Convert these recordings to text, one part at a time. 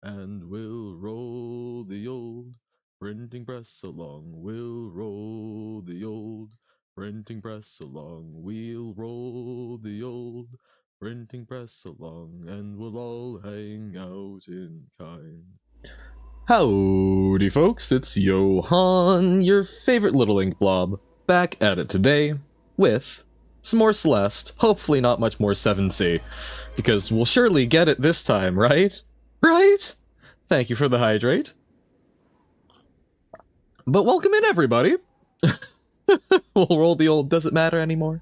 And we'll roll the old printing press along. We'll roll the old printing press along. We'll roll the old printing press along, and we'll all hang out in kind. Howdy, folks, it's Johan, your favorite little ink blob, back at it today with some more Celeste, hopefully not much more 7C, because we'll surely get it this time, right? Right? Thank you for the hydrate. But welcome in, everybody. We'll roll the old does it matter anymore?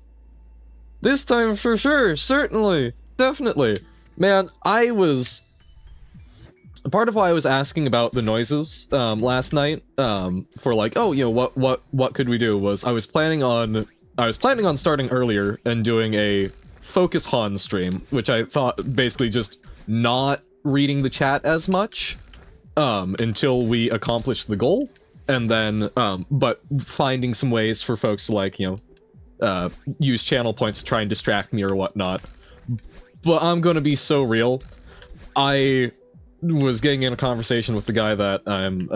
This time for sure, certainly, definitely. Man, part of why I was asking about the noises last night, for like, oh, you know, what could we do, was I was planning on starting earlier and doing a Focus Han stream, which I thought basically just not reading the chat as much until we accomplish the goal, and then but finding some ways for folks to, like, you know, use channel points to try and distract me or whatnot. But I'm gonna be so real. I was getting in a conversation with the guy that I'm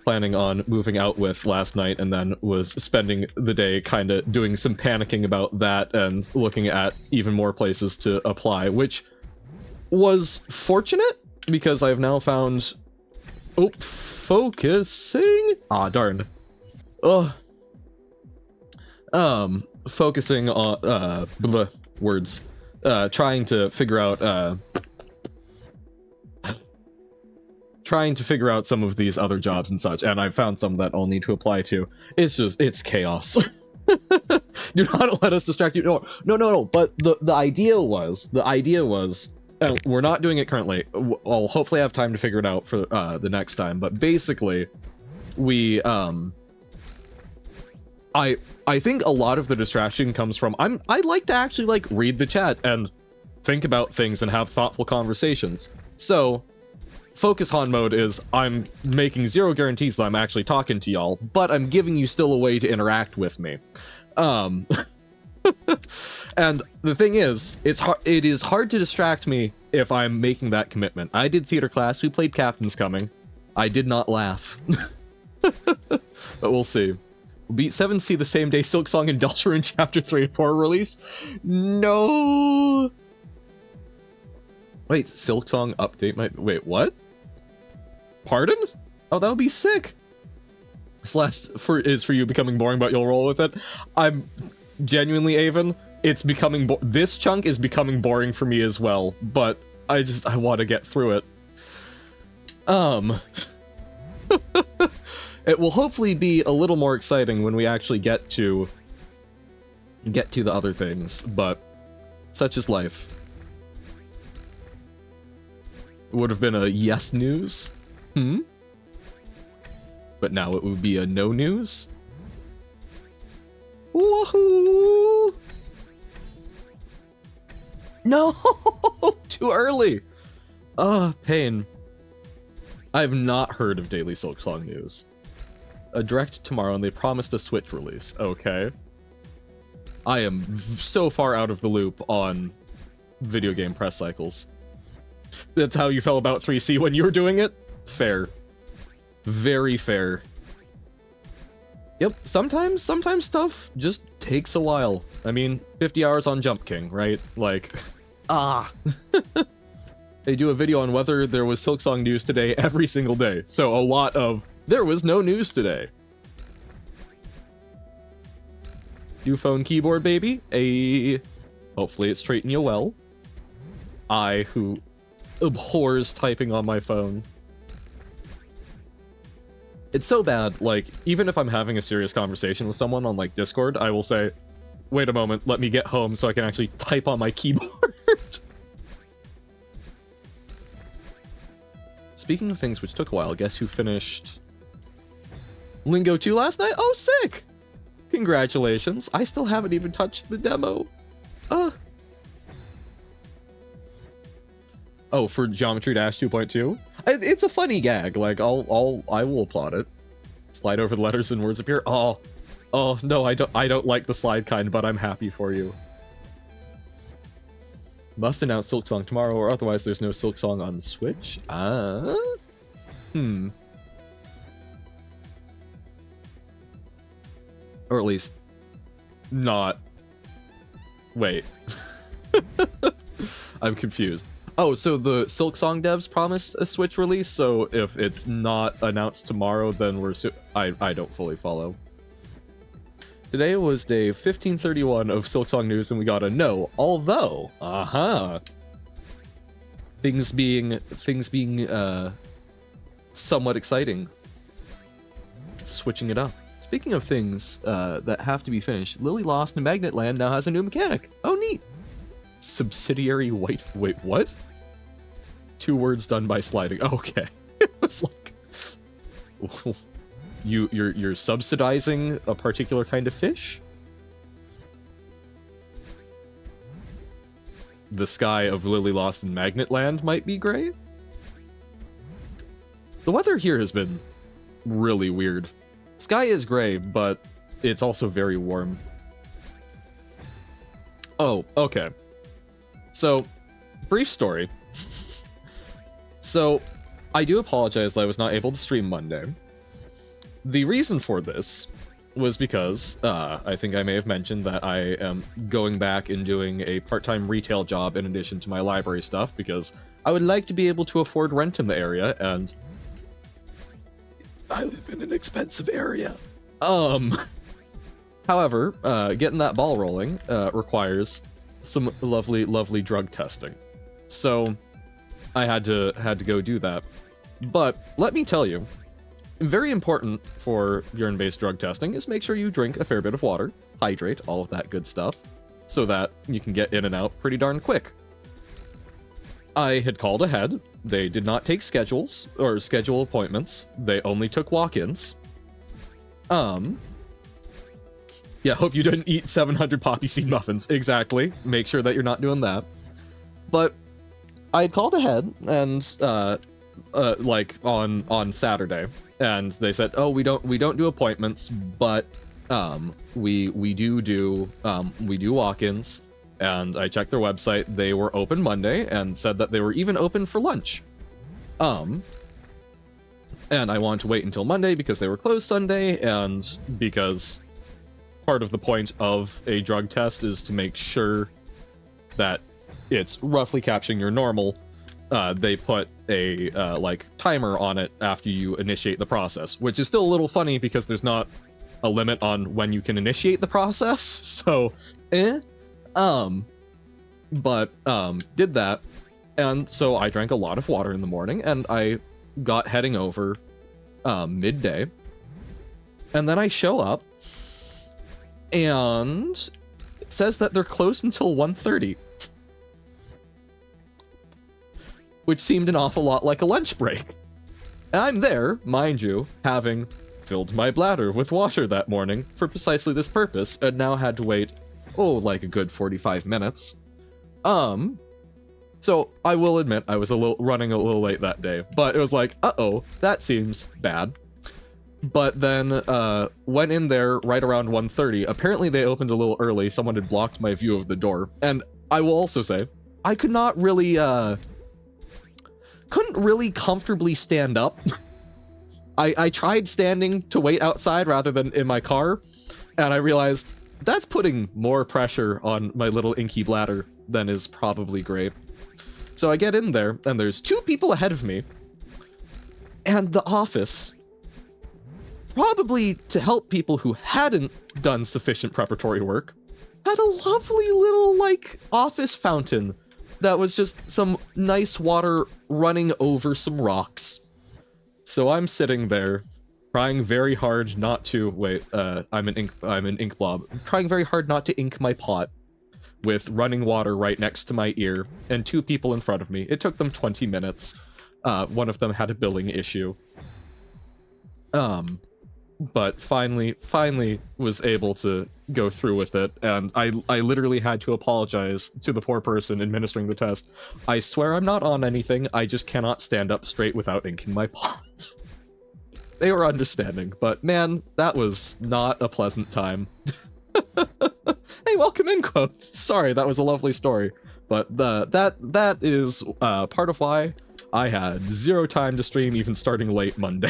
planning on moving out with last night, and then was spending the day kind of doing some panicking about that and looking at even more places to apply, which was fortunate because I've now found... Oh, focusing? Ah, darn. Ugh. Focusing on, words. Trying to figure out, some of these other jobs and such, and I found some that I'll need to apply to. It's chaos. Do not let us distract you. No, but the idea was, we're not doing it currently. I'll hopefully have time to figure it out for the next time, but basically, we, I think a lot of the distraction comes from, I like to actually, like, read the chat and think about things and have thoughtful conversations. So, Focus Han mode is, I'm making zero guarantees that I'm actually talking to y'all, but I'm giving you still a way to interact with me. And the thing is, it is hard to distract me if I'm making that commitment. I did theater class, we played Captain's Coming. I did not laugh. But we'll see. Beat 7C the same day Silksong and Deltarune Chapter 3 and 4 release? No! Wait, Silksong update might... Wait, what? Pardon? Oh, that would be sick! Celeste is for you becoming boring, but you'll roll with it. I'm genuinely, Avon, it's becoming... This chunk is becoming boring for me as well, but I want to get through it. It will hopefully be a little more exciting when we actually get to the other things, but such is life. It would have been a yes news, but now it would be a no news. Woohoo! No, too early. Pain. I have not heard of Daily Silksong news. A direct tomorrow, and they promised a Switch release. Okay. I am so far out of the loop on video game press cycles. That's how you felt about 3C when you were doing it? Fair. Very fair. Yep, sometimes stuff just takes a while. I mean, 50 hours on Jump King, right? Like, They do a video on whether there was Silksong news today every single day, so a lot of, there was no news today. New phone keyboard, baby. Hopefully it's treating you well. I, who abhors typing on my phone. It's so bad, like, even if I'm having a serious conversation with someone on, like, Discord, I will say, wait a moment, let me get home so I can actually type on my keyboard. Speaking of things which took a while, guess who finished Lingo 2 last night? Oh, sick! Congratulations. I still haven't even touched the demo. Oh, for Geometry Dash 2.2? It's a funny gag. Like, I will applaud it. Slide over the letters and words appear. Oh, no, I don't like the slide kind, but I'm happy for you. Must announce Silk Song tomorrow, or otherwise there's no Silk Song on Switch. Or at least, not. Wait. I'm confused. Oh, so the Silk Song devs promised a Switch release, so if it's not announced tomorrow, then we're I don't fully follow. Today was day 1531 of Silk Song news, and we got a no, although, things being, somewhat exciting. Switching it up. Speaking of things, that have to be finished, Lily Lost in Magnet Land now has a new mechanic. Oh, neat! Subsidiary wait, what? 2 words done by sliding. Okay. It was like... You're subsidizing a particular kind of fish? The sky of Lily Lost in Magnet Land might be gray? The weather here has been really weird. Sky is gray, but it's also very warm. Oh, okay. So, brief story. So, I do apologize that I was not able to stream Monday. The reason for this was because, I think I may have mentioned that I am going back and doing a part-time retail job in addition to my library stuff, because I would like to be able to afford rent in the area, and I live in an expensive area. However, getting that ball rolling, requires some lovely drug testing. So, I had to go do that. But, let me tell you, very important for urine-based drug testing is make sure you drink a fair bit of water, hydrate, all of that good stuff, so that you can get in and out pretty darn quick. I had called ahead. They did not take schedules, or schedule appointments. They only took walk-ins. Yeah, hope you didn't eat 700 poppy seed muffins. Exactly. Make sure that you're not doing that. But I had called ahead, and, like, on Saturday. And they said, oh, we don't do appointments, but we do walk-ins. And I checked their website. They were open Monday and said that they were even open for lunch. And I wanted to wait until Monday because they were closed Sunday, and because part of the point of a drug test is to make sure that it's roughly capturing your normal. They put a, like, timer on it after you initiate the process, which is still a little funny because there's not a limit on when you can initiate the process, so, but, did that, and so I drank a lot of water in the morning, and I got heading over, midday, and then I show up, and it says that they're closed until 1:30. Which seemed an awful lot like a lunch break. And I'm there, mind you, having filled my bladder with water that morning for precisely this purpose, and now had to wait, like a good 45 minutes. So I will admit I was running a little late that day, but it was like, uh-oh, that seems bad. But then, went in there right around 1:30. Apparently they opened a little early, someone had blocked my view of the door. And I will also say, I could not really, couldn't really comfortably stand up. I tried standing to wait outside rather than in my car, and I realized that's putting more pressure on my little inky bladder than is probably great. So I get in there, and there's 2 people ahead of me, and the office, probably to help people who hadn't done sufficient preparatory work, had a lovely little, like, office fountain that was just some nice water running over some rocks. So I'm sitting there, trying very hard not to, I'm an ink blob. Trying very hard not to ink my pot, with running water right next to my ear, and 2 people in front of me. It took them 20 minutes. One of them had a billing issue. But finally was able to go through with it, and I literally had to apologize to the poor person administering the test. I swear I'm not on anything, I just cannot stand up straight without inking my pot. They were understanding, but man, that was not a pleasant time. Hey, welcome in, quote. Sorry, that was a lovely story. But that is part of why I had zero time to stream, even starting late Monday.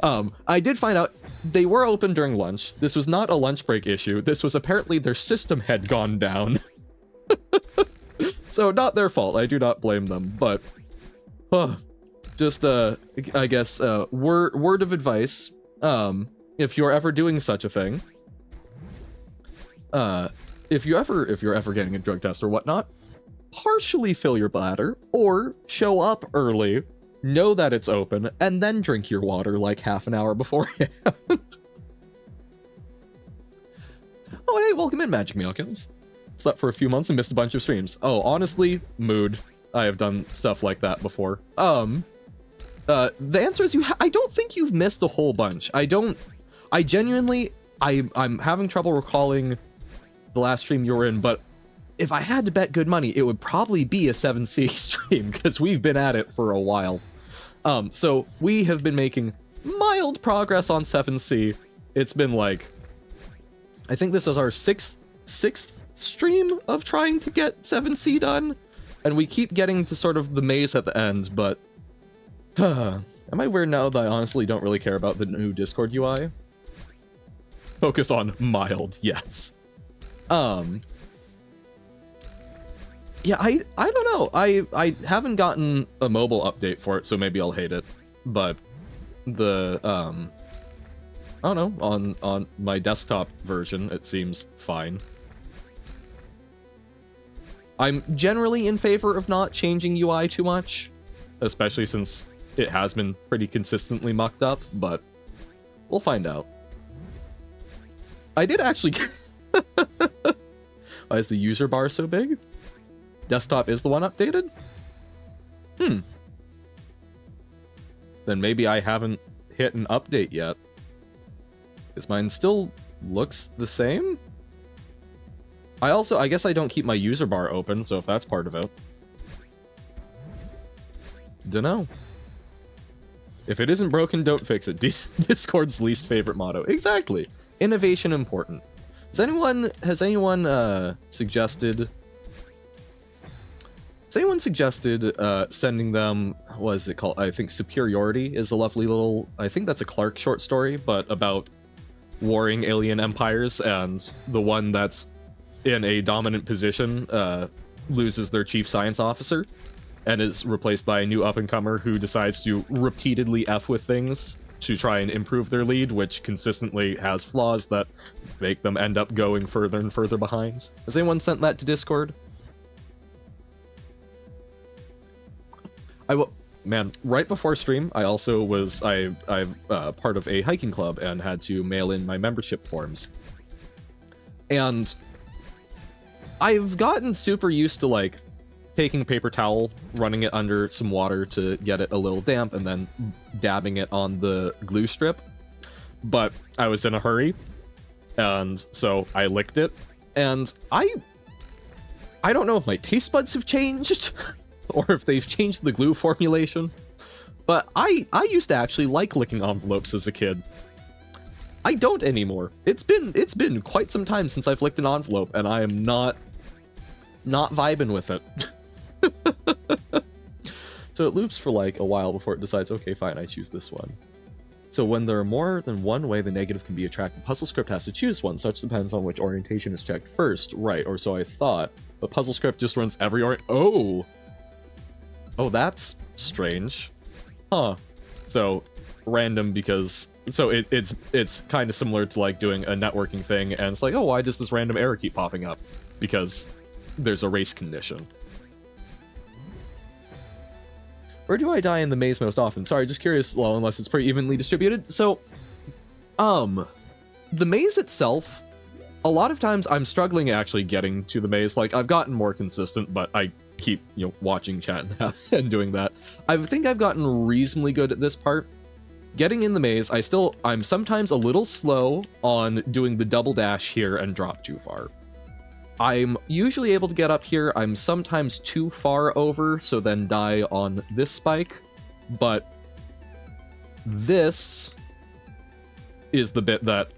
I did find out they were open during lunch. This was not a lunch break issue. This was apparently their system had gone down. So not their fault. I do not blame them. But just I guess word of advice. If you're ever doing such a thing, if you're ever getting a drug test or whatnot, partially fill your bladder or show up early, know that it's open, and then drink your water like half an hour beforehand. Oh, hey, welcome in, Magic Mealkins. Slept for a few months and missed a bunch of streams. Oh, honestly, mood. I have done stuff like that before. The answer is I don't think you've missed a whole bunch. I genuinely, I'm having trouble recalling the last stream you were in, but if I had to bet good money, it would probably be a 7C stream, because we've been at it for a while. So we have been making mild progress on 7C. It's been like, I think this is our sixth stream of trying to get 7C done, and we keep getting to sort of the maze at the end, but am I weird now that I honestly don't really care about the new Discord UI? Focus on mild, yes. Yeah, I don't know. I haven't gotten a mobile update for it, so maybe I'll hate it. But the I don't know, on my desktop version it seems fine. I'm generally in favor of not changing UI too much, especially since it has been pretty consistently mucked up, but we'll find out. I did actually Why is the user bar so big? Desktop is the one updated? Then maybe I haven't hit an update yet. Because mine still looks the same? I guess I don't keep my user bar open, so if that's part of it. Dunno. If it isn't broken, don't fix it. Discord's least favorite motto. Exactly. Innovation important. Has anyone suggested sending them, what is it called? I think Superiority is a lovely little, I think that's a Clark short story, but about warring alien empires, and the one that's in a dominant position loses their chief science officer and is replaced by a new up-and-comer who decides to repeatedly F with things to try and improve their lead, which consistently has flaws that make them end up going further and further behind. Has anyone sent that to Discord? Man, right before stream, I also was, I'm part of a hiking club and had to mail in my membership forms. And I've gotten super used to, like, taking a paper towel, running it under some water to get it a little damp, and then dabbing it on the glue strip. But I was in a hurry, and so I licked it, and I don't know if my taste buds have changed, or if they've changed the glue formulation, but I used to actually like licking envelopes as a kid. I don't anymore. It's been quite some time since I've licked an envelope, and I am not vibing with it. So it loops for like a while before it decides, okay, fine, I choose this one. So when there are more than one way the negative can be attracted, puzzle script has to choose one. Such depends on which orientation is checked first. Right, or so I thought. But puzzle script just runs every Oh, that's strange. Huh. So random because it's kind of similar to like doing a networking thing, and it's like, oh, why does this random error keep popping up? Because there's a race condition. Where do I die in the maze most often? Sorry, just curious, well, unless it's pretty evenly distributed. So, the maze itself, a lot of times I'm struggling actually getting to the maze. Like, I've gotten more consistent, but I keep, watching chat and doing that. I think I've gotten reasonably good at this part. Getting in the maze, I'm sometimes a little slow on doing the double dash here and drop too far. I'm usually able to get up here. I'm sometimes too far over, so then die on this spike. But this is the bit that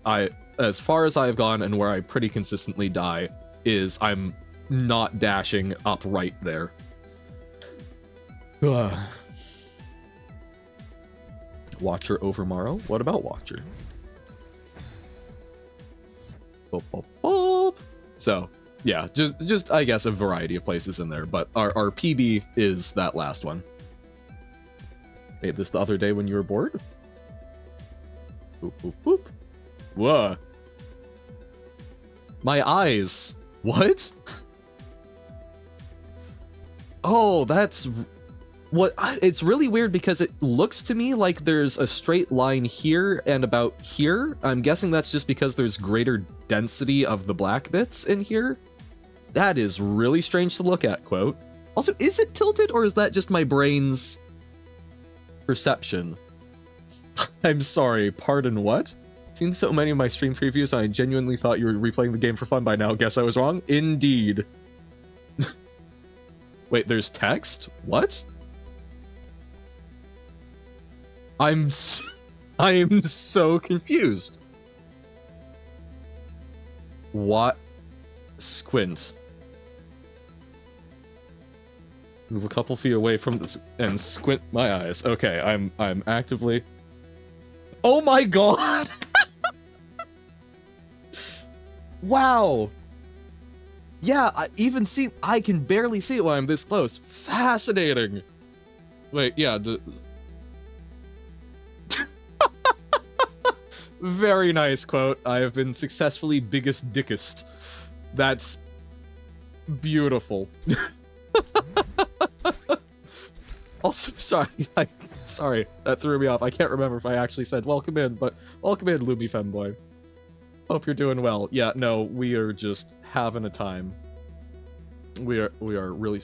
as far as I've gone and where I pretty consistently die is I'm not dashing up right there. Watcher over Morrow? What about Watcher? Boop, boop, boop. So, yeah, just I guess a variety of places in there, but our PB is that last one. Made this the other day when you were bored? Boop, boop, boop. Whoa. My eyes. What? Oh, that's... What? It's really weird because it looks to me like there's a straight line here and about here. I'm guessing that's just because there's greater density of the black bits in here. That is really strange to look at, quote. Also, is it tilted or is that just my brain's perception? I'm sorry, pardon what? Seen so many of my stream previews, I genuinely thought you were replaying the game for fun by now. Guess I was wrong? Indeed. Wait, there's text? What? I am so confused. What? Squint. Move a couple feet away from this and squint my eyes. Okay, I'm actively... Oh my god! Wow! Yeah, I can barely see it when I'm this close. Fascinating! Wait, yeah, very nice quote. I have been successfully biggest dickest. That's beautiful. Also, sorry, sorry, that threw me off. I can't remember if I actually said welcome in, but welcome in, Luby Femboy. Hope you're doing well. Yeah, no, we are just having a time. We are really...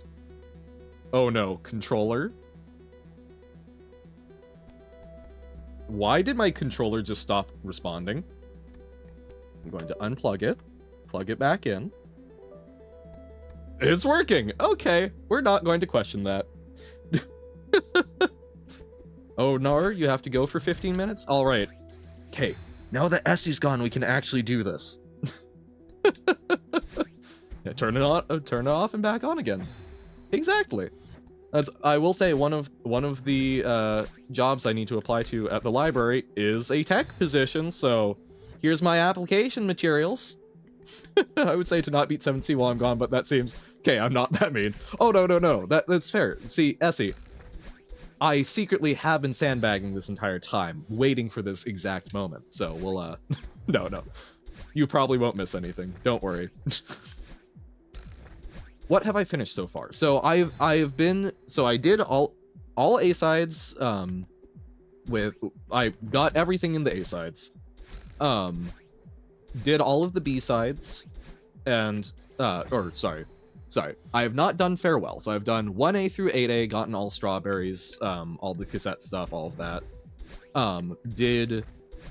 Oh no, controller? Why did my controller just stop responding? I'm going to unplug it, plug it back in. It's working! Okay, we're not going to question that. Oh, Nar, you have to go for 15 minutes? Alright. Okay, now that Essie's gone, we can actually do this. Yeah, turn it off and back on again. Exactly. I will say one of the jobs I need to apply to at the library is a tech position, so here's my application materials. I would say to not beat 7C while I'm gone, but that seems... Okay, I'm not that mean. Oh, no. That's fair. See, Essie, I secretly have been sandbagging this entire time, waiting for this exact moment. So we'll, no. You probably won't miss anything. Don't worry. What have I finished so far? So I did all A-sides, I got everything in the A-sides. Did all of the B-sides, and, sorry. I have not done Farewell, so I've done 1A through 8A, gotten all strawberries, all the cassette stuff, all of that. Did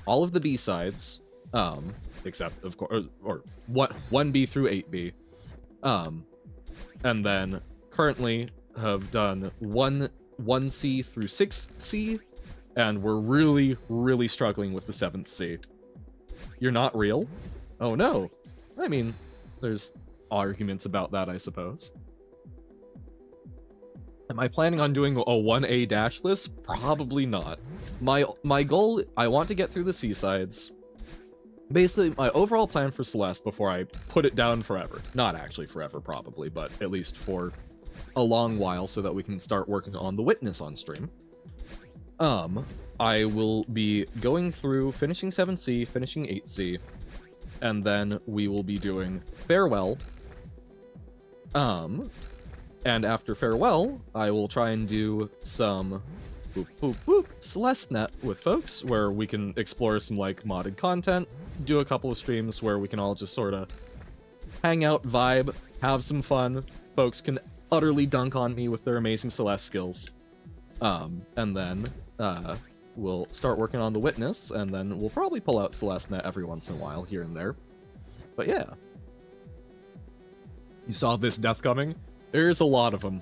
all of the B-sides, except, of course, or 1B through 8B. And then currently have done 1C through 6C, and we're really struggling with the 7th C. You're not real? Oh no. I mean, there's arguments about that, I suppose. Am I planning on doing a 1A dash list? Probably not. My goal, I want to get through the C-sides. Basically, my overall plan for Celeste before I put it down forever. Not actually forever, probably, but at least for a long while so that we can start working on the Witness on stream. I will be going through, finishing 7C, finishing 8C, and then we will be doing Farewell. And after Farewell, I will try and do some Celeste.net with folks, where we can explore some, like, modded content, do a couple of streams where we can all just sort of hang out, vibe, have some fun. Folks can utterly dunk on me with their amazing Celeste skills. And then, we'll start working on the Witness, and then we'll probably pull out Celeste.net every once in a while, here and there. But yeah. You saw this death coming? There's a lot of them.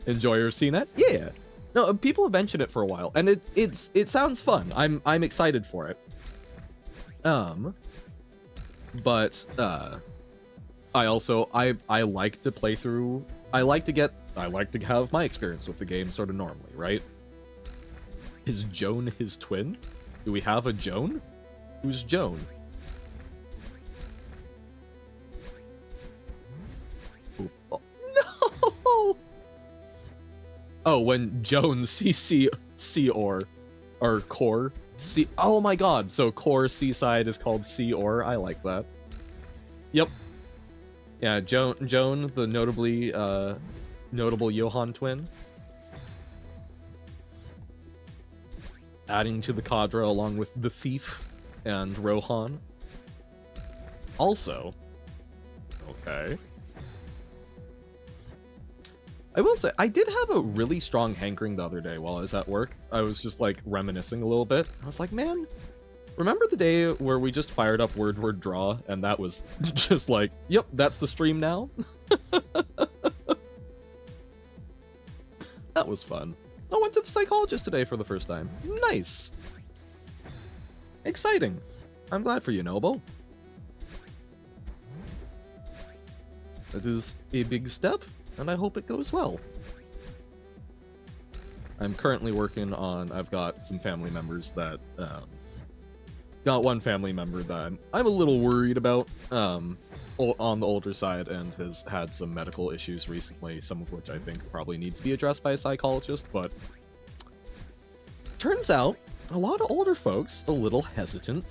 Enjoy your CNET? Yeah. No, people have mentioned it for a while, and it sounds fun. I'm excited for it. But I also I like to play through. I like to have my experience with the game sort of normally, right? Is Joan his twin? Do we have a Joan? Who's Joan? Ooh, oh, no! Oh, when Joan or core C. Oh my god! So core seaside is called C or. I like that. Yep. Yeah, Joan, the notably notable Johann twin. Adding to the cadre along with the Thief and Rohan. Also, okay. I will say, I did have a really strong hankering the other day while I was at work. I was just like reminiscing a little bit. I was like, man, remember the day where we just fired up Word Draw and that was just like, yep, that's the stream now? That was fun. I went to the psychologist today for the first time. Nice. Exciting. I'm glad for you, Noble. It is a big step, and I hope it goes well. I'm currently working on, I've got some family members that, got one family member that I'm a little worried about, on the older side, and has had some medical issues recently, some of which I think probably need to be addressed by a psychologist, but turns out a lot of older folks a little hesitant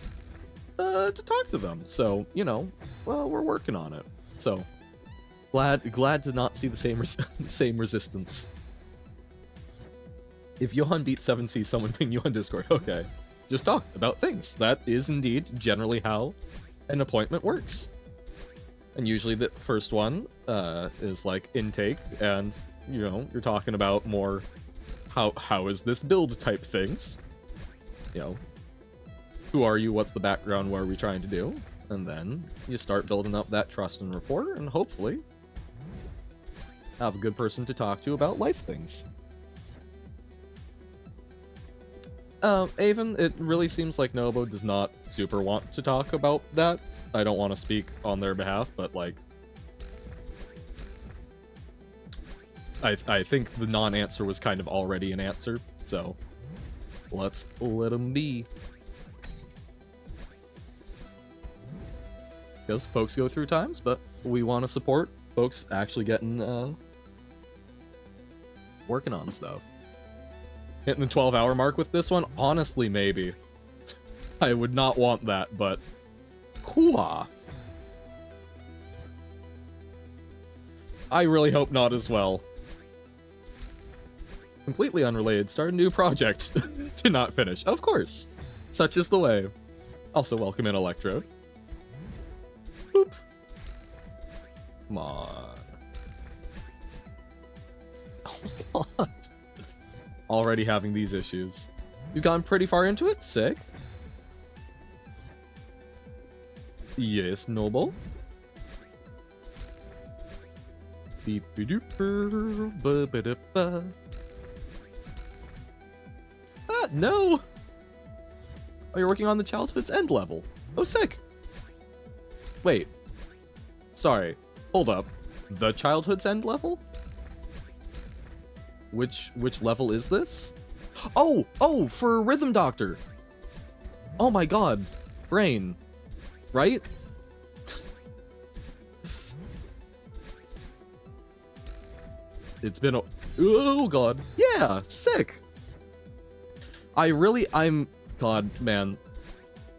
to talk to them, so, you know, well, we're working on it. So, glad to not see the same resistance. If Johan beats 7C, someone ping you on Discord. Okay. Just talk about things. That is indeed generally how an appointment works. And usually the first one is like intake, and you know, you're talking about more how is this build type things. You know, who are you, what's the background, what are we trying to do? And then you start building up that trust and rapport, and hopefully have a good person to talk to about life things. Avon, it really seems like Nobo does not super want to talk about that. I don't want to speak on their behalf, but like, I think the non-answer was kind of already an answer, so let's let him be. Because folks go through times, but we want to support folks actually getting, working on stuff. Hitting the 12-hour mark with this one? Honestly, maybe. I would not want that, but hoo-ah. I really hope not as well. Completely unrelated, start a new project to not finish. Of course. Such is the way. Also, welcome in, Electrode. Boop. Come on. Oh my god. Already having these issues. You've gotten pretty far into it? Sick. Yes, Noble. Ah, no! Oh, you're working on the Childhood's End level. Oh, sick. Wait. Sorry. Hold up. The Childhood's End level? Which level is this? Oh, for Rhythm Doctor. Oh my god. Brain. Right? It's been a... Oh god. Yeah, sick. God, man.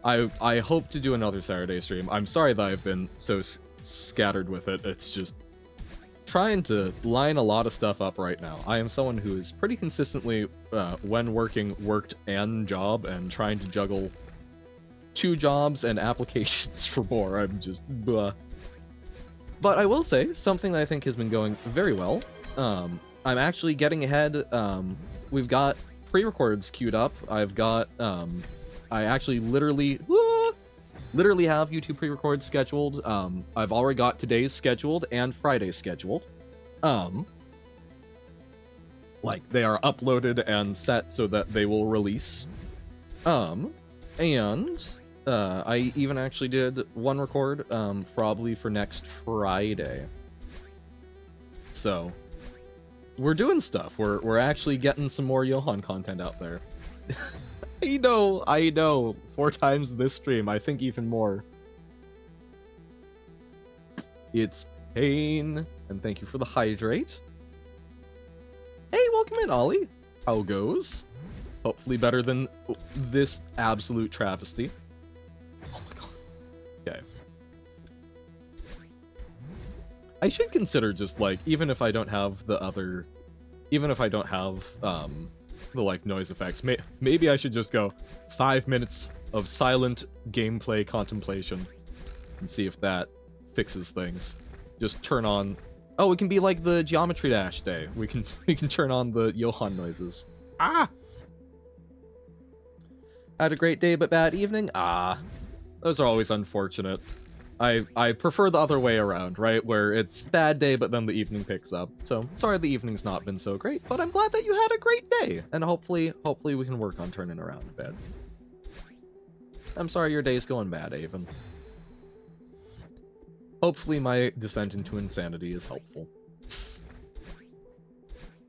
I hope to do another Saturday stream. I'm sorry that I've been so scattered with it. It's just trying to line a lot of stuff up right now. I am someone who is pretty consistently, when working, worked and job, and trying to juggle 2 jobs and applications for more. I'm just, But I will say, something that I think has been going very well. I'm actually getting ahead. We've got pre-records queued up. I've got, I actually literally have YouTube pre-records scheduled. I've already got today's scheduled and Friday's scheduled. Like, they are uploaded and set so that they will release. And I even actually did one record, probably for next Friday. So, we're doing stuff. We're actually getting some more Johan content out there. I know. 4 times this stream, I think even more. It's pain, and thank you for the hydrate. Hey, welcome in, Ollie. How goes? Hopefully better than this absolute travesty. Oh my god. Okay. I should consider just, like, even if I don't have the other... Even if I don't have, the, like, noise effects, maybe I should just go 5 minutes of silent gameplay contemplation and see if that fixes things. Just turn on... Oh, it can be like the Geometry Dash day. We can turn on the Johan noises. Ah! Had a great day but bad evening? Ah. Those are always unfortunate. I prefer the other way around, right? Where it's bad day but then the evening picks up. So, sorry the evening's not been so great, but I'm glad that you had a great day! And hopefully we can work on turning around a bit. I'm sorry your day's going bad, Avon. Hopefully my descent into insanity is helpful.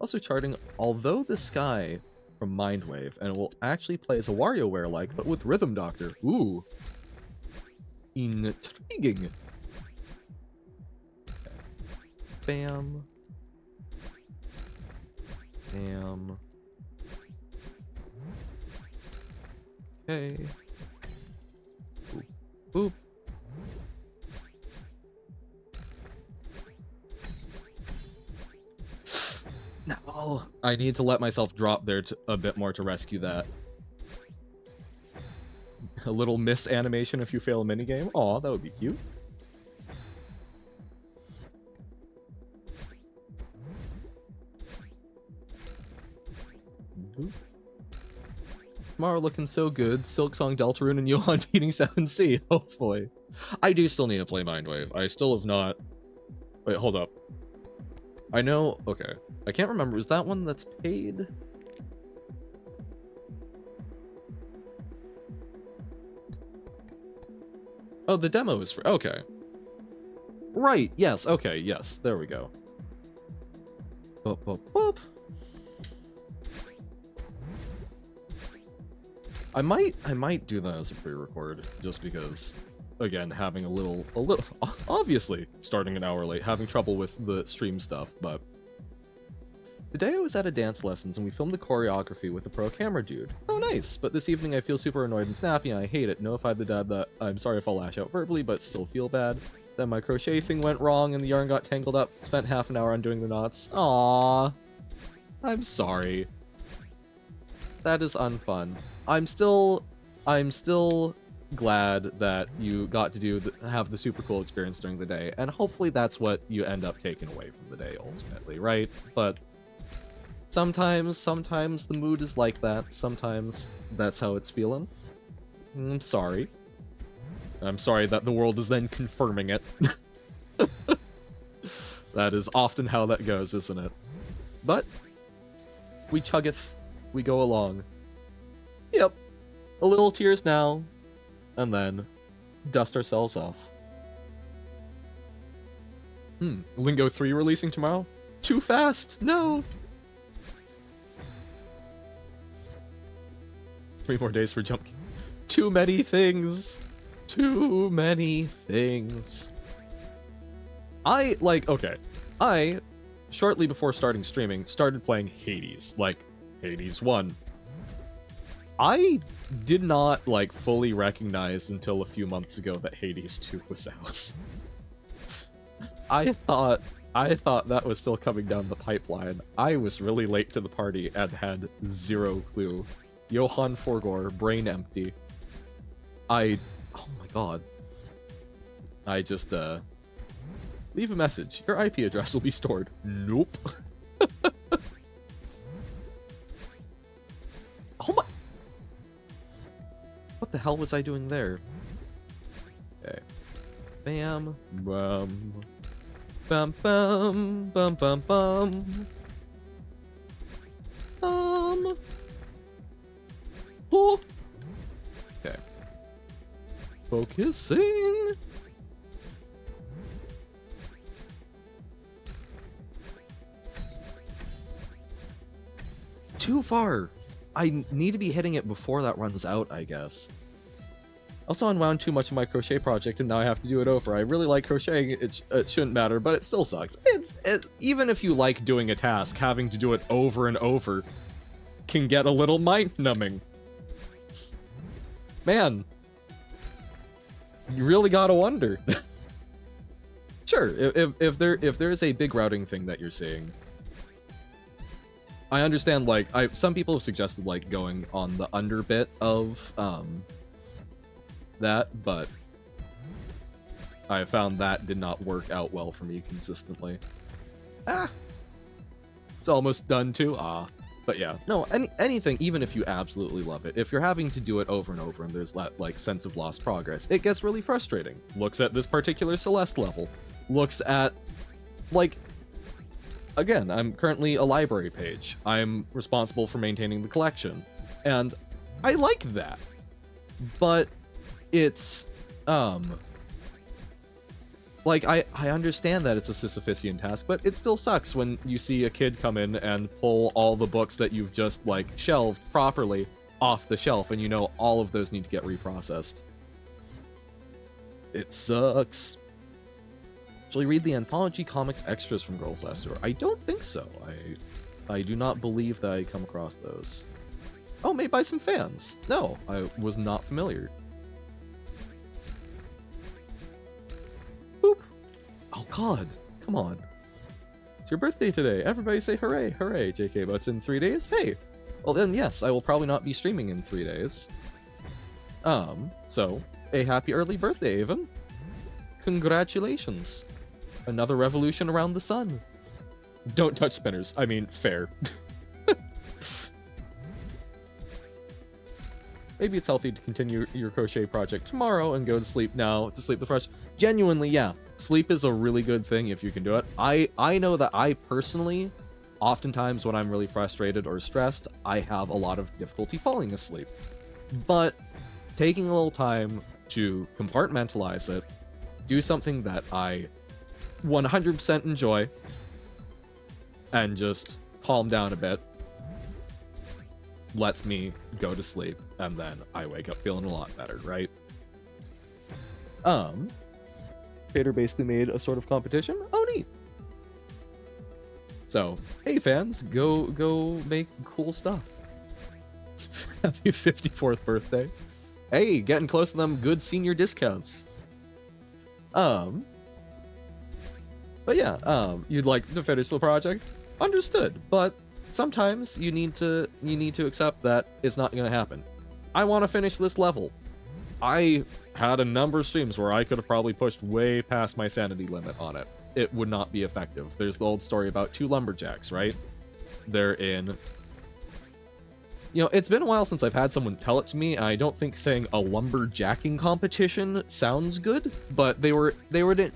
Also charting, although the sky from Mindwave, and it will actually play as a WarioWare-like, but with Rhythm Doctor. Ooh. Intriguing. Okay. Bam. Bam. Okay. Boop. Boop. No, I need to let myself drop there a bit more to rescue that. A little miss animation if you fail a minigame? Aw, that would be cute. Boop. Tomorrow looking so good. Silksong, Deltarune, and Johan beating 7C, hopefully. I do still need to play Mindwave. I still have not... Wait, hold up. I know... Okay. I can't remember. Is that one that's paid? Oh, the demo is free. Okay. Right. Yes. Okay. Yes. There we go. Boop, boop, boop. I might do that as a pre-record, just because, again, having a little, obviously, starting an hour late, having trouble with the stream stuff, but today I was at a dance lessons and we filmed the choreography with the pro camera dude. Oh, nice! But this evening I feel super annoyed and snappy and I hate it. Notified the dad that I'm sorry if I'll lash out verbally, but still feel bad. Then my crochet thing went wrong and the yarn got tangled up. Spent half an hour undoing the knots. Aww. I'm sorry. That is unfun. I'm still glad that you got to have the super cool experience during the day, and hopefully that's what you end up taking away from the day ultimately, right? But sometimes the mood is like that. Sometimes that's how it's feeling. I'm sorry. I'm sorry that the world is then confirming it. That is often how that goes, isn't it? But we chuggeth, we go along. Yep. A little tears now, and then dust ourselves off. Lingo 3 releasing tomorrow? Too fast! No! 3 more days for jump. Too many things! Too many things. I, shortly before starting streaming, started playing Hades, like Hades 1. I did not, like, fully recognize until a few months ago that Hades 2 was out. I thought that was still coming down the pipeline. I was really late to the party and had zero clue. Johan Forgor, brain empty. Oh my god. I just, leave a message. Your IP address will be stored. Nope. Oh my... What the hell was I doing there? Okay. Bam. Bum. Bum bum. Bum bum bum. Oh. Okay. Focusing. Too far. I need to be hitting it before that runs out, I guess. Also unwound too much of my crochet project and now I have to do it over. I really like crocheting, it shouldn't matter, but it still sucks. Even if you like doing a task, having to do it over and over can get a little mind-numbing. Man, you really gotta wonder. Sure, if there is a big routing thing that you're seeing, I understand, like, some people have suggested, like, going on the under bit of, that, but I found that did not work out well for me consistently. It's almost done too, but yeah, no, anything, even if you absolutely love it, if you're having to do it over and over and there's that, like, sense of lost progress, it gets really frustrating. Looks at this particular Celeste level, looks at, like, again, I'm currently a library page. I'm responsible for maintaining the collection, and I like that, but it's, like, I understand that it's a Sisyphusian task, but it still sucks when you see a kid come in and pull all the books that you've just, like, shelved properly off the shelf, and you know all of those need to get reprocessed. It sucks. Shall we read the anthology comics extras from Girls Last Tour? I don't think so. I do not believe that I come across those. Oh, made by some fans. No, I was not familiar. Boop. Oh god, come on. It's your birthday today. Everybody say hooray, hooray, JK, but it's in 3 days? Hey! Well then, yes, I will probably not be streaming in 3 days. So, a happy early birthday, Avon. Congratulations. Another revolution around the sun. Don't touch spinners. I mean, fair. Maybe it's healthy to continue your crochet project tomorrow and go to sleep now to sleep refreshed. Genuinely, yeah. Sleep is a really good thing if you can do it. I know that I personally, oftentimes when I'm really frustrated or stressed, I have a lot of difficulty falling asleep. But taking a little time to compartmentalize it, do something that I 100% enjoy, and just calm down a bit, lets me go to sleep, and then I wake up feeling a lot better, right? Fader basically made a sort of competition. Oh, neat. So, hey fans, go make cool stuff. Happy 54th birthday. Hey, getting close to them good senior discounts. But yeah, you'd like to finish the project? Understood, but sometimes you need to accept that it's not gonna happen. I want to finish this level. I had a number of streams where I could have probably pushed way past my sanity limit on it. It would not be effective. There's the old story about two lumberjacks, right? They're in... You know, it's been a while since I've had someone tell it to me, and I don't think saying a lumberjacking competition sounds good, but they were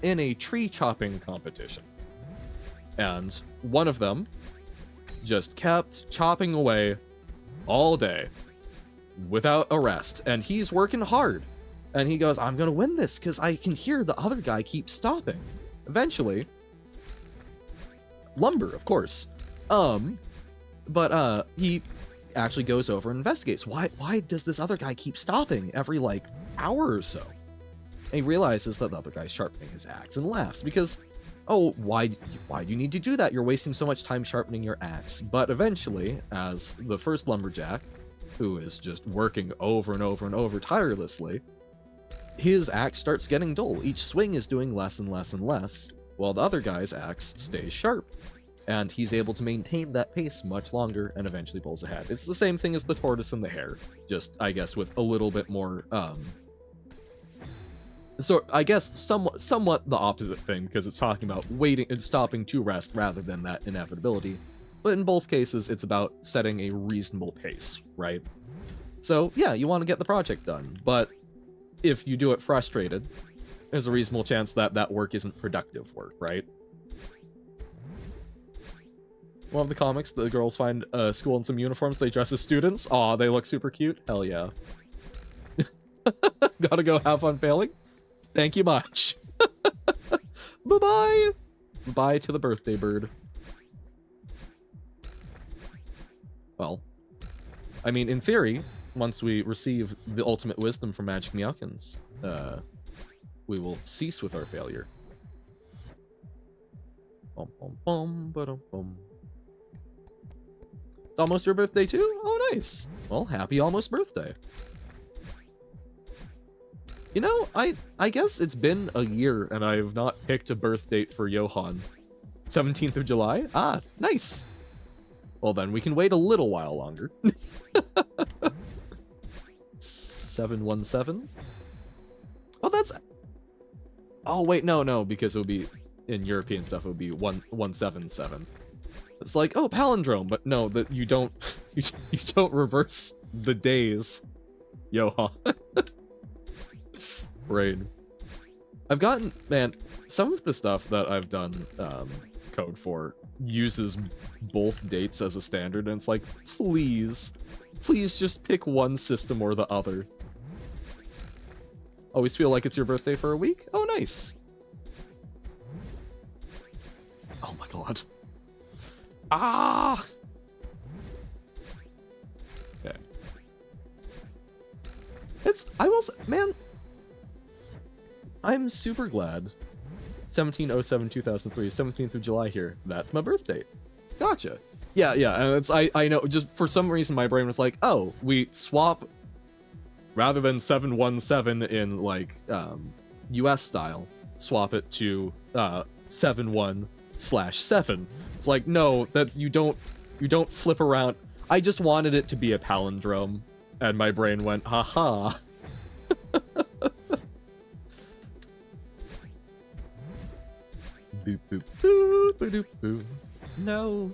in a tree chopping competition. And one of them just kept chopping away all day without a rest, and he's working hard. And he goes, I'm gonna win this because I can hear the other guy keep stopping. Eventually, lumber, of course. But he actually goes over and investigates. Why does this other guy keep stopping every, like, hour or so? And he realizes that the other guy's sharpening his axe and laughs because, oh, why do you need to do that? You're wasting so much time sharpening your axe. But eventually, as the first lumberjack, who is just working over and over and over tirelessly, his axe starts getting dull. Each swing is doing less and less and less, while the other guy's axe stays sharp. And he's able to maintain that pace much longer and eventually pulls ahead. It's the same thing as the tortoise and the hare, just, I guess, with a little bit more, so I guess somewhat the opposite thing, because it's talking about waiting and stopping to rest rather than that inevitability. But in both cases, it's about setting a reasonable pace, right? So yeah, you want to get the project done, but if you do it frustrated, there's a reasonable chance that that work isn't productive work, right? One of the comics, the girls find a school in some uniforms, they dress as students. Aw, they look super cute. Hell yeah. Gotta go have fun failing. Thank you much. Bye-bye. Bye to the birthday bird. Well, I mean, in theory, once we receive the ultimate wisdom from Magic Meowkins, we will cease with our failure. Bum, bum, bum, ba-dum, bum. It's almost your birthday too? Oh, nice. Well, happy almost birthday. You know, I guess it's been a year and I have not picked a birth date for Johan. 17th of July? Ah, nice. Well then, we can wait a little while longer. 717? Oh, that's... Oh, wait, no, because it would be... In European stuff, it would be 177. It's like, oh, palindrome, but no, that you don't... you don't reverse the days. Johan. Right. I've gotten... Man, some of the stuff that I've done code for uses both dates as a standard, and it's like, please just pick one system or the other. Always feel like it's your birthday for a week? Oh, nice. Oh my god. Ah! Okay. I will say, man, I'm super glad. 17/07/2003, 17th of July here. That's my birthday. Gotcha. Yeah, and I know, just for some reason my brain was like, oh, we swap, rather than 717 in, like, US style, swap it to 71/7. It's like, no, that's, you don't flip around. I just wanted it to be a palindrome, and my brain went, haha. Boop, boop, boop, boop, boop, boop. No.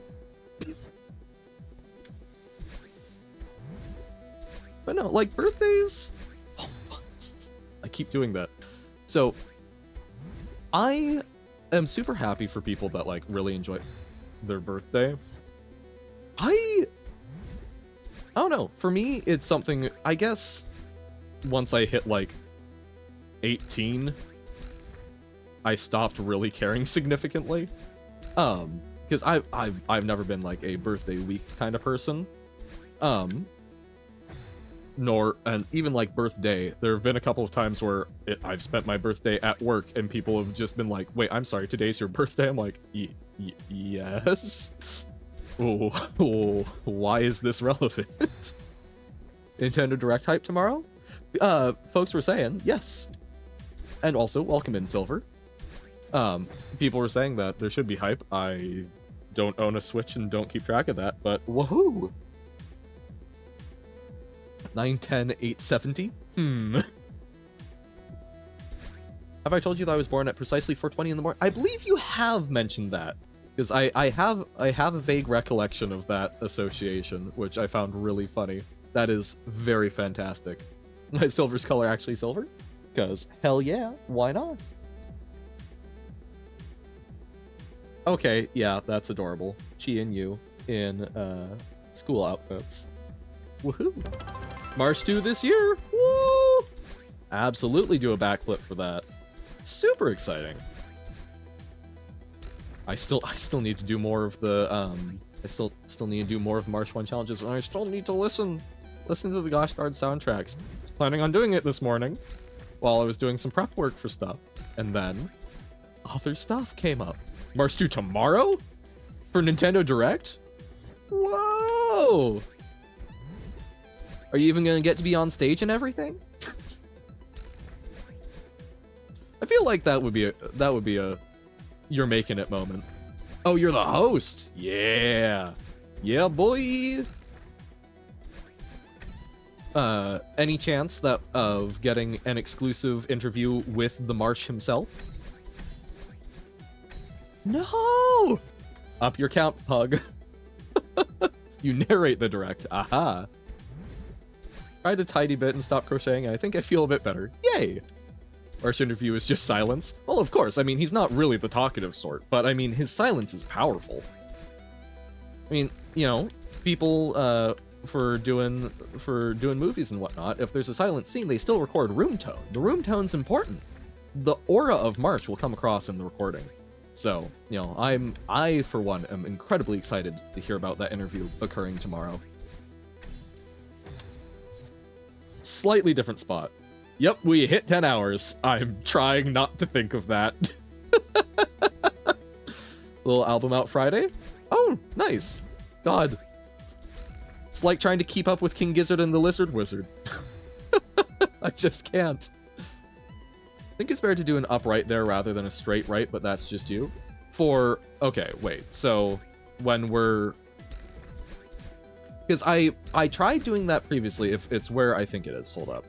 But no, like, birthdays... Oh, I keep doing that. So, I am super happy for people that, like, really enjoy their birthday. I don't know. For me, it's something, I guess, once I hit, like, 18... I stopped really caring significantly, because I've never been like a birthday week kind of person, and even like birthday. There have been a couple of times where I've spent my birthday at work, and people have just been like, "Wait, I'm sorry, today's your birthday?" I'm like, "Yes." Oh, why is this relevant? Nintendo Direct hype tomorrow? Folks were saying yes, and also welcome in Silver. People were saying that there should be hype. I don't own a Switch and don't keep track of that, but woohoo! 910-870? Have I told you that I was born at precisely 4:20 in the morning? I believe you have mentioned that, because I have a vague recollection of that association, which I found really funny. That is very fantastic. My Silver's color actually silver? Because hell yeah, why not? Okay, yeah, that's adorable. Chi and you in school outfits. Woohoo! March 2 this year! Woo! Absolutely do a backflip for that. Super exciting. I still need to do more of the I still need to do more of March 1 challenges, and I still need to listen to the Gosh Guard soundtracks. I was planning on doing it this morning while I was doing some prep work for stuff, and then other stuff came up. March 2 tomorrow? For Nintendo Direct? Whoa! Are you even gonna get to be on stage and everything? I feel like that would be a you're making it moment. Oh, you're the host! Yeah! Yeah, boy! Any chance that of getting an exclusive interview with the Marsh himself? No! Up your count, Pug. You narrate the direct. Aha. Tried a tidy bit and stopped crocheting. I think I feel a bit better. Yay! Marsh interview is just silence. Well, of course. I mean, he's not really the talkative sort, but I mean, his silence is powerful. I mean, you know, people doing movies and whatnot, if there's a silent scene, they still record room tone. The room tone's important. The aura of March will come across in the recording. So, you know, I for one am incredibly excited to hear about that interview occurring tomorrow. Slightly different spot. Yep, we hit 10 hours. I'm trying not to think of that. Little album out Friday? Oh, nice. God. It's like trying to keep up with King Gizzard and the Lizard Wizard. I just can't. I think it's better to do an upright there rather than a straight right, but that's just you. Okay, wait, so when we're... Because I tried doing that previously, if it's where I think it is, hold up.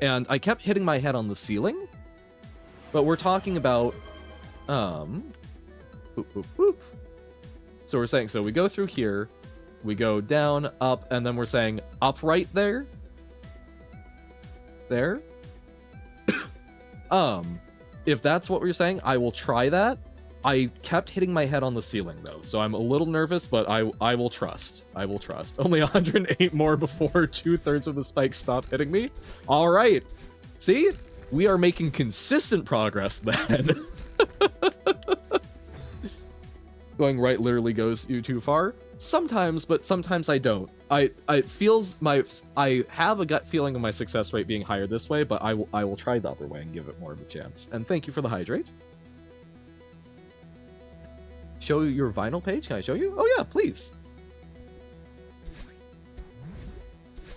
And I kept hitting my head on the ceiling, but we're talking about, boop, boop, boop. So we're saying, so we go through here, we go down, up, and then we're saying upright there. There. If that's what we're saying, I will try that. I kept hitting my head on the ceiling though, so I'm a little nervous, but I will trust. I will trust. Only 108 more before 2/3 of the spikes stop hitting me. All right. See? We are making consistent progress then. Going right literally goes you too far. Sometimes, but sometimes I don't. I have a gut feeling of my success rate being higher this way, but I will try the other way and give it more of a chance. And thank you for the hydrate. Show your vinyl page? Can I show you? Oh yeah, please.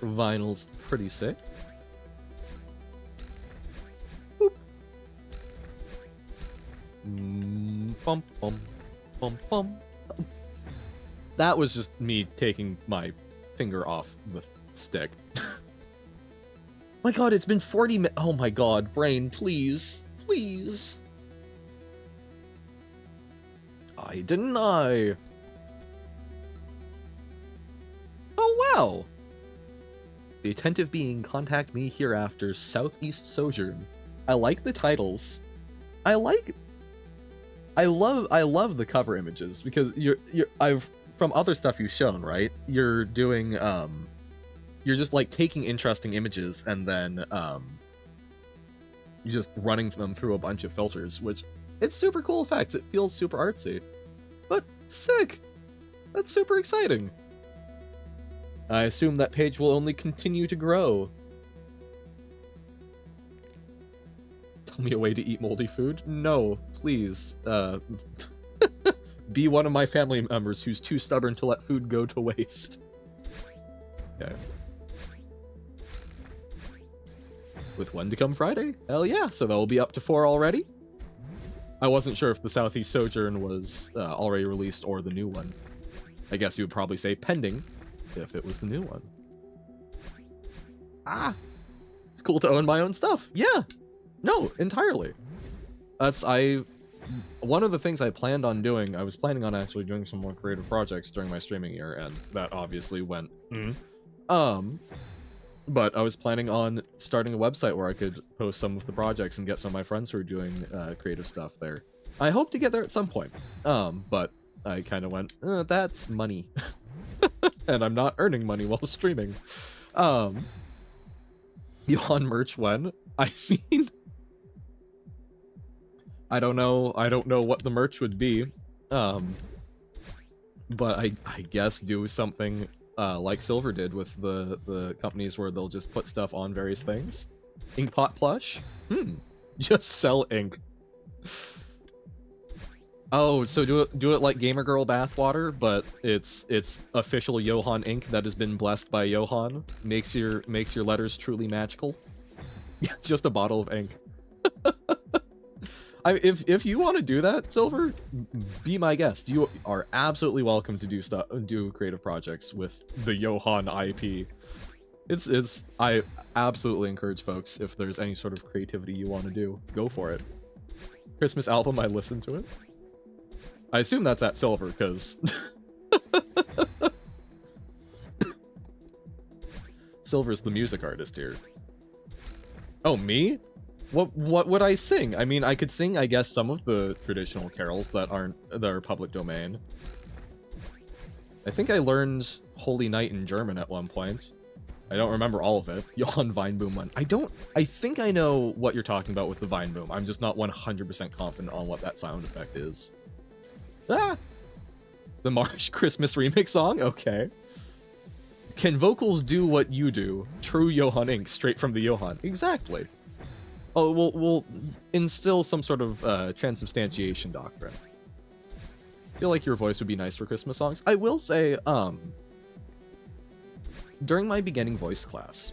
Vinyl's pretty sick. Boop. Bum bum bum bum. That was just me taking my finger off the stick. My god, it's been 40 minutes. Oh my god, brain, please. Please. I deny. Oh wow. The attentive being, contact me hereafter, Southeast Sojourn. I like the titles. I love the cover images because from other stuff you've shown, right? You're doing you're just like taking interesting images and then you're just running them through a bunch of filters, which it's super cool effects. It feels super artsy. But sick. That's super exciting. I assume that page will only continue to grow. Tell me a way to eat moldy food? No, please. Be one of my family members who's too stubborn to let food go to waste. Okay. With when to come Friday? Hell yeah, so that will be up to 4 already. I wasn't sure if the Southeast Sojourn was already released or the new one. I guess you would probably say pending if it was the new one. Ah! It's cool to own my own stuff. Yeah! No, entirely. One of the things I planned on doing, I was planning on actually doing some more creative projects during my streaming year, and that obviously went, but I was planning on starting a website where I could post some of the projects and get some of my friends who are doing creative stuff there. I hope to get there at some point, but I kind of went, that's money. And I'm not earning money while streaming. Beyond merch when? I mean... I don't know what the merch would be, but I guess do something like Silver did with the companies where they'll just put stuff on various things. Inkpot plush? Just sell ink. Oh, so do it like Gamer Girl bathwater, but it's official Johan ink that has been blessed by Johan. Makes your letters truly magical. Just a bottle of ink. If you want to do that, Silver, be my guest. You are absolutely welcome to do creative projects with the Johan IP. I absolutely encourage folks, if there's any sort of creativity you want to do, go for it. Christmas album, I listened to it. I assume that's at Silver, because Silver's the music artist here. Oh, me? What would I sing? I mean, I could sing, I guess, some of the traditional carols that are public domain. I think I learned Holy Night in German at one point. I don't remember all of it. Johann Weinboom one. I think I know what you're talking about with the Weinboom. I'm just not 100% confident on what that sound effect is. Ah! The March Christmas remix song? Okay. Can vocals do what you do? True Johann Inc. Straight from the Johann. Exactly. Oh, we'll instill some sort of transubstantiation doctrine. I feel like your voice would be nice for Christmas songs. I will say, during my beginning voice class,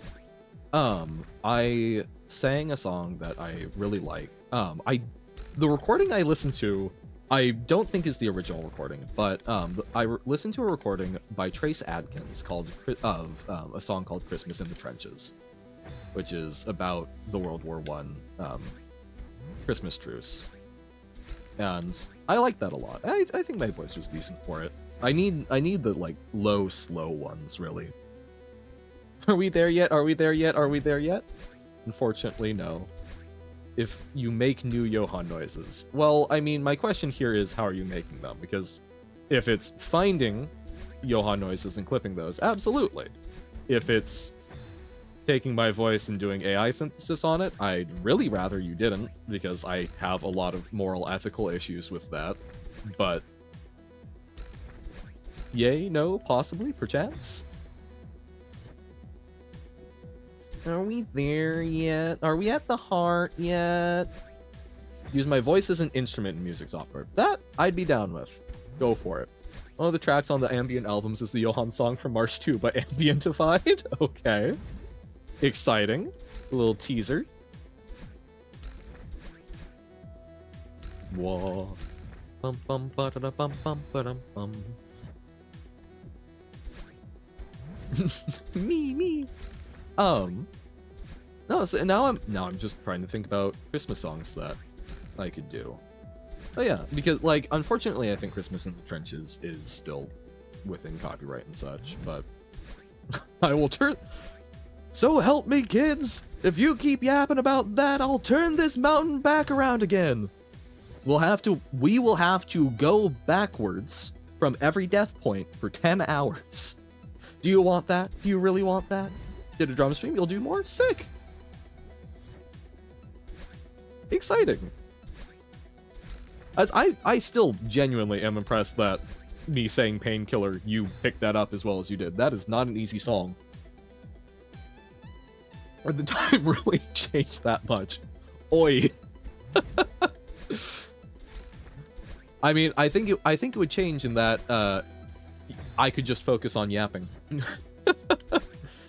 I sang a song that I really like. The recording I listened to, I don't think is the original recording, but listened to a recording by Trace Adkins of a song called "Christmas in the Trenches," which is about the World War I Christmas truce. And I like that a lot. I think my voice was decent for it. I need the like low, slow ones, really. Are we there yet? Are we there yet? Are we there yet? Unfortunately, no. If you make new Johann noises. Well, I mean, my question here is, how are you making them? Because if it's finding Johann noises and clipping those, absolutely. If it's taking my voice and doing AI synthesis on it, I'd really rather you didn't, because I have a lot of moral ethical issues with that. But yay, no, possibly, perchance? Are we there yet? Are we at the heart yet? Use my voice as an instrument in music software. That I'd be down with. Go for it. One of the tracks on the ambient albums is the Johann song from March 2 by Ambientified. Okay. Exciting. A little teaser. Whoa. Bum bum ba da bum bum ba dum bum. Me. No, so now I'm just trying to think about Christmas songs that I could do. Oh yeah, because like unfortunately I think Christmas in the Trenches is still within copyright and such, but I will turn. So help me, kids! If you keep yapping about that, I'll turn this mountain back around again. We will have to go backwards from every death point for 10 hours. Do you want that? Do you really want that? Get a drum stream, you'll do more? Sick! Exciting. As I still genuinely am impressed that me saying Painkiller, you picked that up as well as you did. That is not an easy song. Or the time really changed that much. Oi. I mean, I think it would change in that I could just focus on yapping.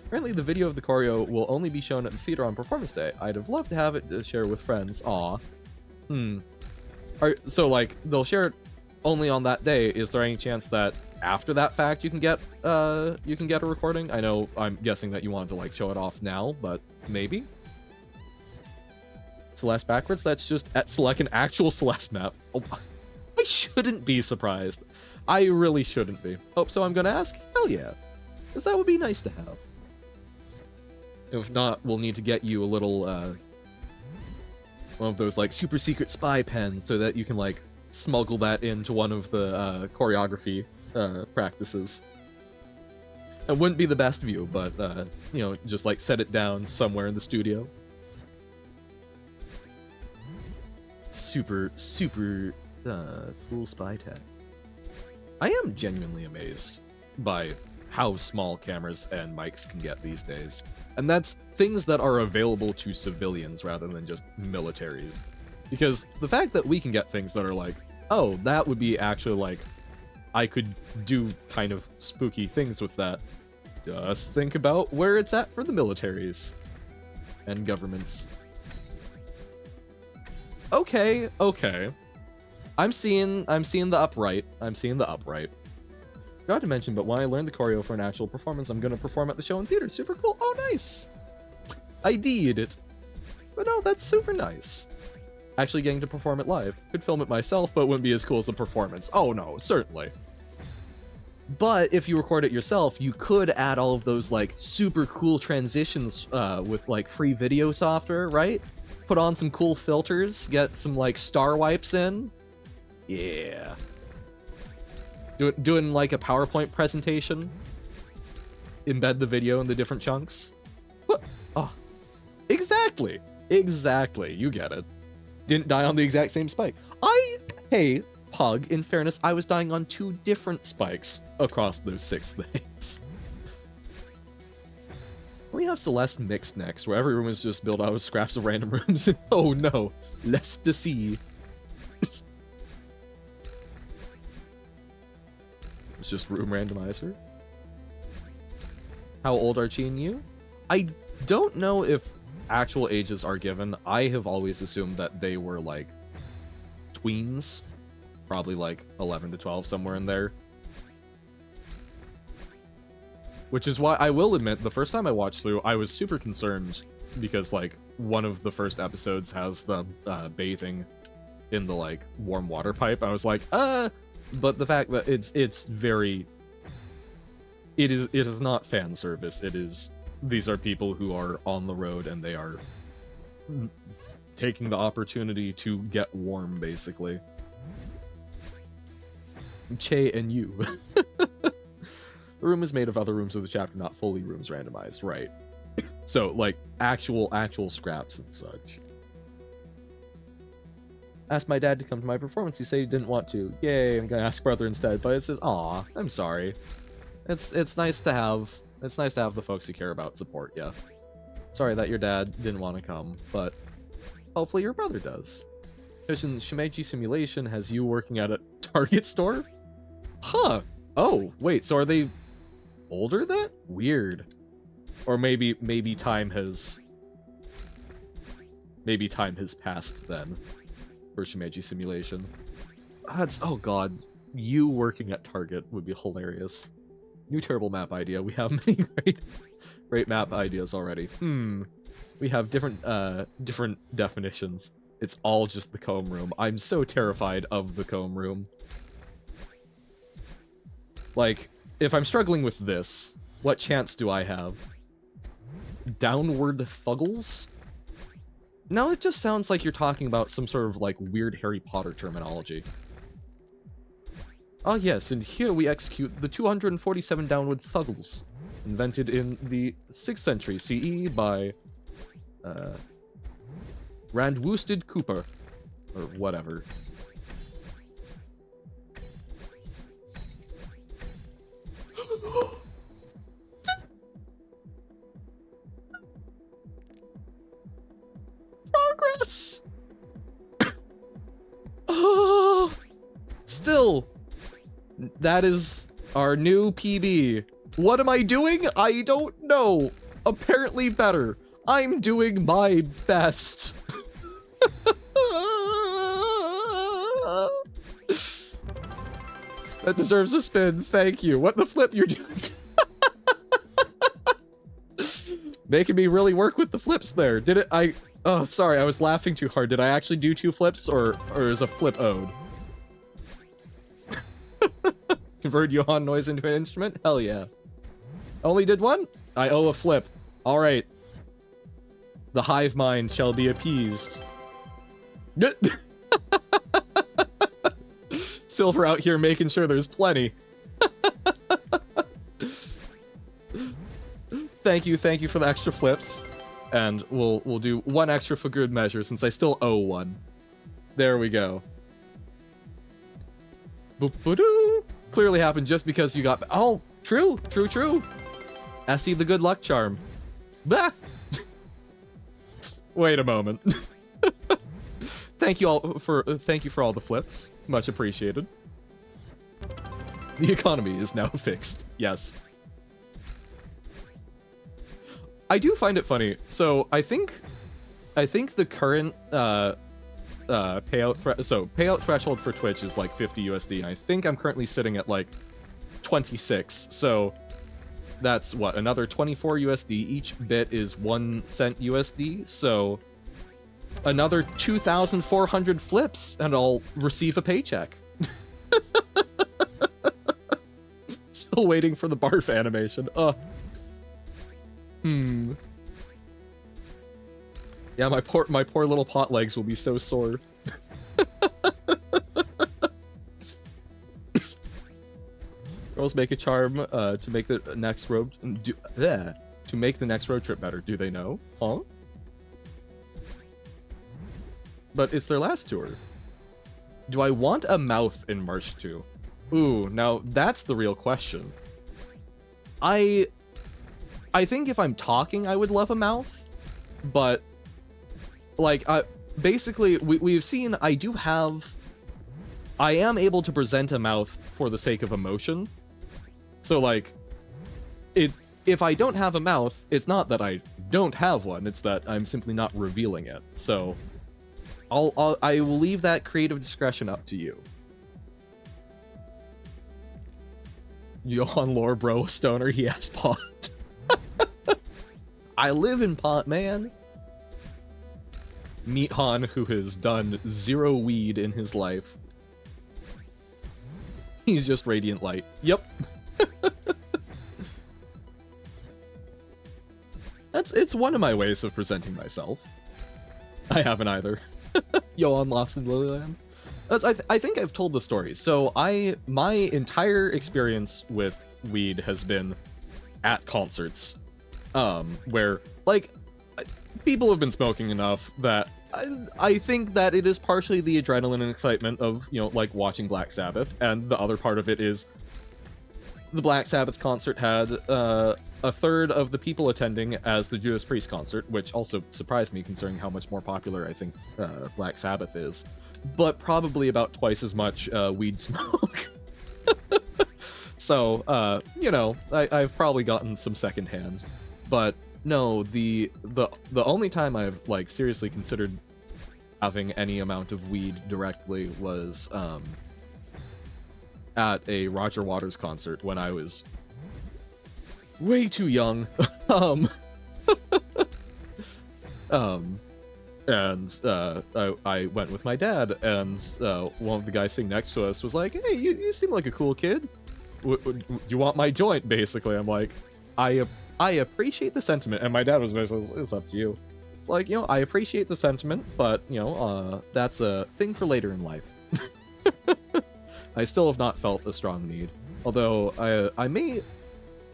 Apparently the video of the choreo will only be shown at the theater on performance day. I'd have loved to have it to share with friends. Aw. So like they'll share it only on that day. Is there any chance that after that fact you can get a recording? I know I'm guessing that you wanted to like show it off now, but maybe. Celeste backwards, that's just at select an actual Celeste map. Oh, I shouldn't be surprised. I really shouldn't be. Oh, so I'm gonna ask? Hell yeah. Because that would be nice to have. If not, we'll need to get you a little, one of those, like, super secret spy pens so that you can, like, smuggle that into one of the, choreography, practices. It wouldn't be the best view, but, you know, just, like, set it down somewhere in the studio. Super cool spy tech. I am genuinely amazed by how small cameras and mics can get these days. And that's things that are available to civilians rather than just militaries. Because the fact that we can get things that are like, oh, that would be actually like, I could do kind of spooky things with that. Just think about where it's at for the militaries and governments. Okay. I'm seeing the upright. Forgot to mention, but when I learned the choreo for an actual performance, I'm gonna perform at the show in theater. Super cool. Oh, nice. I did it. But no, that's super nice. Actually getting to perform it live. Could film it myself, but it wouldn't be as cool as the performance. Oh no, certainly. But if you record it yourself, you could add all of those like super cool transitions with like free video software, right? Put on some cool filters, get some like star wipes in. Yeah. Doing like a PowerPoint presentation. Embed the video in the different chunks. What? Oh, exactly. Exactly. You get it. Didn't die on the exact same spike. Hey, Pug, in fairness, I was dying on 2 different spikes across those 6 things. We have Celeste mixed next, where every room is just built out of scraps of random rooms. Oh no, less to see. It's just room randomizer. How old are Chi and you? I don't know if actual ages are given. I have always assumed that they were like tweens. Probably like 11 to 12, somewhere in there. Which is why I will admit, the first time I watched through, I was super concerned because like one of the first episodes has the bathing in the like warm water pipe. I was like, but the fact that it's very, it is not fan service. It is, these are people who are on the road and they are taking the opportunity to get warm, basically. Che and you. The room is made of other rooms of the chapter, not fully rooms randomized, right? So, like, actual scraps and such. Asked my dad to come to my performance. He said he didn't want to. Yay, I'm gonna ask brother instead. But it says, aw, I'm sorry. It's nice to have the folks you care about support you. Sorry that your dad didn't want to come, but hopefully your brother does. Shimeji Simulation has you working at a Target store? Huh. Oh, wait, so are they older then? Weird. Or maybe time has passed then for Shimeji Simulation. Oh god, you working at Target would be hilarious. New terrible map idea. We have many great map ideas already. We have different definitions. It's all just the comb room. I'm so terrified of the comb room. Like, if I'm struggling with this, what chance do I have? Downward Thuggles? No, it just sounds like you're talking about some sort of, like, weird Harry Potter terminology. Ah yes, and here we execute the 247 Downward Thuggles, invented in the 6th century CE by, Randwoosted Cooper, or whatever. Progress! Oh, still, that is our new PB. What am I doing? I don't know. Apparently better. I'm doing my best. That deserves a spin. Thank you. What the flip you're doing? Making me really work with the flips there. Did it? Oh, sorry. I was laughing too hard. Did I actually do 2 flips or is a flip owed? Convert Johann noise into an instrument? Hell yeah. Only did 1? I owe a flip. All right. The hive mind shall be appeased. Silver out here making sure there's plenty. Thank you for the extra flips. And we'll do 1 extra for good measure since I still owe 1. There we go. Boop-ba-doo. Clearly happened just because you got... Oh, true. I see the good luck charm. Bah! Wait a moment. Thank you for all the flips. Much appreciated. The economy is now fixed. Yes. I do find it funny. So I think the current payout threshold for Twitch is like 50 USD. And I think I'm currently sitting at like 26. So that's what, another 24 USD. Each bit is 1 cent USD. So another 2,400 flips and I'll receive a paycheck. Still waiting for the barf animation. Yeah, my poor little pot legs will be so sore. Girls make a charm to make the next road to make the next road trip better. Do they know? Huh? But it's their last tour. Do I want a mouth in March 2? Ooh, now that's the real question. I think if I'm talking, I would love a mouth, but like basically we've seen I am able to present a mouth for the sake of emotion. So like if I don't have a mouth, it's not that I don't have one, it's that I'm simply not revealing it. So I will leave that creative discretion up to you. Johan lore bro, stoner, he has pot. I live in pot, man. Meet Han, who has done 0 weed in his life. He's just radiant light. Yep. It's one of my ways of presenting myself. I haven't either. Johan lost in Lilyland. I think I've told the story. So my entire experience with weed has been at concerts, where like people have been smoking enough that I think that it is partially the adrenaline and excitement of, you know, like watching Black Sabbath, and the other part of it is the Black Sabbath concert had a third of the people attending as the Judas Priest concert, which also surprised me considering how much more popular I think Black Sabbath is, but probably about twice as much weed smoke. So, you know, I've probably gotten some secondhand, but no, the only time I've like seriously considered having any amount of weed directly was at a Roger Waters concert when I was way too young. And I went with my dad, and one of the guys sitting next to us was like, "Hey, you seem like a cool kid. You want my joint?" Basically, I'm like, I appreciate the sentiment, and my dad was basically, "It's up to you." It's like, you know, I appreciate the sentiment, but you know, that's a thing for later in life. I still have not felt a strong need, although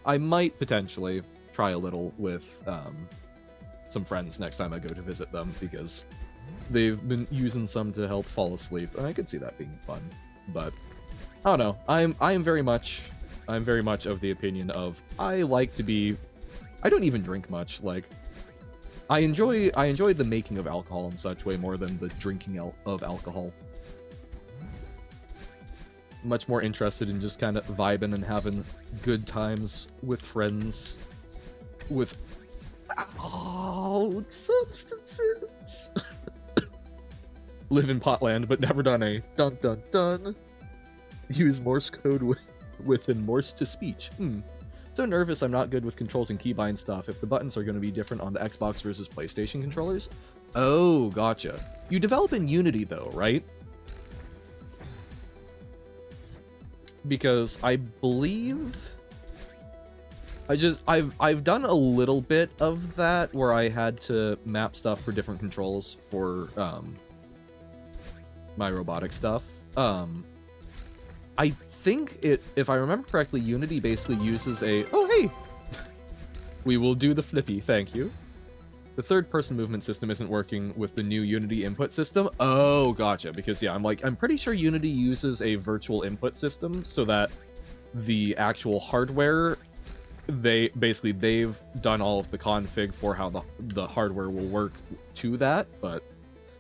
I might potentially try a little with some friends next time I go to visit them, because they've been using some to help fall asleep, and I could see that being fun. But I don't know. I'm very much of the opinion of I don't even drink much. Like I enjoy the making of alcohol and such way more than the drinking of alcohol. Much more interested in just kind of vibing and having good times with friends without substances. Live in Potland, but never done a dun dun dun. Use Morse code within Morse to speech. So nervous I'm not good with controls and keybind stuff. If the buttons are going to be different on the Xbox versus PlayStation controllers. Oh, gotcha. You develop in Unity though, right? Because I believe I've done a little bit of that where I had to map stuff for different controls for my robotic stuff. I think if I remember correctly, Unity basically uses oh hey, we will do the flippy, thank you. The third-person movement system isn't working with the new Unity input system. Oh, gotcha. Because yeah, I'm pretty sure Unity uses a virtual input system so that the actual hardware, they've done all of the config for how the hardware will work to that. But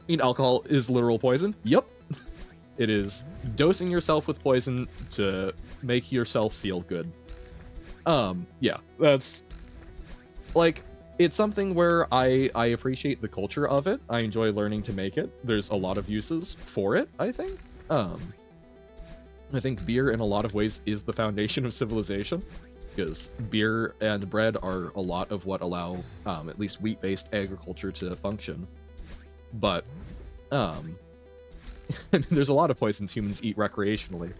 I mean, alcohol is literal poison. Yep. It is dosing yourself with poison to make yourself feel good. Yeah, that's like, it's something where I appreciate the culture of it. I enjoy learning to make it. There's a lot of uses for it, I think. I think beer in a lot of ways is the foundation of civilization, because beer and bread are a lot of what allow at least wheat-based agriculture to function. But I mean, there's a lot of poisons humans eat recreationally.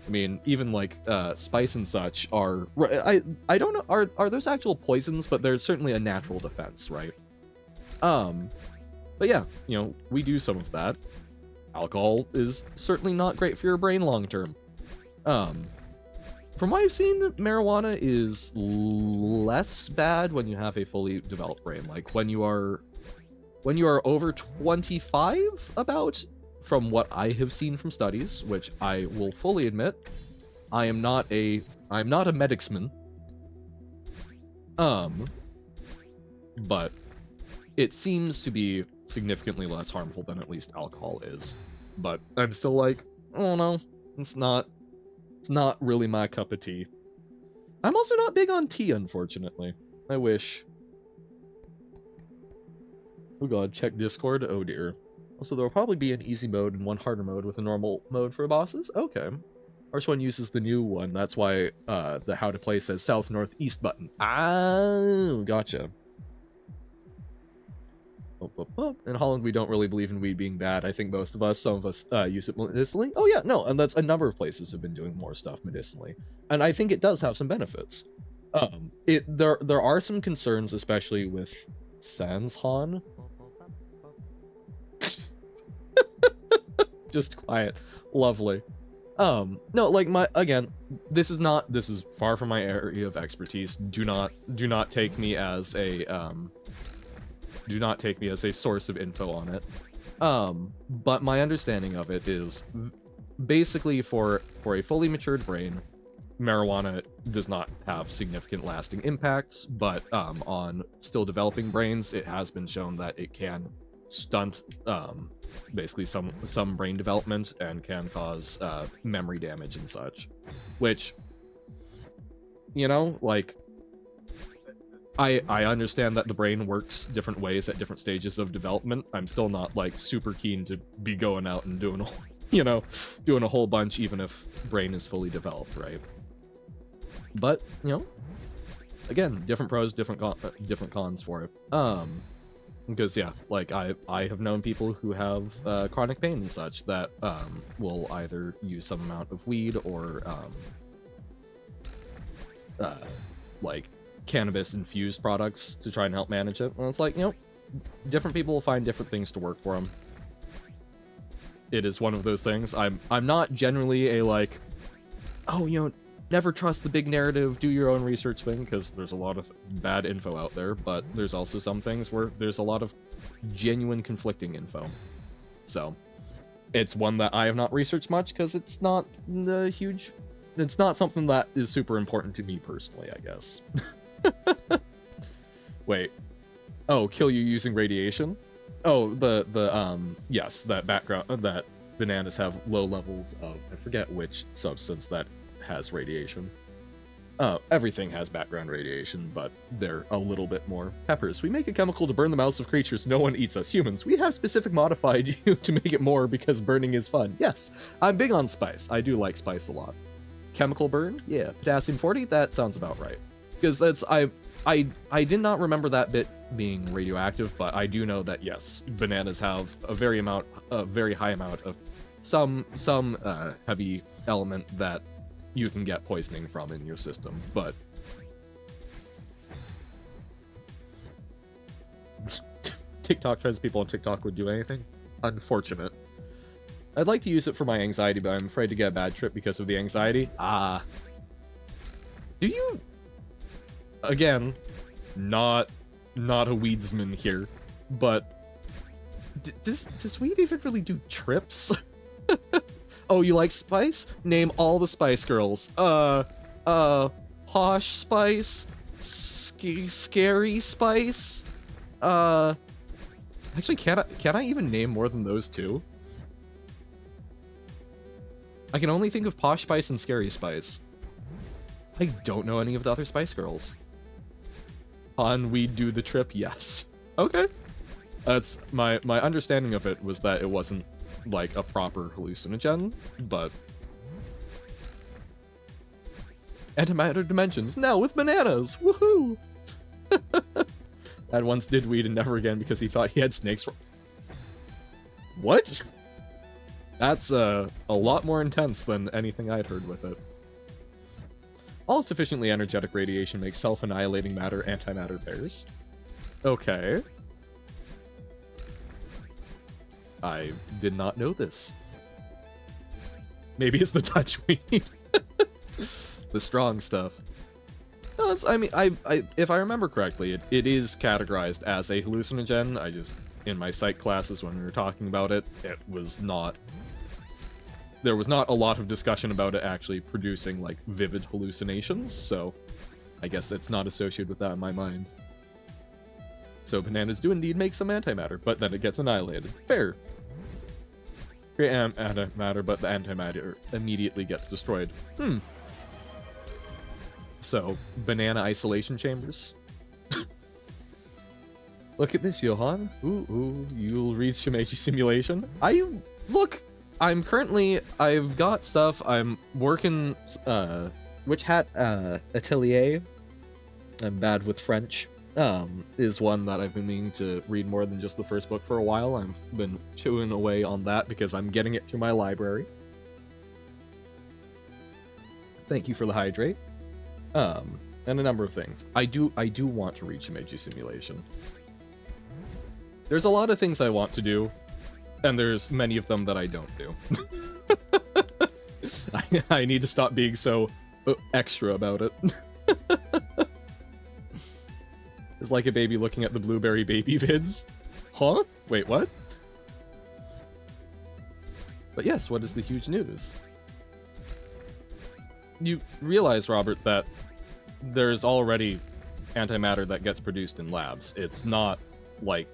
I mean, even like spice and such are, I don't know, are those actual poisons, but they're certainly a natural defense, right? But yeah, you know, we do some of that. Alcohol is certainly not great for your brain long term. From what I've seen, marijuana is less bad when you have a fully developed brain. Like when you are over 25, about, from what I have seen from studies, which I will fully admit, I'm not a medicsman. But it seems to be significantly less harmful than at least alcohol is. But I'm still like, oh no, it's not really my cup of tea. I'm also not big on tea, unfortunately. I wish. Oh god, check Discord. Oh dear. Also, there will probably be an easy mode and one harder mode with a normal mode for bosses. Okay. First one uses the new one. That's why the how to play says south, north, east button. Oh, gotcha. In Holland, we don't really believe in weed being bad. I think most of us, some of us, use it medicinally. Oh yeah, no, and that's a number of places have been doing more stuff medicinally, and I think it does have some benefits. There are some concerns, especially with Sans Han. Just quiet, lovely. No, like this is far from my area of expertise. Do not take me as a source of info on it. But my understanding of it is basically for a fully matured brain, marijuana does not have significant lasting impacts, but on still developing brains, it has been shown that it can stunt basically some brain development and can cause memory damage and such, which, you know, like, I understand that the brain works different ways at different stages of development. I'm still not like super keen to be going out and doing a whole bunch even if brain is fully developed, right? But, you know, again, different pros, different cons for it. Because yeah, like I have known people who have chronic pain and such that will either use some amount of weed or like cannabis infused products to try and help manage it. And it's like, you know, different people will find different things to work for them. It is one of those things. I'm not generally a like, oh, you know, never trust the big narrative, do your own research thing, because there's a lot of bad info out there, but there's also some things where there's a lot of genuine conflicting info. So it's one that I have not researched much because it's not it's not something that is super important to me personally, I guess. Wait. Oh, kill you using radiation? Oh, yes, that background, that bananas have low levels of, I forget which substance that has radiation. Everything has background radiation, but they're a little bit more. Peppers. We make a chemical to burn the mouths of creatures no one eats us. Humans. We have specific modified you to make it more because burning is fun. Yes, I'm big on spice. I do like spice a lot. Chemical burn? Yeah. Potassium 40? That sounds about right. Because that's, I did not remember that bit being radioactive, but I do know that yes, bananas have a very high amount of some heavy element that you can get poisoning from in your system, but TikTok trends people on TikTok would do anything? Unfortunate. I'd like to use it for my anxiety, but I'm afraid to get a bad trip because of the anxiety. Do you? Again, not a weedsman here, but does weed even really do trips? Oh, you like spice? Name all the Spice Girls. Posh Spice, Scary Spice. Actually, can I even name more than those two? I can only think of Posh Spice and Scary Spice. I don't know any of the other Spice Girls. On We Do the Trip, yes. Okay. That's my understanding of it was that it wasn't like a proper hallucinogen, but antimatter dimensions now with bananas. Woohoo! Dad once did weed and never again because he thought he had snakes. What? That's a lot more intense than anything I'd heard with it. All sufficiently energetic radiation makes self-annihilating matter antimatter pairs. Okay. I did not know this. Maybe it's the touch weed. The strong stuff. No, it's, I mean, if I remember correctly, it is categorized as a hallucinogen. I just, in my psych classes when we were talking about it, it was not... There was not a lot of discussion about it actually producing, like, vivid hallucinations, so I guess it's not associated with that in my mind. So bananas do indeed make some antimatter, but then it gets annihilated. Fair. Create antimatter, but the antimatter immediately gets destroyed. So, banana isolation chambers. Look at this, Johan. Ooh, you'll read Shimeji Simulation. I've got stuff, I'm working, Witch Hat, Atelier. I'm bad with French. Is one that I've been meaning to read more than just the first book for a while. I've been chewing away on that because I'm getting it through my library. Thank you for the hydrate. And a number of things. I do want to read Shimeji Simulation. There's a lot of things I want to do, and there's many of them that I don't do. I need to stop being so extra about it. It's like a baby looking at the Blueberry Baby vids. Huh? Wait, what? But yes, what is the huge news? You realize, Robert, that there's already antimatter that gets produced in labs. It's not, like,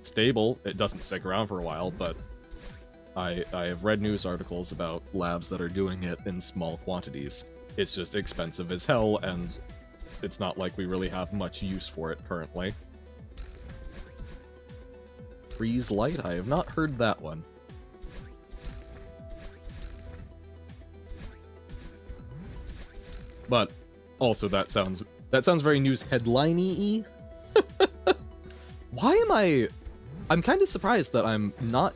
stable. It doesn't stick around for a while, but I have read news articles about labs that are doing it in small quantities. It's just expensive as hell, and it's not like we really have much use for it currently. Freeze light? I have not heard that one. But also that sounds very news headline-y. Why am I'm kind of surprised that I'm not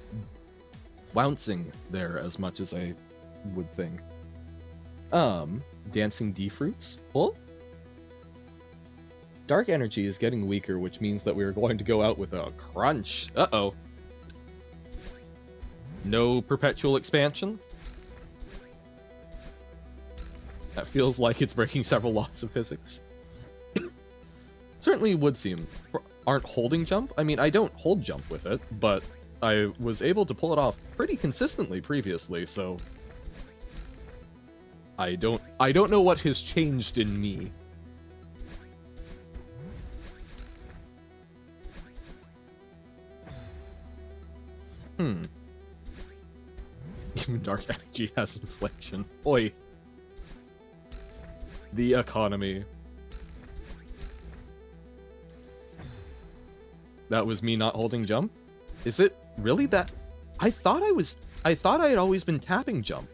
bouncing there as much as I would think. Dancing D-fruits? Well, dark energy is getting weaker, which means that we are going to go out with a crunch. Uh-oh. No perpetual expansion? That feels like it's breaking several laws of physics. Certainly would seem. Aren't holding jump? I mean, I don't hold jump with it, but I was able to pull it off pretty consistently previously, so I don't know what has changed in me. Even dark energy has inflation. Oi. The economy. That was me not holding jump? Is it really that? I thought I had always been tapping jump.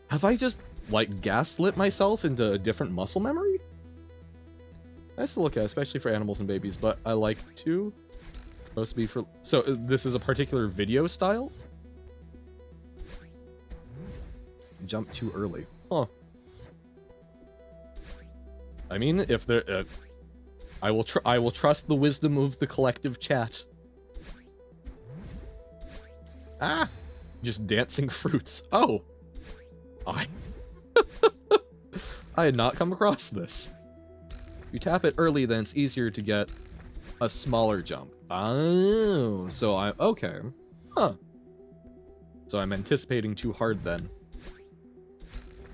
Have I just, like, gaslit myself into a different muscle memory? Nice to look at, especially for animals and babies, but I like to. It's supposed to be for... So, this is a particular video style? Jump too early. Huh. I mean, if there... I will trust the wisdom of the collective chat. Ah! Just dancing fruits. Oh! I had not come across this. If you tap it early, then it's easier to get a smaller jump. Oh, so I'm... Okay. Huh. So I'm anticipating too hard then.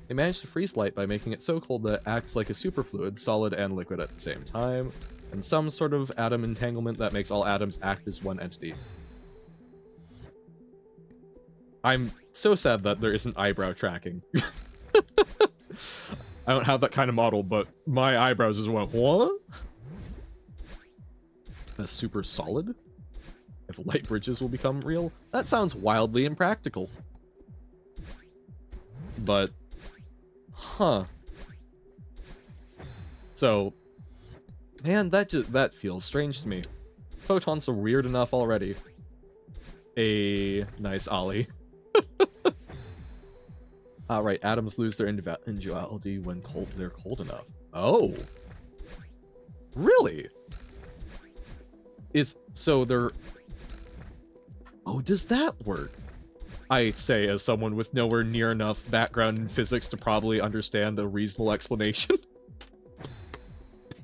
They managed to freeze light by making it so cold that it acts like a superfluid, solid and liquid at the same time, and some sort of atom entanglement that makes all atoms act as one entity. I'm so sad that there isn't eyebrow tracking. I don't have that kind of model, but my eyebrows just went, what? A super solid? If light bridges will become real? That sounds wildly impractical. But... Huh. So... Man, that feels strange to me. Photons are weird enough already. A nice ollie. Right, atoms lose their individuality when they're cold enough. Oh! Really? So they're... Oh, does that work? I say as someone with nowhere near enough background in physics to probably understand a reasonable explanation.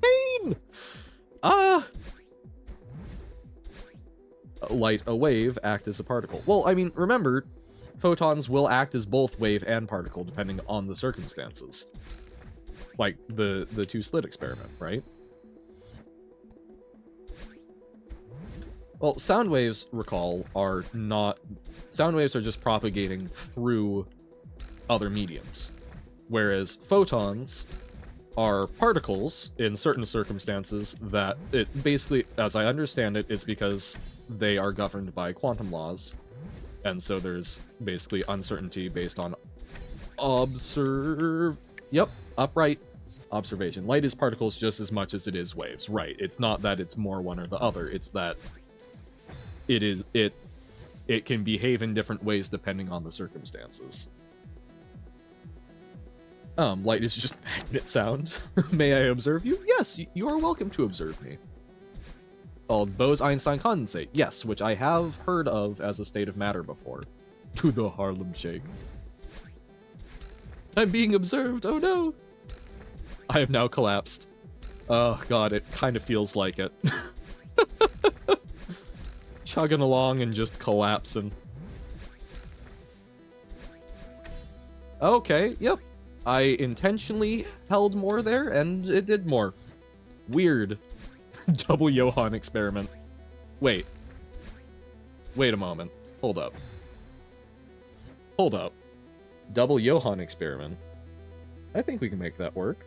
Pain! Light, a wave, act as a particle. Well, I mean, remember, photons will act as both wave and particle depending on the circumstances. Like the two-slit experiment, right? Well, sound waves, recall, are not... Sound waves are just propagating through other mediums. Whereas photons are particles in certain circumstances that it basically, as I understand it, it's because they are governed by quantum laws. And so there's basically uncertainty based on upright observation. Light is particles just as much as it is waves. Right. It's not that it's more one or the other. It's that it can behave in different ways depending on the circumstances. Light is just magnet sound. May I observe you? Yes, you are welcome to observe me. Called Bose-Einstein condensate. Yes, which I have heard of as a state of matter before. To the Harlem Shake. I'm being observed, oh no! I have now collapsed. Oh god, it kind of feels like it. Chugging along and just collapsing. Okay, yep. I intentionally held more there, and it did more. Weird. Double Johann experiment. Wait. Wait a moment. Hold up. Hold up. Double Johann experiment. I think we can make that work.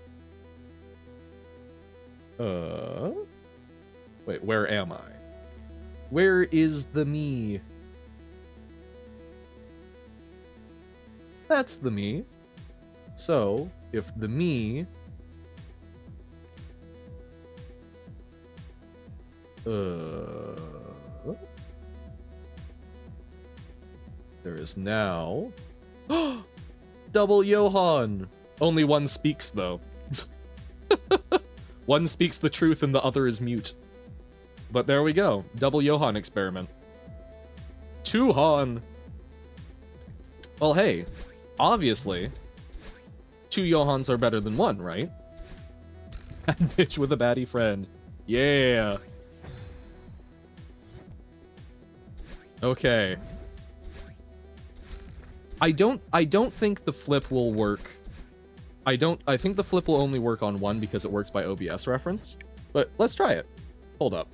Wait, where am I? Where is the me? That's the me. So, if the me... there is now... Double Johann! Only one speaks, though. One speaks the truth and the other is mute. But there we go. Double Johann experiment. Two Han! Well, hey. Obviously, two Johanns are better than one, right? Bad bitch with a baddie friend. Yeah! Okay. I don't think the flip will work. I think the flip will only work on one because it works by OBS reference. But let's try it. Hold up.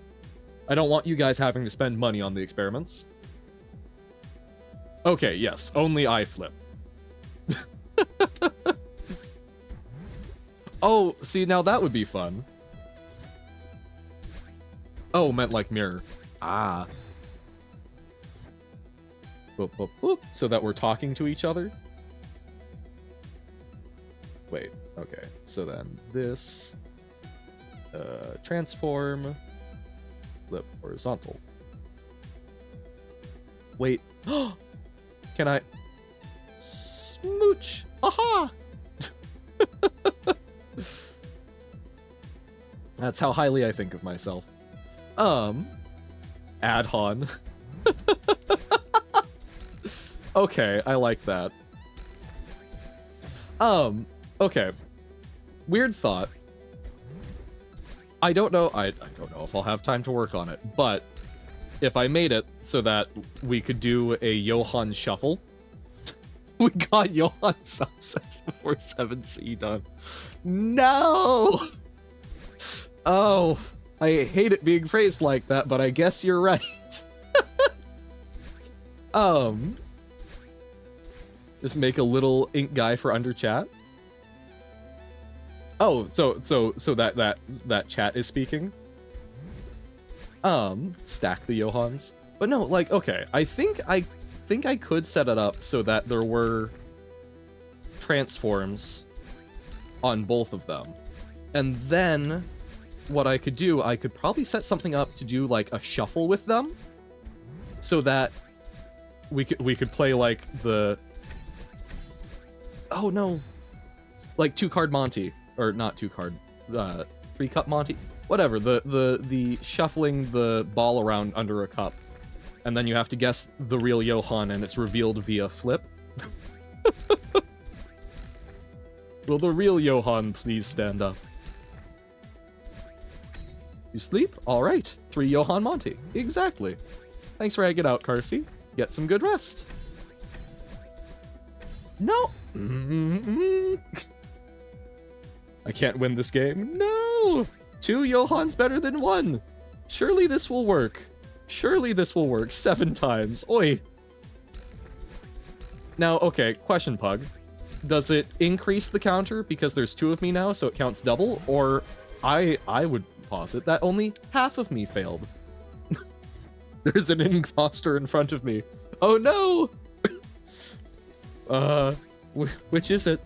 I don't want you guys having to spend money on the experiments. Okay, yes, only I flip. Oh, see, now that would be fun. Oh, meant like mirror. Ah. Boop, boop, boop, so that we're talking to each other? Wait, okay. So then this... transform... flip horizontal. Wait. Can I... smooch! Aha! That's how highly I think of myself. Add-on. Okay, I like that. Okay. Weird thought. I don't know if I'll have time to work on it, but if I made it so that we could do a Johann shuffle, we got Johann subsets before 7C done. No! Oh, I hate it being phrased like that, but I guess you're right. Just make a little ink guy for under chat. Oh, so that chat is speaking. Stack the Johanns. But no, like, okay, I think I could set it up so that there were transforms on both of them. And then what I could do, I could probably set something up to do like a shuffle with them so that we could play like the... Oh no. Like 2-card Monty. Or not 2-card. 3-cup Monty. Whatever. The shuffling the ball around under a cup. and then you have to guess the real Johann, and it's revealed via flip. Will the real Johann please stand up? You sleep? Alright. 3 Johann Monty. Exactly. Thanks for hanging out, Carsey. Get some good rest. No! I can't win this game. No! 2 Johann's better than 1! Surely this will work. Surely this will work 7 times. Oi! Now, okay, question, Pug. Does it increase the counter because there's 2 of me now, so it counts double? Or I would posit that only half of me failed. There's an imposter in front of me. Oh no! Which is it?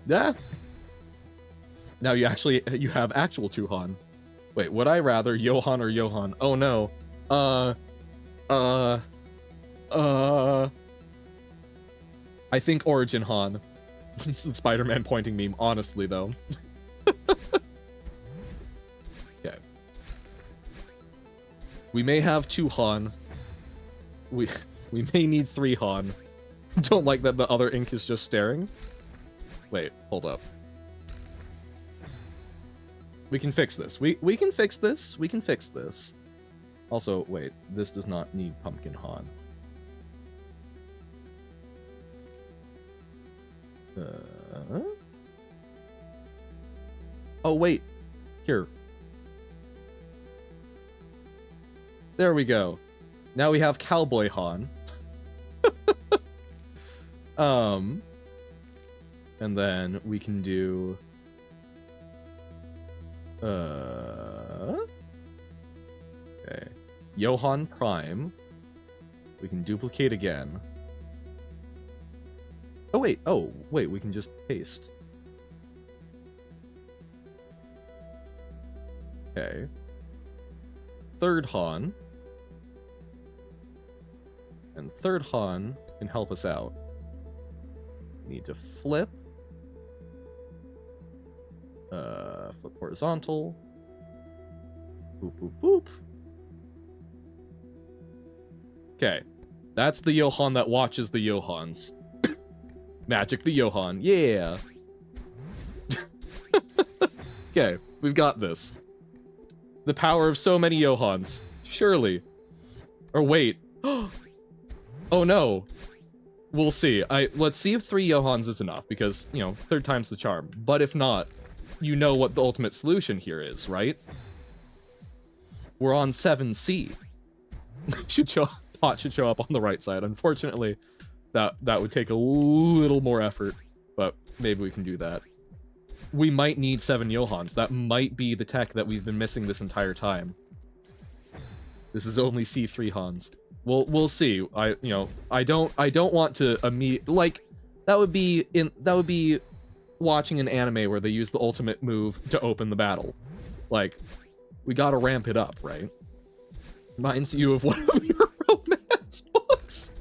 Yeah. Now you have actual 2 Han. Wait, would I rather Johann or Johann? Oh no. I think Origin Han. It's the Spider-Man pointing meme, honestly though. Okay. We may have 2 Han. We may need 3 Han. Don't like that the other ink is just staring. Wait, hold up. We can fix this. We can fix this. We can fix this. Also, wait, this does not need Pumpkin Han. Oh, wait. Here. There we go. Now we have Cowboy Han. And then we can do... Okay. Johann Prime. We can duplicate again. Oh, wait, we can just paste. Okay. 3rd Han. And 3rd Han can help us out. We need to flip. Flip horizontal. Boop, boop, boop. Okay. That's the Johann that watches the Johanns. Magic the Johann. Yeah! Okay, we've got this. The power of so many Johanns. Surely. Or wait. Oh no. We'll see. Let's see if 3 Johanns is enough, because, you know, 3rd time's the charm. But if not, you know what the ultimate solution here is, right? We're on 7C. Pot should show up on the right side. Unfortunately, that would take a little more effort, but maybe we can do that. We might need 7 Johanns. That might be the tech that we've been missing this entire time. This is only C3 Hans. We'll see. I don't want to like that would be watching an anime where they use the ultimate move to open the battle. Like, we gotta ramp it up, right? Reminds you of one of your romance books.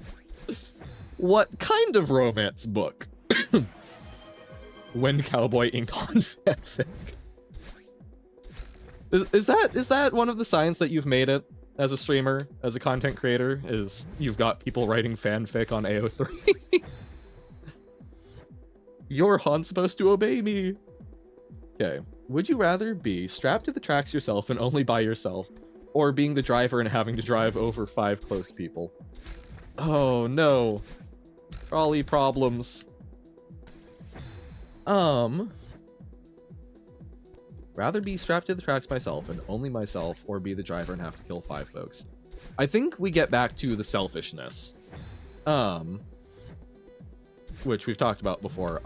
What kind of romance book? When Cowboy Ink on fanfic. Is that one of the signs that you've made it as a streamer, as a content creator, is you've got people writing fanfic on AO3? You're Han supposed to obey me. Okay. Would you rather be strapped to the tracks yourself and only by yourself, or being the driver and having to drive over 5 close people? Oh no. Trolley problems. Rather be strapped to the tracks myself and only myself, or be the driver and have to kill 5 folks. I think we get back to the selfishness. Which we've talked about before,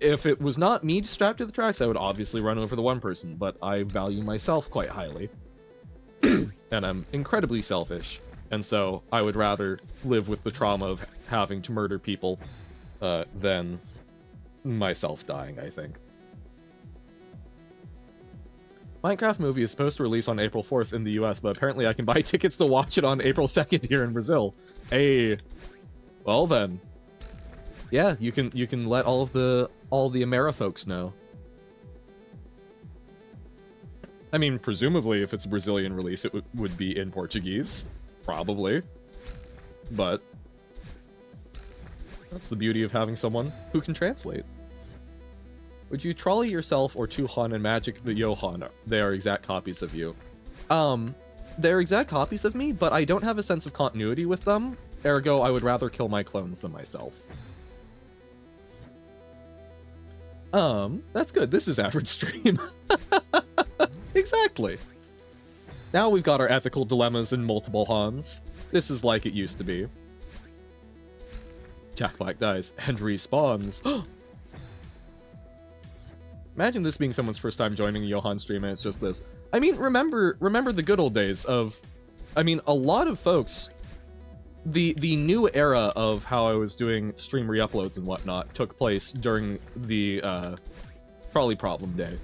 if it was not me strapped to the tracks, I would obviously run over the one person, but I value myself quite highly. And I'm incredibly selfish, and so I would rather live with the trauma of having to murder people than myself dying, I think. Minecraft movie is supposed to release on April 4th in the US, but apparently I can buy tickets to watch it on April 2nd here in Brazil. Hey, well then. Yeah, you can let all the Amera folks know. I mean, presumably, if it's a Brazilian release, it would be in Portuguese. Probably. But that's the beauty of having someone who can translate. Would you trolley yourself or Chuhan and Magic the Johan? They are exact copies of you. They're exact copies of me, but I don't have a sense of continuity with them. Ergo, I would rather kill my clones than myself. That's good. This is average stream. Exactly. Now we've got our ethical dilemmas and multiple Hans. This is like it used to be. Jack Black dies and respawns. Imagine this being someone's first time joining a Johan stream and it's just this. I mean, remember the good old days of... I mean, a lot of folks... The new era of how I was doing stream re-uploads and whatnot took place during the, Trolley Problem Day.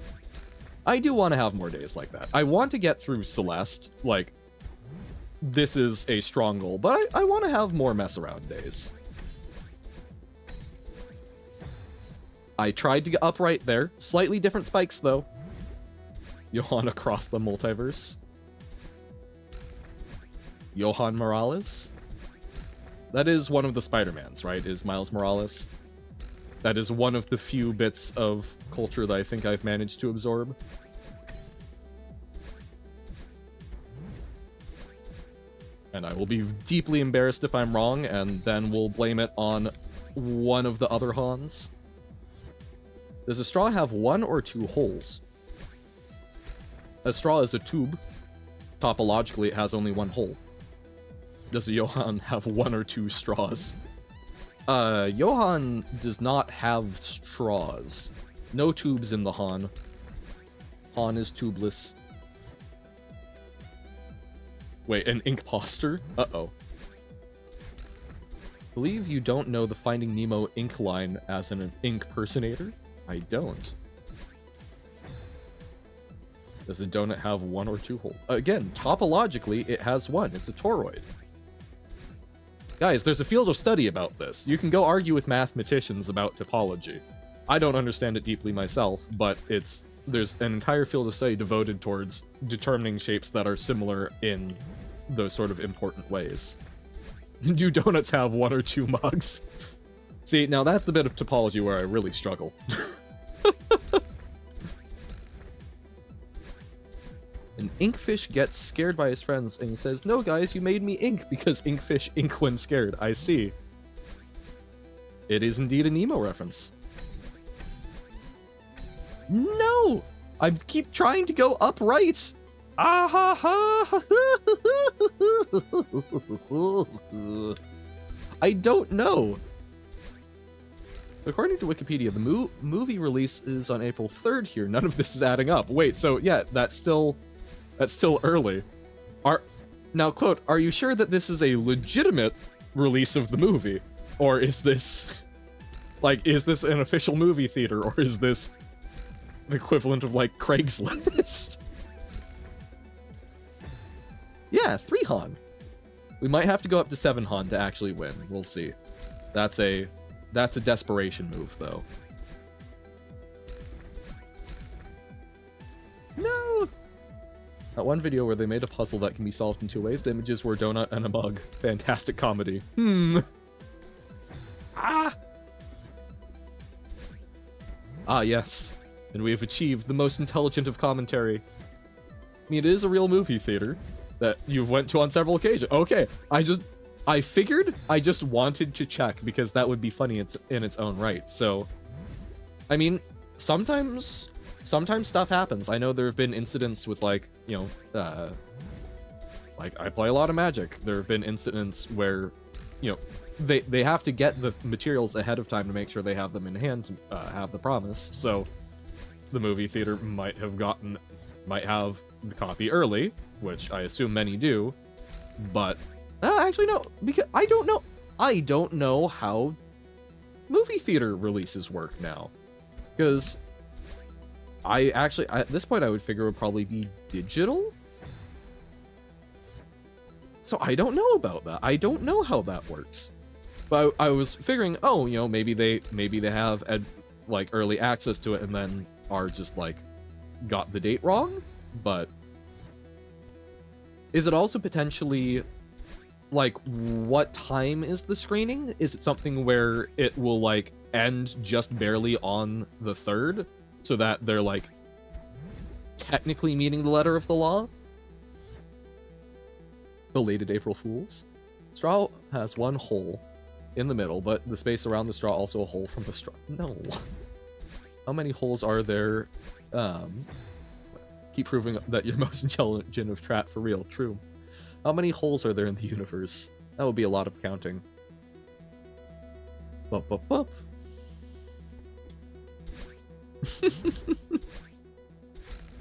I do want to have more days like that. I want to get through Celeste, like, this is a strong goal, but I want to have more mess-around days. I tried to get up right there. Slightly different spikes, though. Johan across the multiverse. Johan Morales? That is one of the Spider-Mans, right? Is Miles Morales. That is one of the few bits of culture that I think I've managed to absorb. And I will be deeply embarrassed if I'm wrong, and then we'll blame it on one of the other Hans. Does a straw have one or two holes? A straw is a tube. Topologically, it has only one hole. Does a Johan have one or two straws? Johan does not have straws. No tubes in the Han. Han is tubeless. Wait, an Inkposter? Uh-oh. Believe you don't know the Finding Nemo ink line as an Ink-personator? I don't. Does a donut have one or two holes? Again, topologically, it has one. It's a toroid. Guys, there's a field of study about this. You can go argue with mathematicians about topology. I don't understand it deeply myself, but there's an entire field of study devoted towards determining shapes that are similar in those sort of important ways. Do donuts have one or two mugs? See, now that's the bit of topology where I really struggle. An inkfish gets scared by his friends and he says, "No guys, you made me ink," because inkfish ink when scared. I see. It is indeed a Nemo reference. No! I keep trying to go upright! Ah ha ha! I don't know. According to Wikipedia, the movie release is on April 3rd here. None of this is adding up. Wait, so yeah, that's still early. Now, quote, are you sure that this is a legitimate release of the movie? Or is this, like, is this an official movie theater? Or is this the equivalent of, like, Craigslist? Yeah, 3 Han. We might have to go up to 7 Han to actually win. We'll see. That's a desperation move, though. No! That one video where they made a puzzle that can be solved in 2 ways, the images were a donut and a mug. Fantastic comedy. Ah! Ah, yes. And we have achieved the most intelligent of commentary. I mean, it is a real movie theater that you've went to on several occasions. Okay, I figured I just wanted to check because that would be funny in its own right. So, I mean, sometimes stuff happens. I know there have been incidents with, like, you know, like, I play a lot of Magic. There have been incidents where, you know, they have to get the materials ahead of time to make sure they have them in hand to have the promise. So, the movie theater might have the copy early, which I assume many do, but actually no, because I don't know how movie theater releases work now, because at this point I would figure it would probably be digital. So I don't know about that. I don't know how that works. But I was figuring, oh, you know, maybe they have like early access to it and then are just like got the date wrong. but is it also potentially, like, what time is the screening? Is it something where it will, like, end just barely on the 3rd, so that they're, like, technically meeting the letter of the law? Belated April Fools. Straw has one hole in the middle, but the space around the straw also a hole from the straw. No. How many holes are there? Keep proving that you're most intelligent of Trat for real. True. How many holes are there in the universe? That would be a lot of counting. Bup, bup, bup.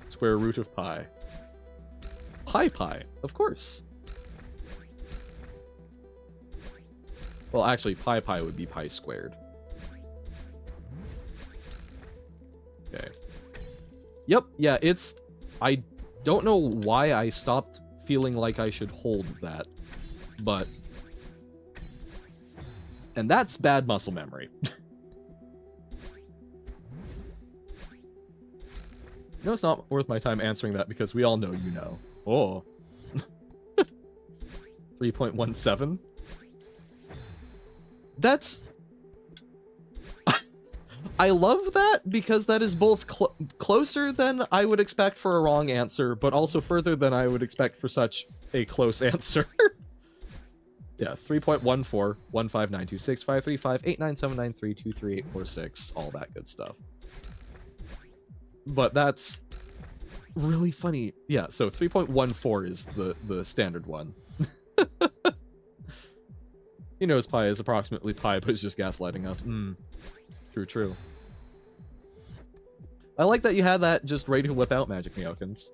Square root of pi. Pi, of course. Well, actually, pi would be pi squared. Okay. Yep, yeah, it's... I don't know why I stopped feeling like I should hold that, but... And that's bad muscle memory. No, it's not worth my time answering that because we all know you know. Oh. 3.17? That's... I love that because that is both closer than I would expect for a wrong answer, but also further than I would expect for such a close answer. Yeah, 3.14, 15926, 535, 89793, 23846, all that good stuff. But that's really funny. Yeah, so 3.14 is the standard one. He knows pi is approximately pi, but it's just gaslighting us. True. I like that you had that just ready to whip out, Magic Meowkins.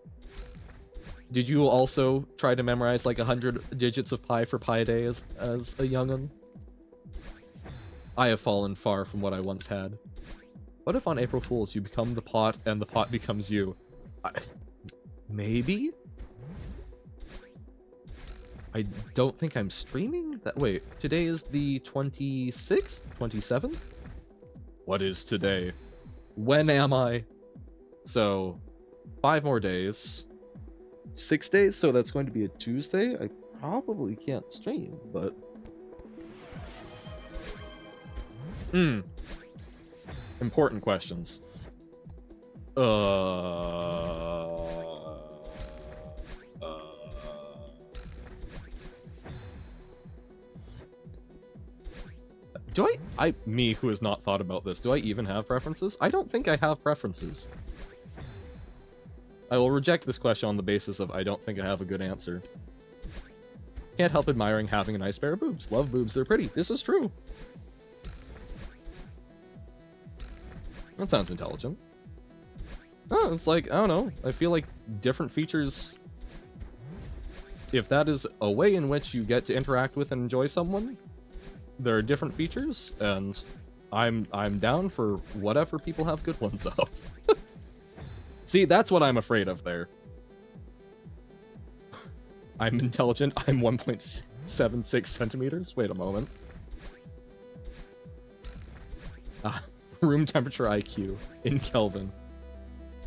Did you also try to memorize like 100 digits of pi for pi day as a young'un? I have fallen far from what I once had. What if on April Fools you become the pot and the pot becomes you? Maybe? I don't think I'm streaming? Wait, today is the 26th? 27th? What is today? When am I? So, 5 more days. 6 days, so that's going to be a Tuesday? I probably can't stream, but... Important questions. Do me who has not thought about this, do I even have preferences? I don't think I have preferences. I will reject this question on the basis of I don't think I have a good answer. Can't help admiring having a nice pair of boobs. Love boobs, they're pretty. This is true. That sounds intelligent. Oh, it's like, I don't know. I feel like different features... If that is a way in which you get to interact with and enjoy someone, there are different features, and I'm down for whatever people have good ones of. See, that's what I'm afraid of there. I'm intelligent. I'm 1.76 centimeters. Wait a moment. Room temperature IQ in Kelvin.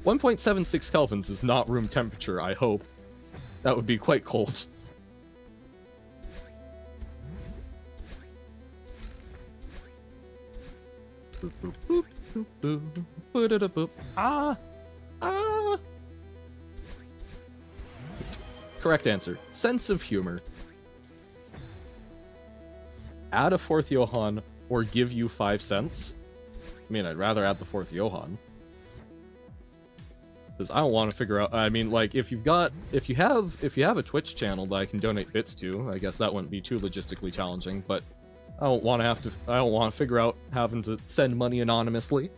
1.76 kelvins is not room temperature, I hope. That would be quite cold. Boop, boop, boop, boop, boop, boop, boop, boop. Correct answer. Sense of humor. Add a 4th Johann or give you 5 cents. I mean, I'd rather add the 4th Johann. Because I don't want to figure out, I mean, like, if you have a Twitch channel that I can donate bits to, I guess that wouldn't be too logistically challenging, but I don't want to figure out having to send money anonymously.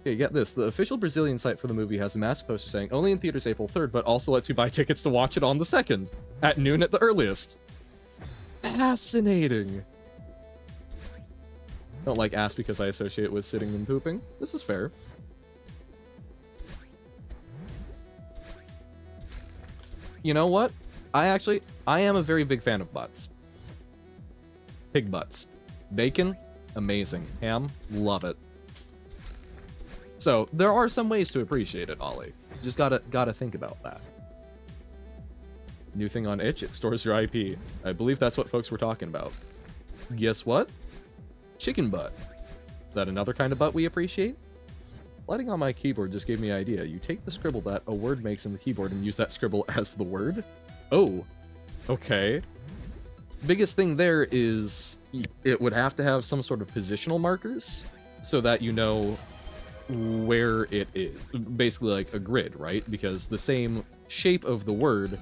Okay, get this. The official Brazilian site for the movie has a massive poster saying, only in theaters April 3rd, but also lets you buy tickets to watch it on the 2nd, at noon at the earliest. Fascinating. Don't like ass because I associate it with sitting and pooping. This is fair. You know what? I am a very big fan of butts. Pig butts. Bacon, amazing. Ham, love it. So, there are some ways to appreciate it, Ollie. Just gotta think about that. New thing on itch, it stores your IP. I believe that's what folks were talking about. Guess what? Chicken butt. Is that another kind of butt we appreciate? Lighting on my keyboard just gave me an idea. You take the scribble that a word makes in the keyboard and use that scribble as the word? Oh, okay. Biggest thing there is it would have to have some sort of positional markers so that you know where it is. Basically like a grid, right? Because the same shape of the word,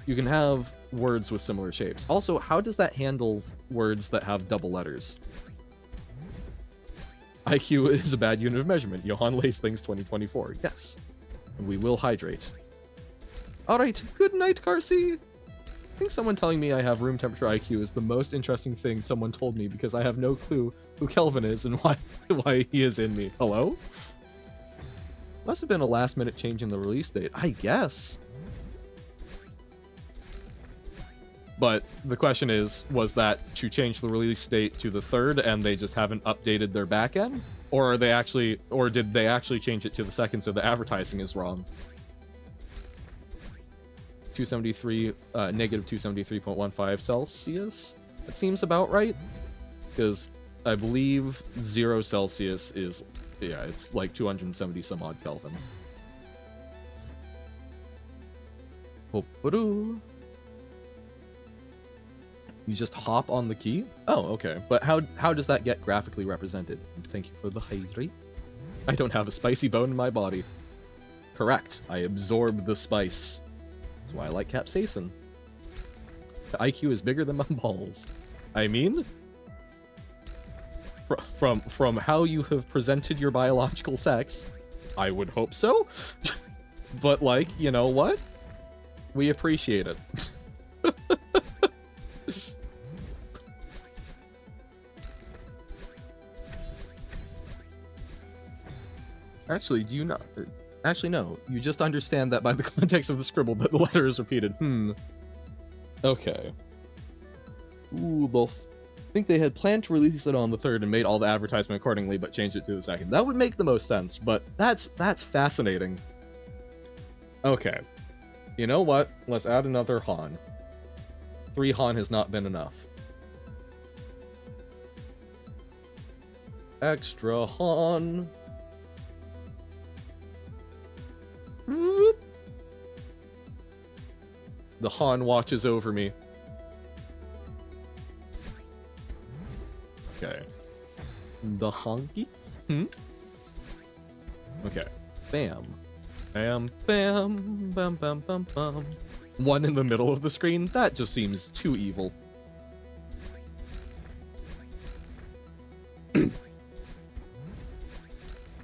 you can have words with similar shapes. Also, how does that handle words that have double letters? IQ is a bad unit of measurement. Johan lays things 2024. Yes. And we will hydrate. Alright, good night, Carsey. I think someone telling me I have room temperature IQ is the most interesting thing someone told me because I have no clue who Kelvin is and why he is in me. Hello? Must have been a last minute change in the release date. I guess. But the question is, was that to change the release date to the 3rd and they just haven't updated their backend? Or did they actually change it to the 2nd so the advertising is wrong? 273, negative 273.15 Celsius? That seems about right. Because I believe 0 Celsius is, yeah, it's like 270 some odd Kelvin. Hoppadoo. You just hop on the key? Oh, okay. But how does that get graphically represented? Thank you for the hydrate. I don't have a spicy bone in my body. Correct. I absorb the spice. That's why I like capsaicin. The IQ is bigger than my balls. I mean, from how you have presented your biological sex, I would hope so. But like, you know what? We appreciate it. Actually, do you not? Actually, no. You just understand that by the context of the scribble that the letter is repeated. Okay. Ooh, I think they had planned to release it on the 3rd and made all the advertisement accordingly, but changed it to the 2nd. That would make the most sense, but that's fascinating. Okay. You know what? Let's add another Han. 3 Han has not been enough. Extra Han. The Han watches over me. Okay. The honky? Okay. Bam. Bam, bam, bam, bam, bam, bam. One in the middle of the screen? That just seems too evil.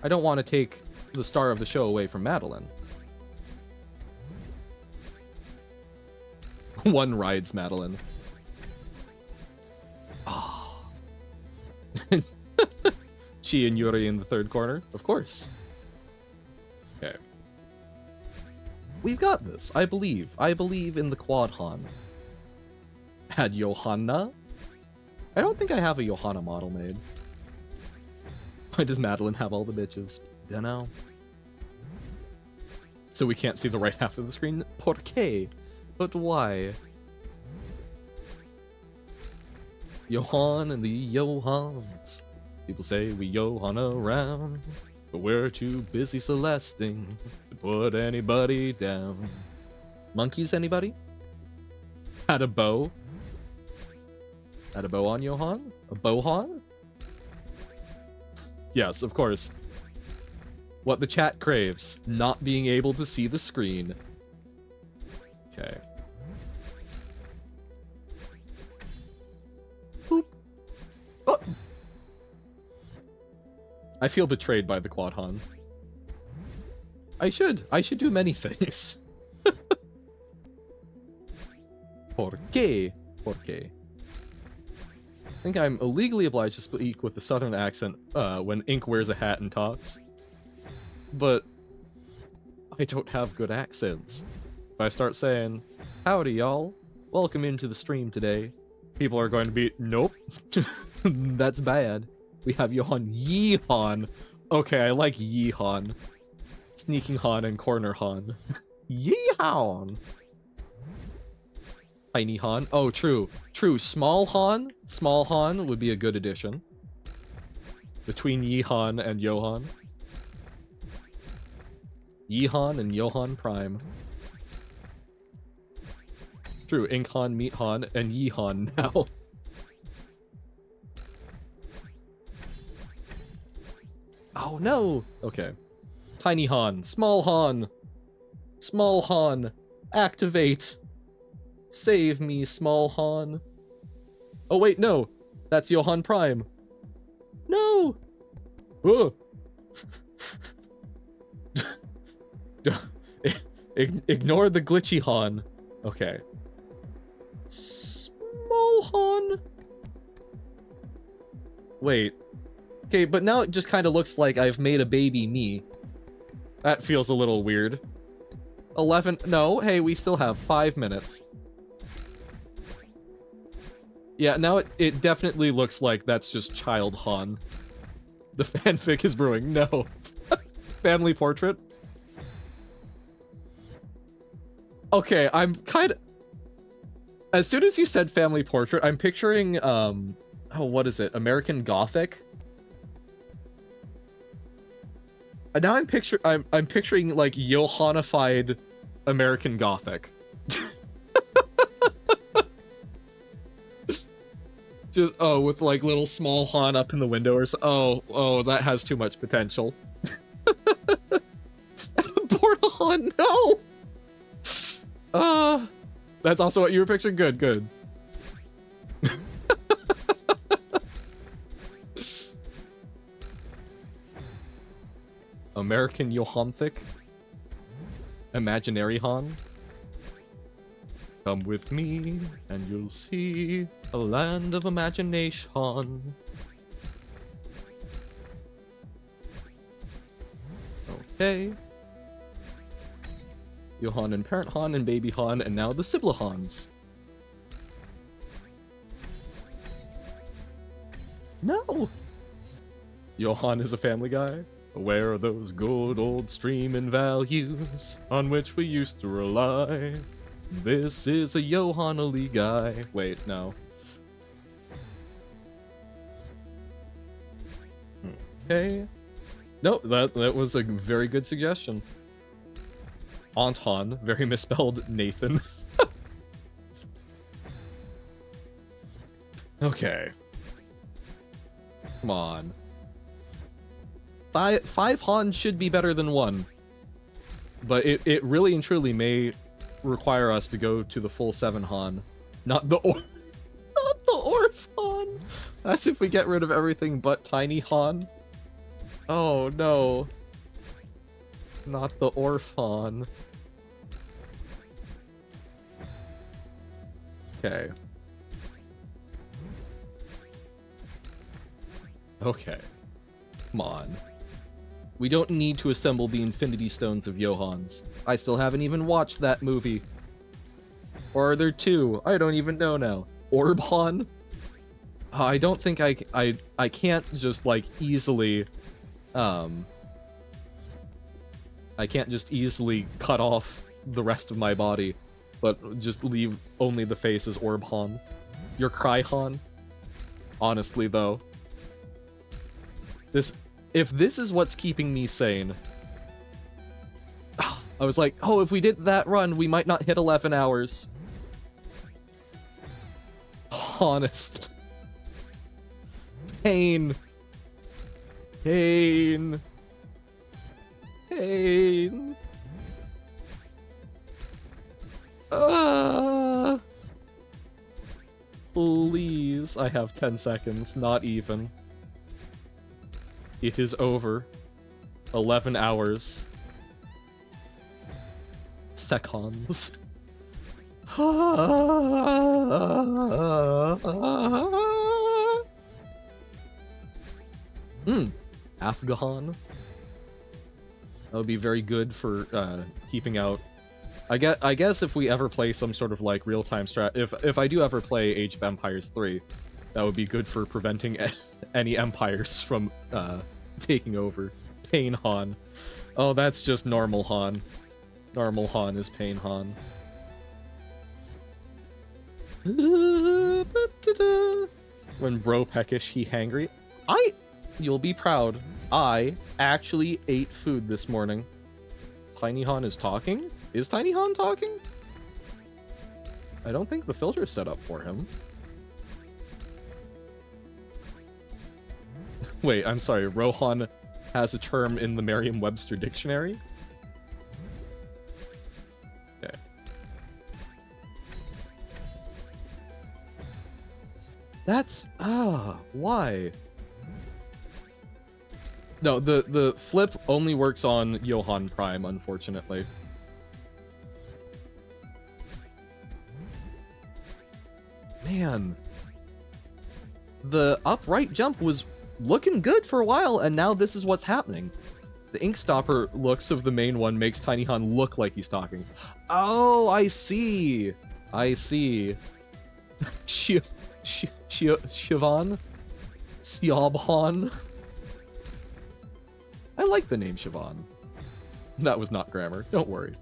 I don't want to take the star of the show away from Madeline. One rides Madeline. Oh. Chi and Yuri in the 3rd corner, of course. Okay. We've got this, I believe. I believe in the quad Han. Add Johanna? I don't think I have a Johanna model made. Why does Madeline have all the bitches? Dunno. So we can't see the right half of the screen? Por qué? But why? Johan and the Johans. People say we Johan around, but we're too busy Celesting to put anybody down. Monkeys, anybody? Had a bow? Had a bow on Johan? A Bohan? Yes, of course. What the chat craves, not being able to see the screen. Okay. Boop. Oh. I feel betrayed by the Quad Han. I should do many things. ¿Por qué? ¿Por qué? I think I'm illegally obliged to speak with the southern accent when Ink wears a hat and talks. But I don't have good accents. If I start saying, howdy y'all, welcome into the stream today, people are going to be, nope, that's bad. We have Johan Yeehan. Okay, I like Yeehan. Sneaking Han and Corner Han. Yeehaw! Tiny Han. Oh, true. True. Small Han? Small Han would be a good addition. Between Yi-Han and Johan. Yi-Han and Johan Prime. True. Ink Han, Meat Han, and Yi-Han now. Oh no! Okay. Tiny Han. Small Han. Small Han. Activate. Save me, Small Han. Oh wait, no. That's Johan Prime. No! Whoa! Ignore the glitchy Han. Okay. Small Han? Wait. Okay, but now it just kind of looks like I've made a baby me. That feels a little weird. 11. No, hey, we still have 5 minutes. Yeah, now it definitely looks like that's just child Han. The fanfic is brewing. No. Family portrait. Okay, I'm kind of... As soon as you said family portrait, I'm picturing, oh, what is it? American Gothic? And now I'm picturing, like, Johanified American Gothic. Just, oh, with, like, little small Han up in the window or so. Oh, that has too much potential. Portal Han, no! That's also what you were picturing? Good, good. American Johanthic? Imaginary Han? Come with me, and you'll see a land of imagination. Okay. Johan and Parent Han and Baby Han, and now the Sibla Hans. No! Johan is a family guy. Where are those good old streaming values on which we used to rely? This is a Johanna-ly guy. Wait, no. Okay. No, that was a very good suggestion. Anton, very misspelled Nathan. Okay. Come on. Five Han should be better than 1. But it really and truly may require us to go to the full 7 Han. Not the Orph Han! That's if we get rid of everything but Tiny Han. Oh no. Not the Orph Han. Okay. Okay. Come on. We don't need to assemble the Infinity Stones of Johans. I still haven't even watched that movie. Or are there 2? I don't even know now. Orb Han? I don't think I can't just, like, easily, I can't just easily cut off the rest of my body, but just leave only the face as Orb Han. Your Cry Han? Honestly, though. If this is what's keeping me sane... I was like, oh, if we did that run, we might not hit 11 hours. Honest. Pain. Pain. Pain. Please, I have 10 seconds, not even. It is over. 11 hours. Seconds. Afghan. That would be very good for keeping out. I guess if we ever play some sort of like real-time strat, if I do ever play Age of Empires 3, that would be good for preventing any empires from taking over. Pain Han. Oh, that's just normal Han. Normal Han is pain Han. When bro peckish, he hangry. You'll be proud. I actually ate food this morning. Tiny Han is talking? Is Tiny Han talking? I don't think the filter is set up for him. Wait, I'm sorry. Rohan has a term in the Merriam-Webster dictionary? Okay. That's... why? No, the flip only works on Johan Prime, unfortunately. Man. The upright jump was looking good for a while, and now this is what's happening. The ink stopper looks of the main one makes Tiny Han look like he's talking. Oh, I see. I see. Siobhan? Siobhan? I like the name Siobhan. That was not grammar. Don't worry.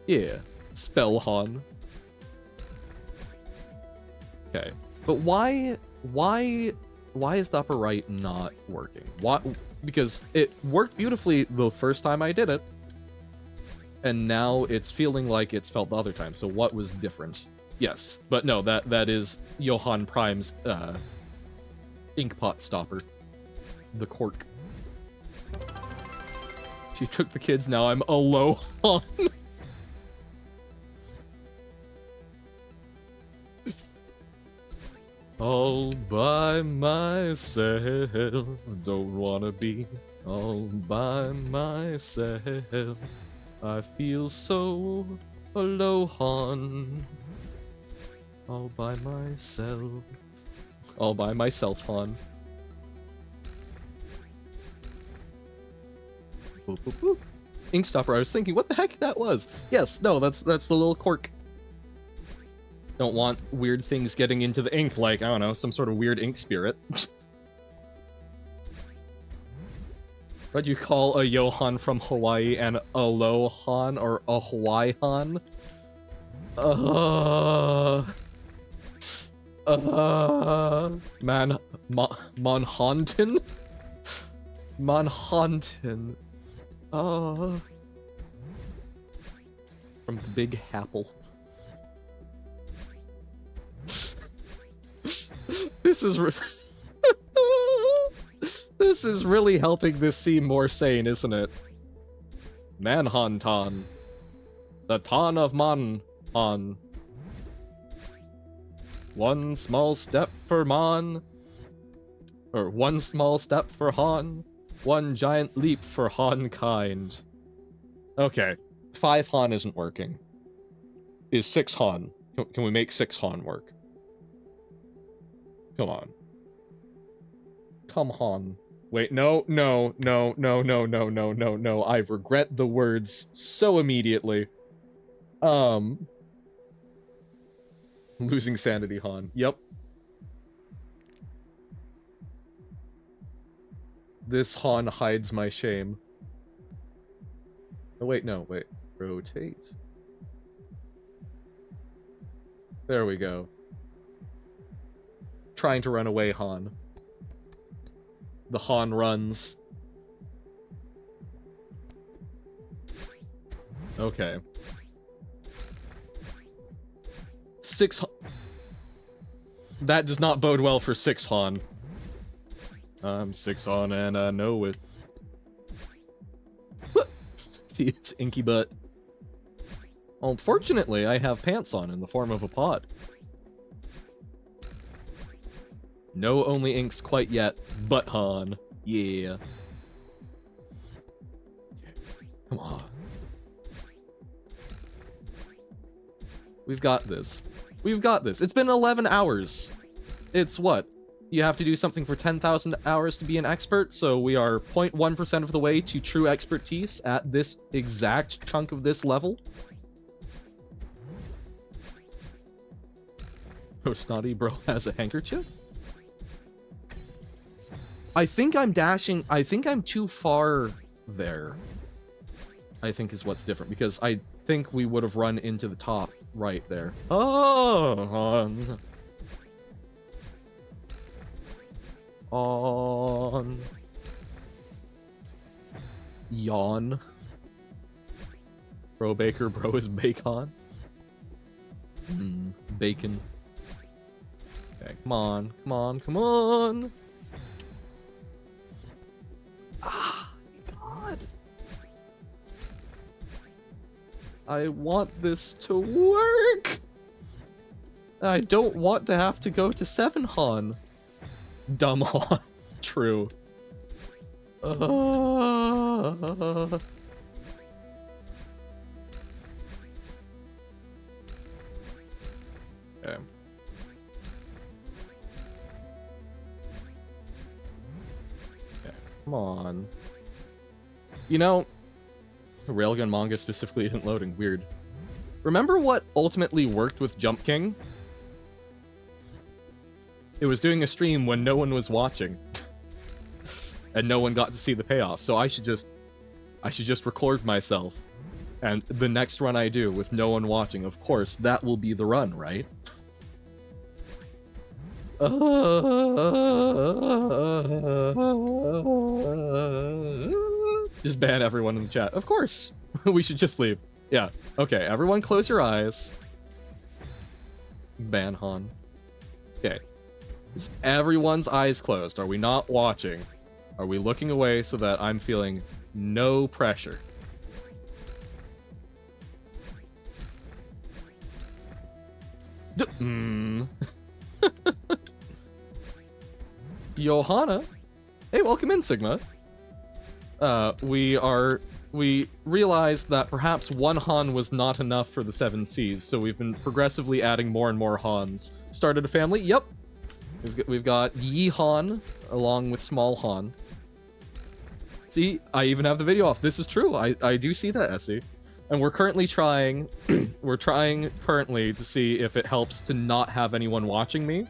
Yeah. Spell Han. Okay. But why is the upper right not working? Why? Because it worked beautifully the first time I did it, and now it's feeling like it's felt the other time. So what was different? Yes, but no, that is Johan Prime's inkpot stopper. The cork. She took the kids, now I'm alone. All by myself, don't wanna be all by myself. I feel so alone. All by myself. All by myself, Han. Boop, boop, boop. Inkstopper, I was thinking, what the heck that was? Yes, no, that's the little cork. Don't want weird things getting into the ink, like, I don't know, some sort of weird ink spirit. What do you call a Johan from Hawaii and Alohan or a Hawaii-han? Manhattan? Manhattan. From the Big Apple. This is really helping this seem more sane, isn't it? Manhantan. The Tan of Man-Han. One small step for Man. Or one small step for Han. One giant leap for Han-kind. Okay. 5 Han isn't working. Is 6 Han? Can we make 6 Han work? Come on. Come on. Wait, no. I regret the words so immediately. Losing sanity, Han. Yep. This Han hides my shame. Oh, wait, no, wait. Rotate. There we go. Trying to run away, Han. The Han runs. Okay. 6 That does not bode well for 6 Han. I'm 6 Han and I know it. See, it's inky butt. Unfortunately, I have pants on in the form of a pot. No only inks quite yet, but Han. Yeah. Come on. We've got this. We've got this. It's been 11 hours. It's what? You have to do something for 10,000 hours to be an expert, so we are 0.1% of the way to true expertise at this exact chunk of this level. Oh, Snotty Bro has a handkerchief? I think I'm dashing. I think I'm too far there. I think is what's different, because I think we would have run into the top right there. On. Yawn. Bro Baker, bro is bacon. Bacon. Okay, come on, come on, come on. Ah, God. I want this to work. I don't want to have to go to 7 Han. Dumb Han. True. Okay. Okay, come on. You know, Railgun manga specifically isn't loading. Weird. Remember what ultimately worked with Jump King? It was doing a stream when no one was watching. And no one got to see the payoff, so I should just record myself. And the next run I do with no one watching, of course, that will be the run, right? Just ban everyone in the chat. Of course. We should just leave. Yeah. Okay, everyone close your eyes. Ban Han. Okay. Is everyone's eyes closed? Are we not watching? Are we looking away so that I'm feeling no pressure? Johanna? Hey, welcome in, Sigma. We realized that perhaps 1 Han was not enough for the 7 Cs, so we've been progressively adding more and more Hans. Started a family? Yep. We've got Yi Han along with Small Han. See, I even have the video off. This is true. I do see that, Essie. And we're currently trying, we're trying currently to see if it helps to not have anyone watching me,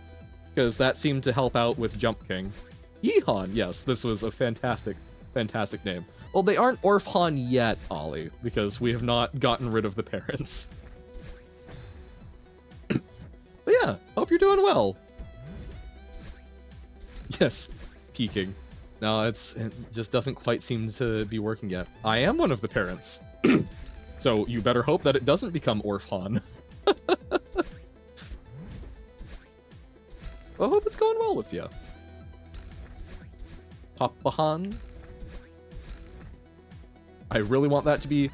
because that seemed to help out with Jump King. Yi Han, yes, this was a fantastic, fantastic name. Well, they aren't Orph Han yet, Ollie, because we have not gotten rid of the parents. But yeah, hope you're doing well. Yes, peeking. No, it just doesn't quite seem to be working yet. I am one of the parents. So you better hope that it doesn't become Orph Han. Well, I hope it's going well with you. Papa Han. I really want that to be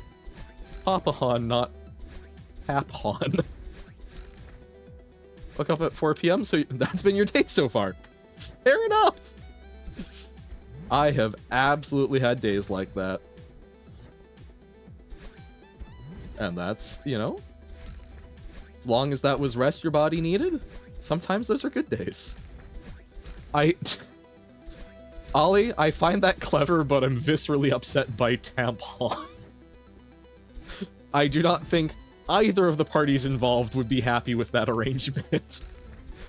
Papa Han, not Pap Han. Woke up at 4 p.m., so that's been your day so far. Fair enough! I have absolutely had days like that. And that's, you know, as long as that was rest your body needed, sometimes those are good days. Ollie, I find that clever, but I'm viscerally upset by tampon. I do not think either of the parties involved would be happy with that arrangement.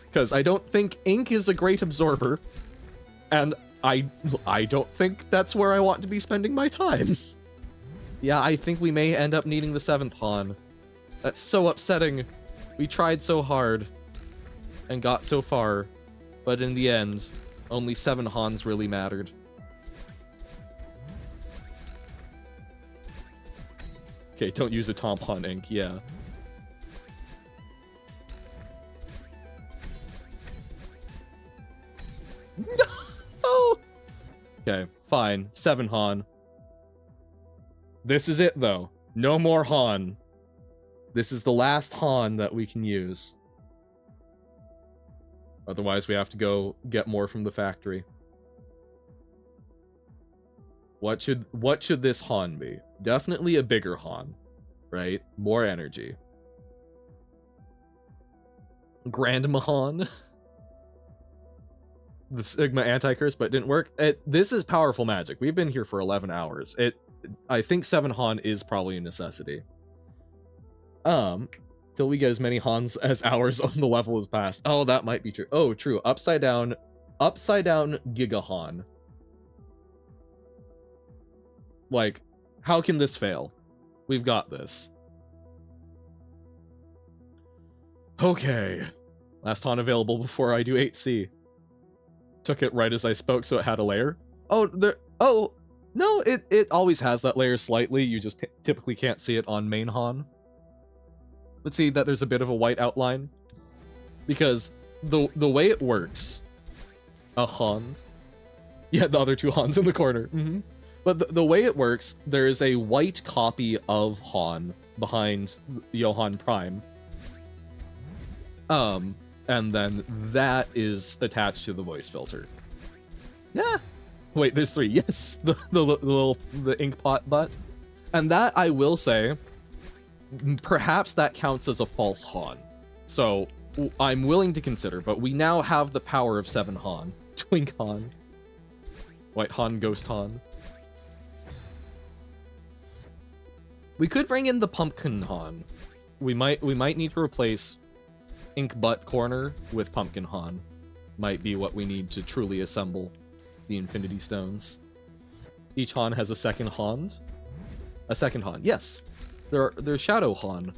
Because I don't think ink is a great absorber, and I don't think that's where I want to be spending my time. Yeah, I think we may end up needing the 7th Han. That's so upsetting. We tried so hard and got so far, but in the end, only 7 Hans really mattered. Okay, don't use a tampon ink, yeah. No! Okay, fine. 7 Han. This is it, though. No more Han. This is the last Han that we can use. Otherwise, we have to go get more from the factory. What should this Han be? Definitely a bigger Han, right? More energy. Grandma Han. The Sigma anti-curse, but it didn't work. This is powerful magic. We've been here for 11 hours. I think 7 Han is probably a necessity. Till we get as many Hans as hours on the level has passed. Oh, that might be true. Oh, true. Upside down Giga Han. Like, how can this fail? We've got this. Okay. Last haunt available before I do 8C. Took it right as I spoke, so it had a layer. Oh, no, it always has that layer slightly. You just typically can't see it on main haunt. But see that there's a bit of a white outline? Because the way it works, a haunt. Yeah, the other two hauns in the corner. But the way it works, there's a white copy of Han behind Johann Prime. And then that is attached to the voice filter. Yeah. Wait, there's 3. Yes, the ink pot butt. And that, I will say, perhaps that counts as a false Han. So I'm willing to consider, but we now have the power of 7 Han. Twink Han. White Han, Ghost Han. We could bring in the Pumpkin Han. We might need to replace Ink Butt Corner with Pumpkin Han. Might be what we need to truly assemble the Infinity Stones. Each Han has a second Han. A second Han, yes. They're Shadow Han.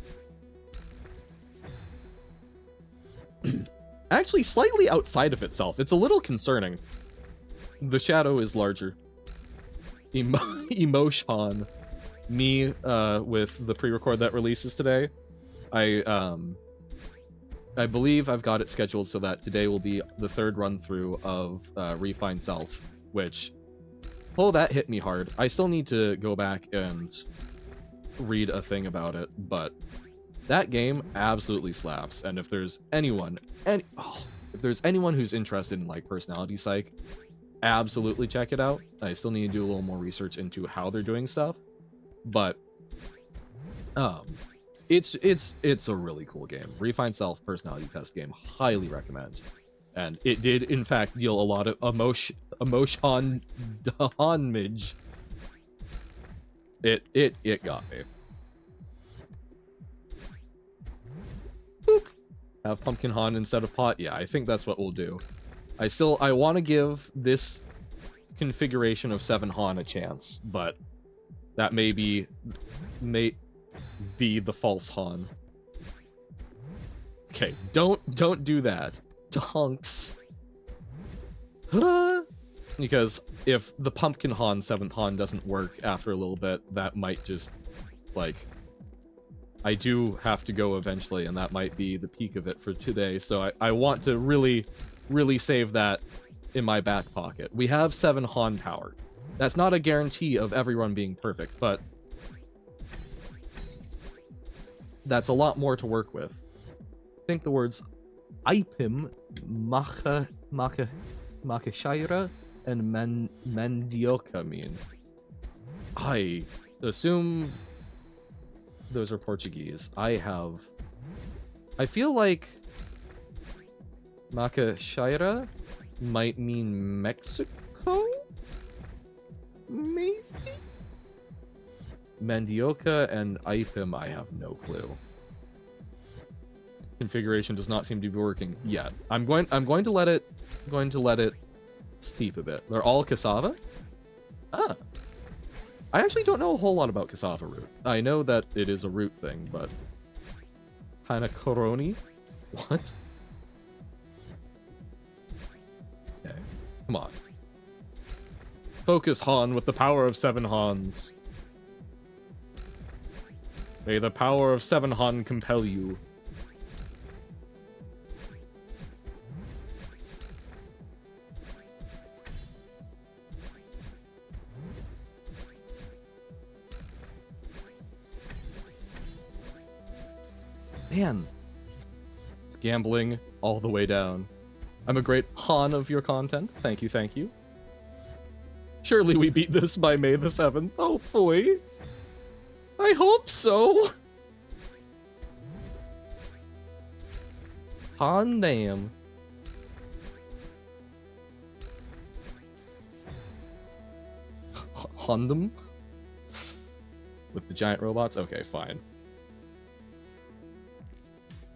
Actually, slightly outside of itself. It's a little concerning. The shadow is larger. Emotion. Me, with the pre-record that releases today. I believe I've got it scheduled so that today will be the 3rd run-through of Refine Self, which... Oh, that hit me hard. I still need to go back and read a thing about it, but that game absolutely slaps, and if there's anyone, if there's anyone who's interested in, like, personality psych, absolutely check it out. I still need to do a little more research into how they're doing stuff, but it's a really cool game. Refine Self personality test game, highly recommend. And it did in fact deal a lot of emotion damage. It got me. Boop. Have Pumpkin Han instead of Pot? Yeah, I think that's what we'll do. I want to give this configuration of 7 Han a chance, but that may be the false Han. Okay, don't do that. Tonks. Because if the Pumpkin Han 7th Han doesn't work after a little bit, that might just, like... I do have to go eventually, and that might be the peak of it for today, so I want to really save that in my back pocket. We have 7 Han power. That's not a guarantee of everyone being perfect, but that's a lot more to work with. I think the words Ipim, Makashaira, and Mandioca mean. I assume those are Portuguese. I feel like Makashaira might mean Mexico? Maybe? Mandioca and Ipim, I have no clue. Configuration does not seem to be working yet. I'm going to let it steep a bit. They're all cassava? Ah. I actually don't know a whole lot about cassava root. I know that it is a root thing, but Hanakoroni? What? Okay, come on. Focus Han with the power of 7 Hans. May the power of 7 Han compel you. Man, it's gambling all the way down. I'm a great Han of your content. Thank you, thank you. Surely we beat this by May the 7th, hopefully. I hope so. Han damn. Hondom? With the giant robots? Okay, fine.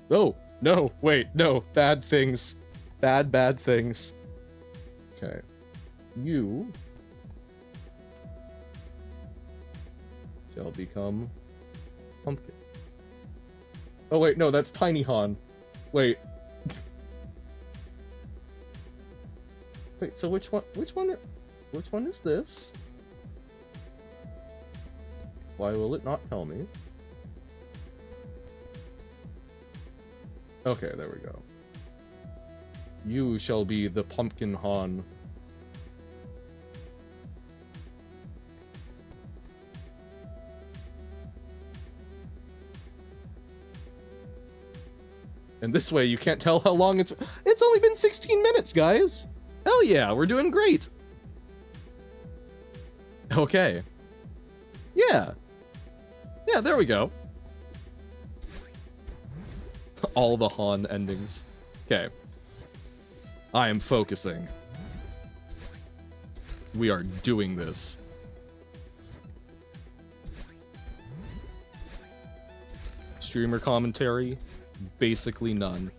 Oh, no, wait, no, bad things. Bad things. Okay. You... shall become pumpkin. Oh wait, no, that's Tiny Han. Wait. Wait, so which one is this? Why will it not tell me? Okay, there we go. You shall be the Pumpkin Han. And this way you can't tell how long it's only been 16 minutes, guys! Hell yeah, we're doing great! Okay. Yeah. Yeah, there we go. All the Han endings. Okay. I am focusing. We are doing this. Streamer commentary, basically none.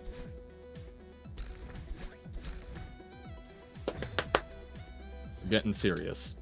We're getting serious.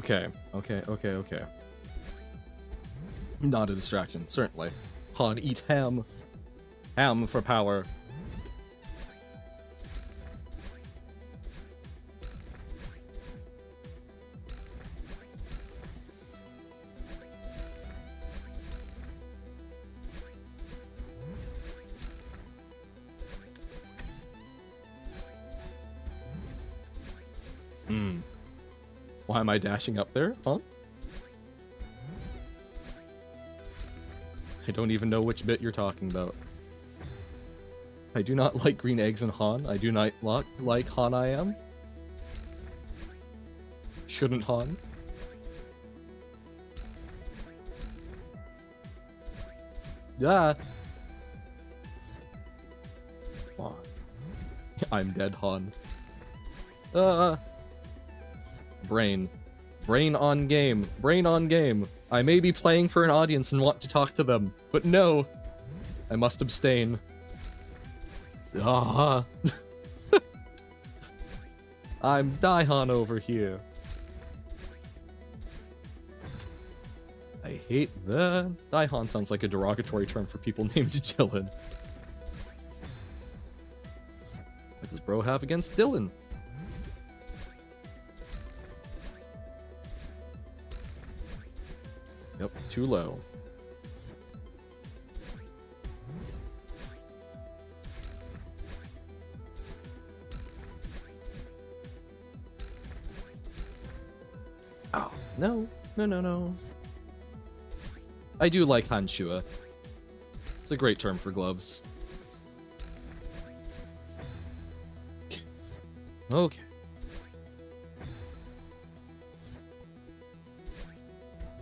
Okay. Not a distraction, certainly. Han, eat ham. Ham for power. Why am I dashing up there, huh? I don't even know which bit you're talking about. I do not like green eggs and Han. I do not like Han I am. Shouldn't Han? Yeah. Come on. I'm dead, Han. Brain. Brain on game. Brain on game. I may be playing for an audience and want to talk to them, but no. I must abstain. Ah. I'm Daihan over here. I hate that. Daihan sounds like a derogatory term for people named Dylan. What does bro have against Dylan? Yep, too low. Oh, no. No. I do like Hanshua. It's a great term for gloves. Okay.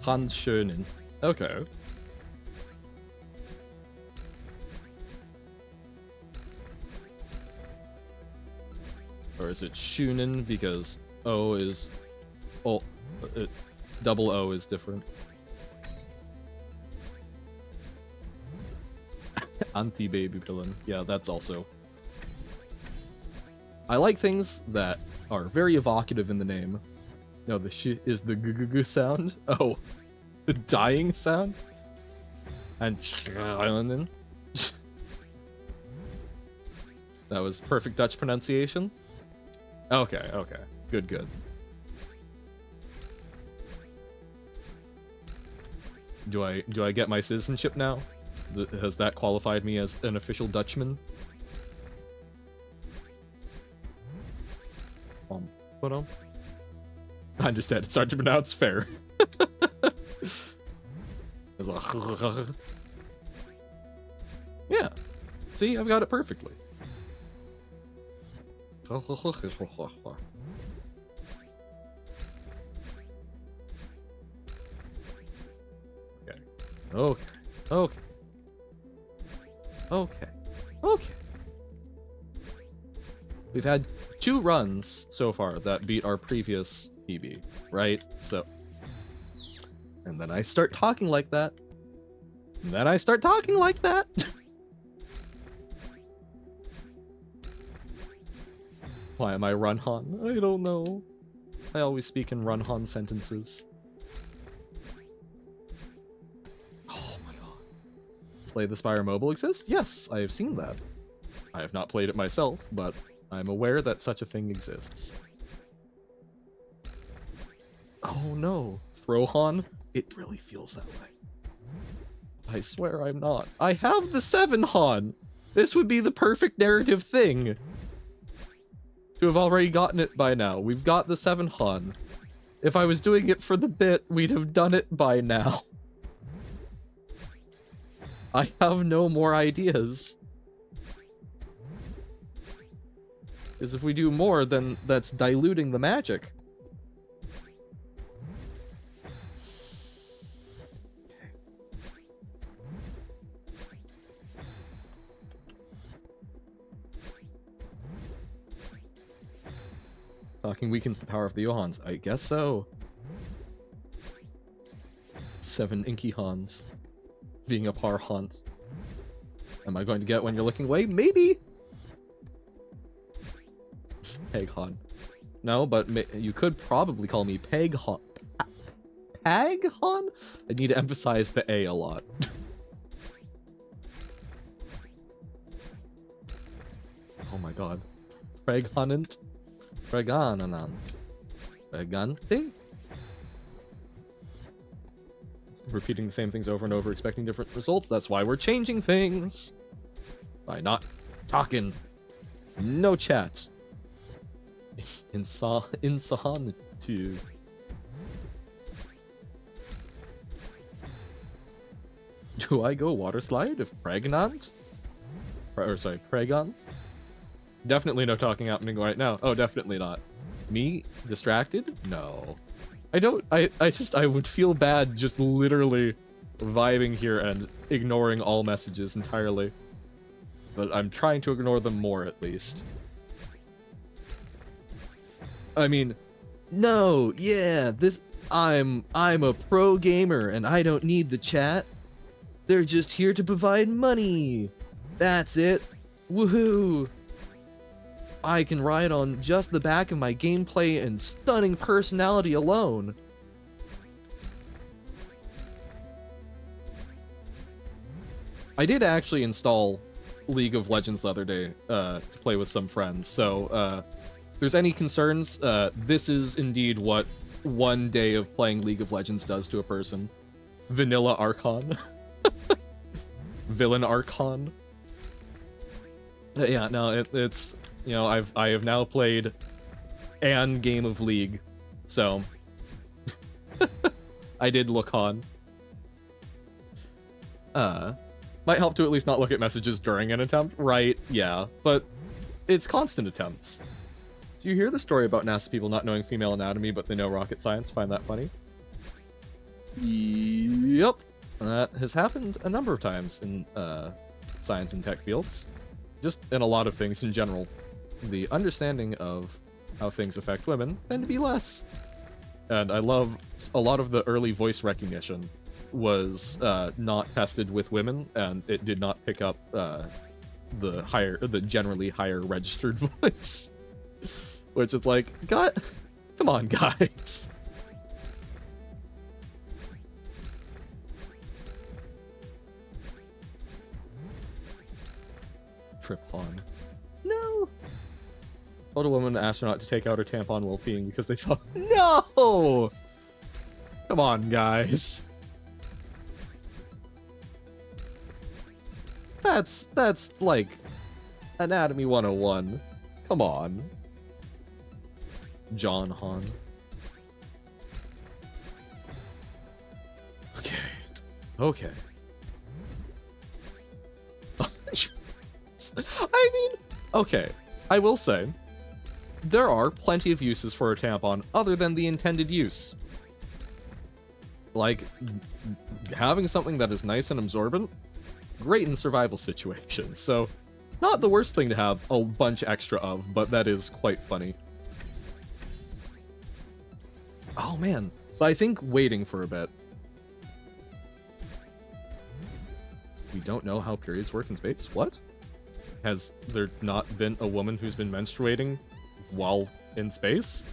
Hanshönen. Okay. Or is it Shunen because O is... Oh, double O is different. Anti-baby villain. Yeah, that's also... I like things that are very evocative in the name. No, the sh is the g sound. Oh, the dying sound. And that was perfect Dutch pronunciation. Okay. Good. Do I get my citizenship now? Has that qualified me as an official Dutchman? Put on. I understand. It's hard to pronounce. Fair. Yeah. See, I've got it perfectly. Okay. Okay. Okay. Okay. We've had 2 runs so far that beat our previous PB, right? So... And then I start talking like that. And then I start talking like that. Why am I Runhan? I don't know. I always speak in Runhan sentences. Oh my god. Slay the Spire mobile exists? Yes, I have seen that. I have not played it myself, but I'm aware that such a thing exists. Oh no. Throwhan? It really feels that way. I swear I'm not. I have the 7 Han! This would be the perfect narrative thing! To have already gotten it by now. We've got the 7 Han. If I was doing it for the bit, we'd have done it by now. I have no more ideas. Because if we do more, then that's diluting the magic. Talking weakens the power of the Johans. I guess so. 7 Inky Hans. Being a par hunt. Am I going to get when you're looking away? Maybe! Peg Han. No, but you could probably call me Peg Han. Peg Han? I need to emphasize the A a lot. Oh my god. Pregnant? Pregnant. Pregante? Repeating the same things over and over, expecting different results. That's why we're changing things. By not talking. No chat. Insanitude. Do I go water slide if pregnant? Or sorry, pregnant? Definitely no talking happening right now. Oh, definitely not. Me? Distracted? No. I would feel bad just literally vibing here and ignoring all messages entirely. But I'm trying to ignore them more, at least. I mean, no, yeah, I'm a pro gamer and I don't need the chat. They're just here to provide money. That's it. Woohoo! I can ride on just the back of my gameplay and stunning personality alone. I did actually install League of Legends the other day to play with some friends, so if there's any concerns, this is indeed what 1 day of playing League of Legends does to a person. Vanilla Archon. Villain Archon. Yeah, no, it's... You know, I have now played an game of League, so I did look on. Might help to at least not look at messages during an attempt, right? Yeah, but it's constant attempts. Do you hear the story about NASA people not knowing female anatomy, but they know rocket science? Find that funny? Yep, that has happened a number of times in science and tech fields, just in a lot of things in general. The understanding of how things affect women tend to be less. And I love a lot of the early voice recognition was not tested with women, and it did not pick up the generally higher registered voice. Which is like, God, come on, guys. Trip on. No. Told a woman astronaut to take out her tampon while peeing because they thought, no! Come on, guys. That's like Anatomy 101. Come on. John Han. Okay. Okay. I mean, okay. I will say, there are plenty of uses for a tampon other than the intended use. like, having something that is nice and absorbent, great in survival situations, so not the worst thing to have a bunch extra of, but that is quite funny. Oh man, but I think waiting for a bit. We don't know how periods work in space? What? Has there not been a woman who's been menstruating while in space?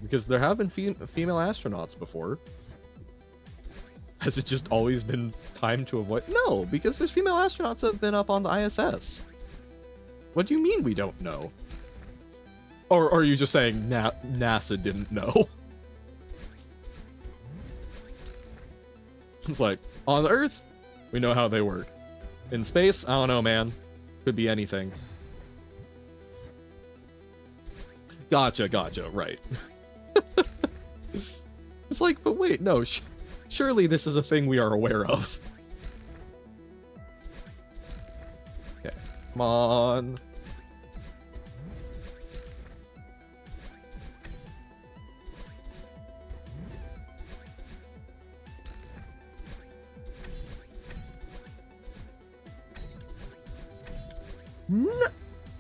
Because there have been female astronauts before. Has it just always been time to avoid? No, because there's female astronauts that have been up on the ISS. What do you mean we don't know? Or are you just saying NASA didn't know? It's like, on Earth, we know how they work. In space, I don't know, man. Could be anything. Gotcha, right. It's like, but wait, no, surely this is a thing we are aware of. Okay, come on.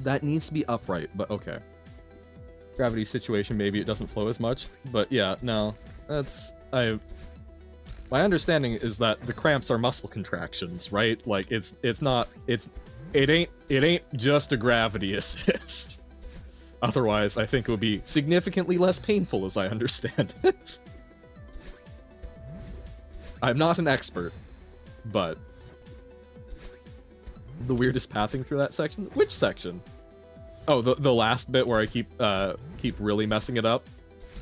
That needs to be upright, but okay. Gravity situation, maybe it doesn't flow as much, but yeah, no. My understanding is that the cramps are muscle contractions, right? Like, it ain't just a gravity assist. Otherwise, I think it would be significantly less painful, as I understand it. I'm not an expert, but the weirdest pathing through that section? Which section? Oh, the last bit where I keep really messing it up?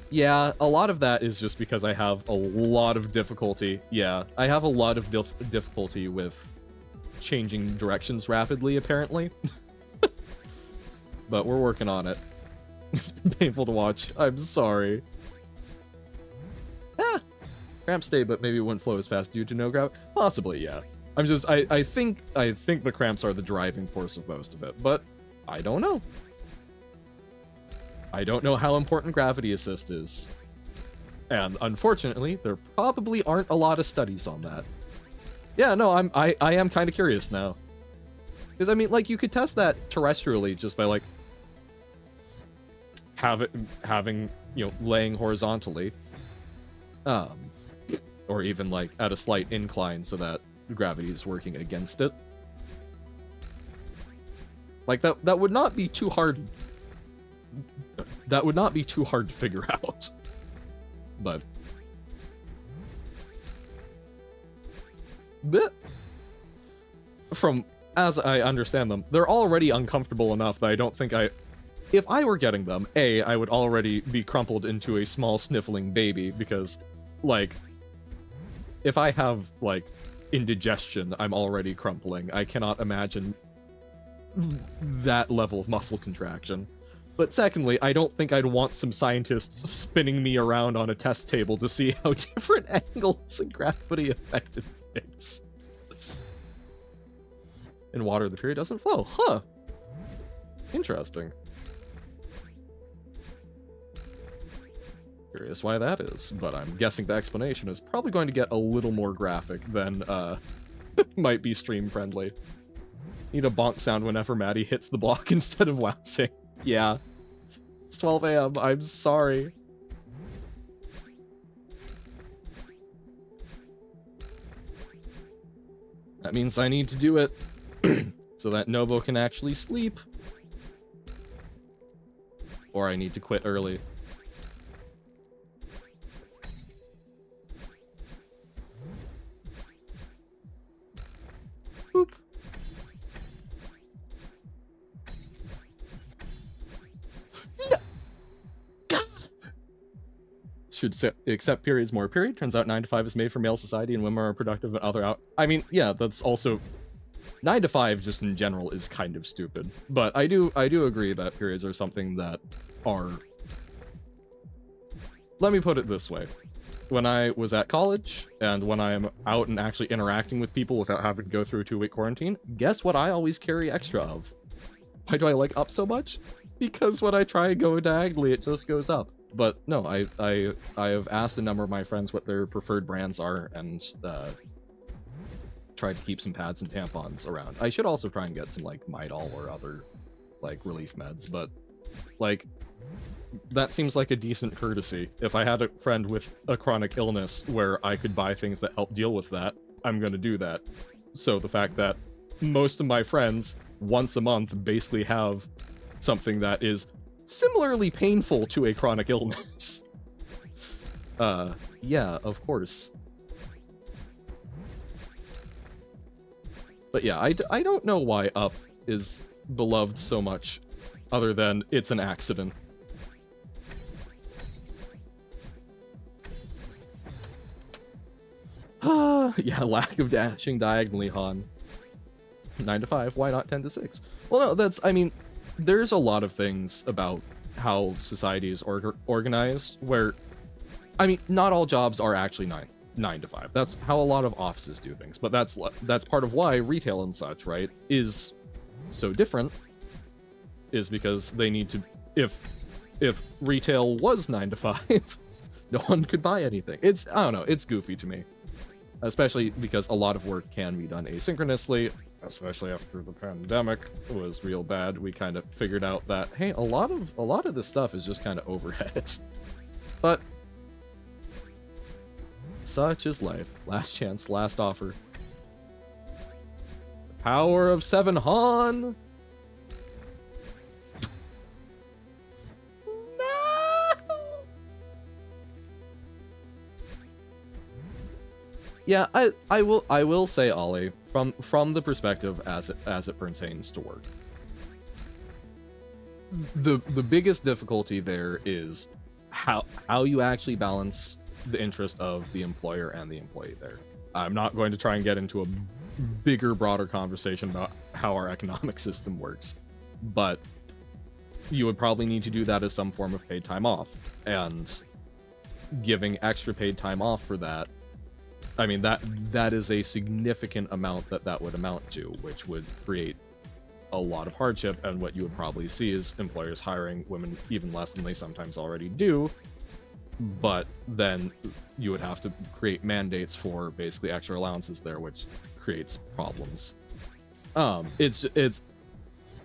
Yeah, a lot of that is just because I have a lot of difficulty. Yeah, I have a lot of difficulty with changing directions rapidly, apparently. But we're working on it. It's been painful to watch. I'm sorry. Cramps stay, but maybe it wouldn't flow as fast due to no gravity? Possibly, yeah. I think the cramps are the driving force of most of it, but I don't know. I don't know how important gravity assist is. And unfortunately, there probably aren't a lot of studies on that. Yeah, no, I am kind of curious now. Because, I mean, like, you could test that terrestrially just by, like, having, you know, laying horizontally. Or even, like, at a slight incline so that gravity is working against it. Like, that would not be too hard. That would not be too hard to figure out. But from as I understand them, they're already uncomfortable enough that I don't think if I were getting them, I would already be crumpled into a small sniffling baby because, like, if I have, like, indigestion, I'm already crumpling. I cannot imagine that level of muscle contraction. But secondly, I don't think I'd want some scientists spinning me around on a test table to see how different angles of gravity affected things. In water, the period doesn't flow. Huh. Interesting. Curious why that is, but I'm guessing the explanation is probably going to get a little more graphic than might be stream friendly. Need a bonk sound whenever Maddie hits the block instead of waxing. Yeah. It's 12 AM, I'm sorry. That means I need to do it so that Nobo can actually sleep. Or I need to quit early. Boop. Should accept periods more. Period. Turns out 9 to 5 is made for male society and women are productive and other out. I mean, yeah, that's also 9 to 5 just in general is kind of stupid. But I do agree that periods are something that are. Let me put it this way. When I was at college and when I am out and actually interacting with people without having to go through a 2-week quarantine, guess what I always carry extra of? Why do I like up so much? Because when I try and go diagonally, it just goes up. But no, I have asked a number of my friends what their preferred brands are, and tried to keep some pads and tampons around. I should also try and get some like Midol or other like relief meds, but like that seems like a decent courtesy. If I had a friend with a chronic illness where I could buy things that help deal with that, I'm gonna do that. So the fact that most of my friends once a month basically have something that is similarly painful to a chronic illness. Yeah, of course. But yeah, I don't know why Up is beloved so much, other than it's an accident. Yeah, lack of dashing diagonally, Han. 9 to 5, why not 10 to 6? Well, no, that's, I mean, there's a lot of things about how society is organized where, I mean, not all jobs are actually 9 to 5. That's how a lot of offices do things, but that's part of why retail and such, right, is so different, is because they need to, if retail was 9 to 5, no one could buy anything. It's, I don't know, it's goofy to me. Especially because a lot of work can be done asynchronously, especially after the pandemic was real bad. We kind of figured out that, hey, a lot of this stuff is just kind of overhead. But such is life. Last chance, last offer. The power of 7 Han. Yeah, I will say, Ollie, from the perspective as it pertains to work, the biggest difficulty there is how you actually balance the interest of the employer and the employee there. I'm not going to try and get into a bigger, broader conversation about how our economic system works, but you would probably need to do that as some form of paid time off, and giving extra paid time off for that, I mean, that is a significant amount that would amount to, which would create a lot of hardship, and what you would probably see is employers hiring women even less than they sometimes already do, but then you would have to create mandates for basically extra allowances there, which creates problems. It's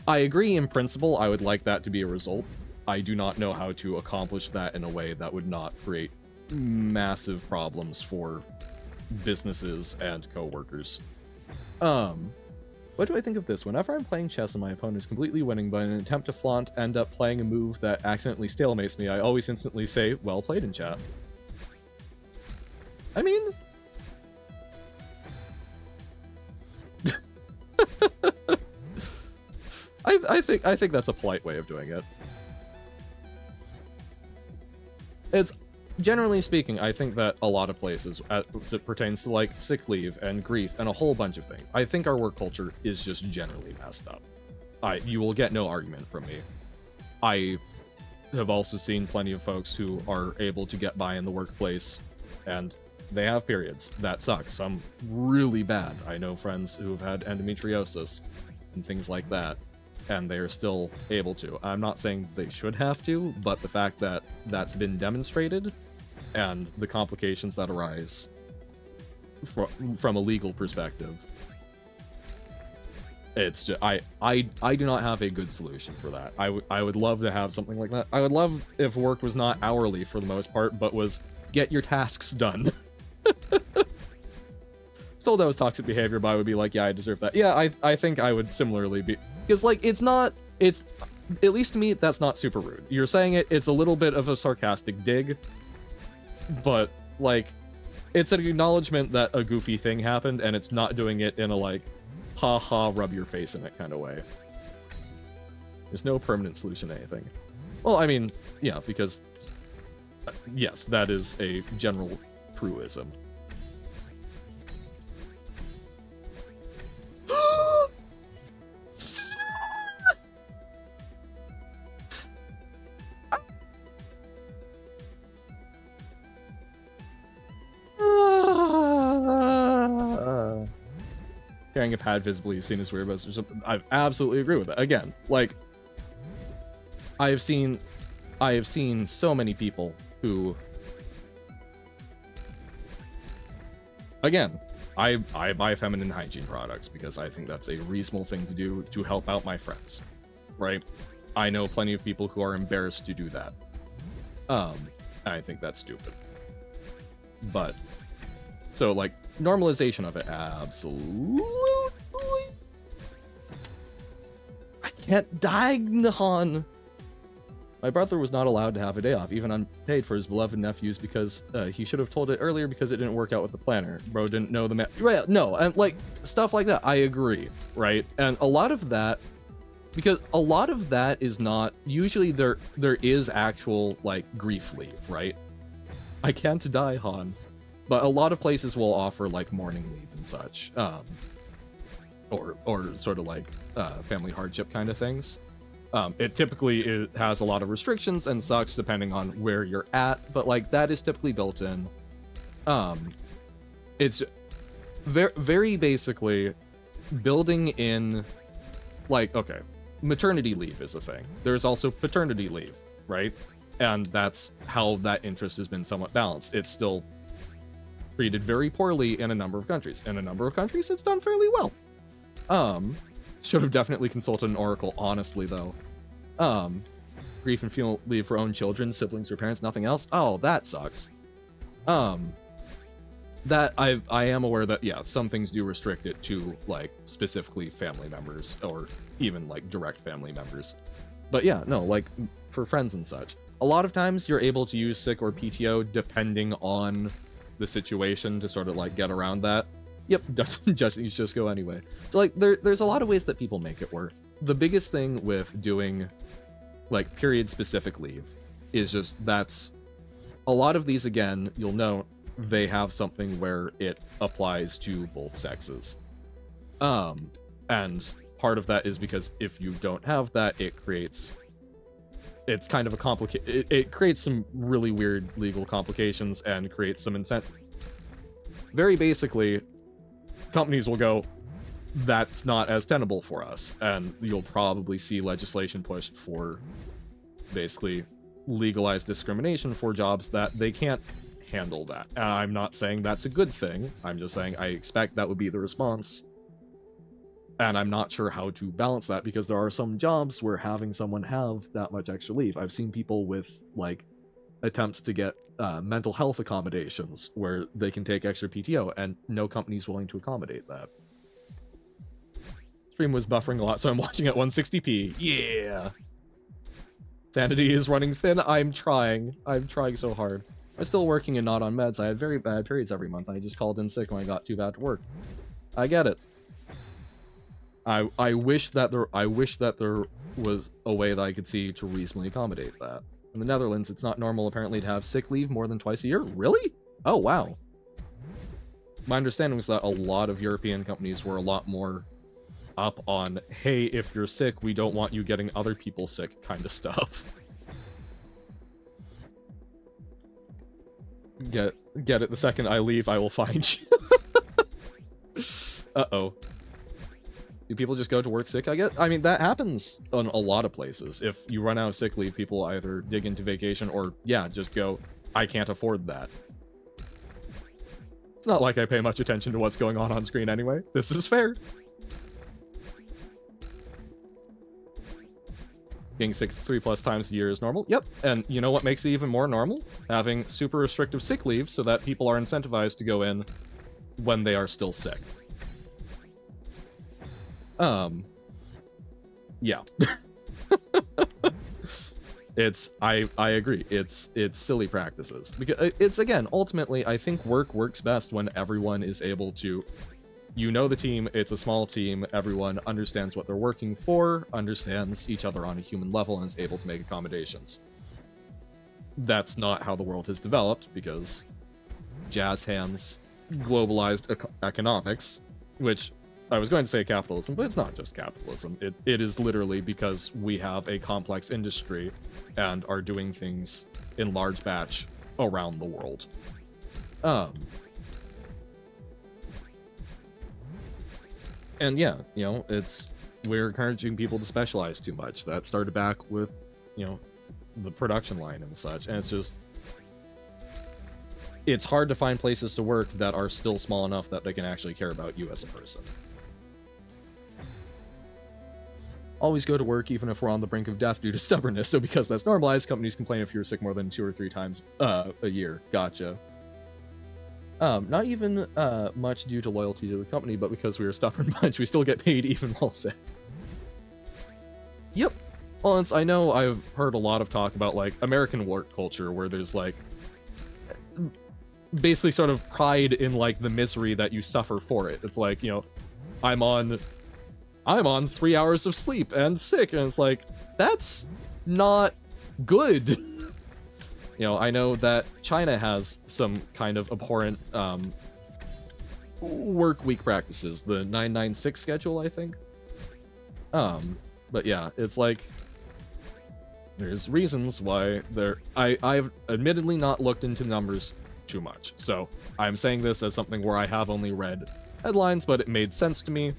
I agree in principle, I would like that to be a result. I do not know how to accomplish that in a way that would not create massive problems for businesses and co-workers. What do I think of this? Whenever I'm playing chess and my opponent is completely winning, but in an attempt to flaunt, end up playing a move that accidentally stalemates me, I always instantly say, well played in chat. I mean... I think that's a polite way of doing it. It's... Generally speaking, I think that a lot of places, as it pertains to, like, sick leave and grief and a whole bunch of things, I think our work culture is just generally messed up. You will get no argument from me. I have also seen plenty of folks who are able to get by in the workplace, and they have periods. That sucks. Some really bad. I know friends who have had endometriosis and things like that, and they are still able to. I'm not saying they should have to, but the fact that that's been demonstrated, and the complications that arise from a legal perspective, it's just, I do not have a good solution for that. I would love to have something like that. I would love if work was not hourly for the most part, but was get your tasks done. Still, that was toxic behavior, but I would be like, yeah, I deserve that. Yeah, I think I would similarly be, because like it's at least to me, that's not super rude. You're saying it's a little bit of a sarcastic dig, but like it's an acknowledgement that a goofy thing happened, and it's not doing it in a like ha rub your face in it kind of way. There's no permanent solution to anything. Well, I mean, yeah, because yes, that is a general truism. Carrying a pad visibly is seen as weird, but I absolutely agree with it. Again, like, I've seen I have seen so many people who, again, I buy feminine hygiene products because I think that's a reasonable thing to do to help out my friends, right? I know plenty of people who are embarrassed to do that. I think that's stupid. But, so, like, normalization of it, absolutely. I can't Daignahan. My brother was not allowed to have a day off, even unpaid, for his beloved nephews because he should have told it earlier because it didn't work out with the planner. Bro didn't know the right, no, and like stuff like that. I agree, right? And a lot of that, because a lot of that is not usually there is actual like grief leave, right? I can't die, Han, but a lot of places will offer like mourning leave and such, or sort of like family hardship kind of things. It typically has a lot of restrictions and sucks depending on where you're at, but like that is typically built in. It's very basically building in, like, okay, maternity leave is a thing. There's also paternity leave, right? And that's how that interest has been somewhat balanced. It's still treated very poorly in a number of countries. In a number of countries, it's done fairly well. Should have definitely consulted an oracle, honestly, though. Grief and funeral leave for own children, siblings, or parents, nothing else. Oh, that sucks. That I am aware that, yeah, some things do restrict it to, like, specifically family members, or even, like, direct family members. But yeah, no, like, for friends and such. A lot of times you're able to use sick or PTO depending on the situation to sort of, like, get around that. Yep, just go anyway. So, like, there's a lot of ways that people make it work. The biggest thing with doing, like, period-specific leave is just that's... A lot of these, again, you'll note, they have something where it applies to both sexes. And part of that is because if you don't have that, it creates... It's kind of a complicated... It creates some really weird legal complications and creates some incentive. Very basically, companies will go, that's not as tenable for us, and you'll probably see legislation pushed for basically legalized discrimination for jobs that they can't handle that. And I'm not saying that's a good thing, I'm just saying I expect that would be the response. And I'm not sure how to balance that, because there are some jobs where having someone have that much extra leave. I've seen people with, like, attempts to get mental health accommodations where they can take extra PTO, and no company's willing to accommodate that. Stream was buffering a lot, so I'm watching at 160p. Yeah! Sanity is running thin. I'm trying so hard. I'm still working and not on meds. I had very bad periods every month. I just called in sick when I got too bad to work. I get it. I wish that there was a way that I could see to reasonably accommodate that. In the Netherlands, it's not normal apparently to have sick leave more than twice a year. Really? Oh, wow. My understanding was that a lot of European companies were a lot more up on, hey, if you're sick, we don't want you getting other people sick kind of stuff. Get it. The second I leave, I will find you. Uh-oh. Do people just go to work sick, I guess? I mean, that happens on a lot of places. If you run out of sick leave, people either dig into vacation or, yeah, just go, I can't afford that. It's not like I pay much attention to what's going on screen anyway. This is fair. Getting sick 3+ times a year is normal. Yep, and you know what makes it even more normal? Having super restrictive sick leave so that people are incentivized to go in when they are still sick. Yeah. I agree. It's silly practices. Because it's, again, ultimately, I think work works best when everyone is able to, you know, the team, it's a small team, everyone understands what they're working for, understands each other on a human level, and is able to make accommodations. That's not how the world has developed, because jazz hands globalized economics, which I was going to say capitalism, but it's not just capitalism. It is literally because we have a complex industry and are doing things in large batch around the world. And yeah, you know, we're encouraging people to specialize too much. That started back with, you know, the production line and such, and it's hard to find places to work that are still small enough that they can actually care about you as a person. Always go to work even if we're on the brink of death due to stubbornness, so because that's normalized, companies complain if you're sick more than 2 or 3 times a year. Gotcha. Not even much due to loyalty to the company, but because we're a stubborn bunch, we still get paid even while sick. Yep. Well, I know I've heard a lot of talk about, like, American work culture, where there's, like, basically sort of pride in, like, the misery that you suffer for it. It's like, you know, I'm on 3 hours of sleep and sick, and it's like, that's not good. You know, I know that China has some kind of abhorrent work week practices, the 996 schedule, I think. But yeah, it's like, there's reasons why I've admittedly not looked into numbers too much, so I'm saying this as something where I have only read headlines, but it made sense to me,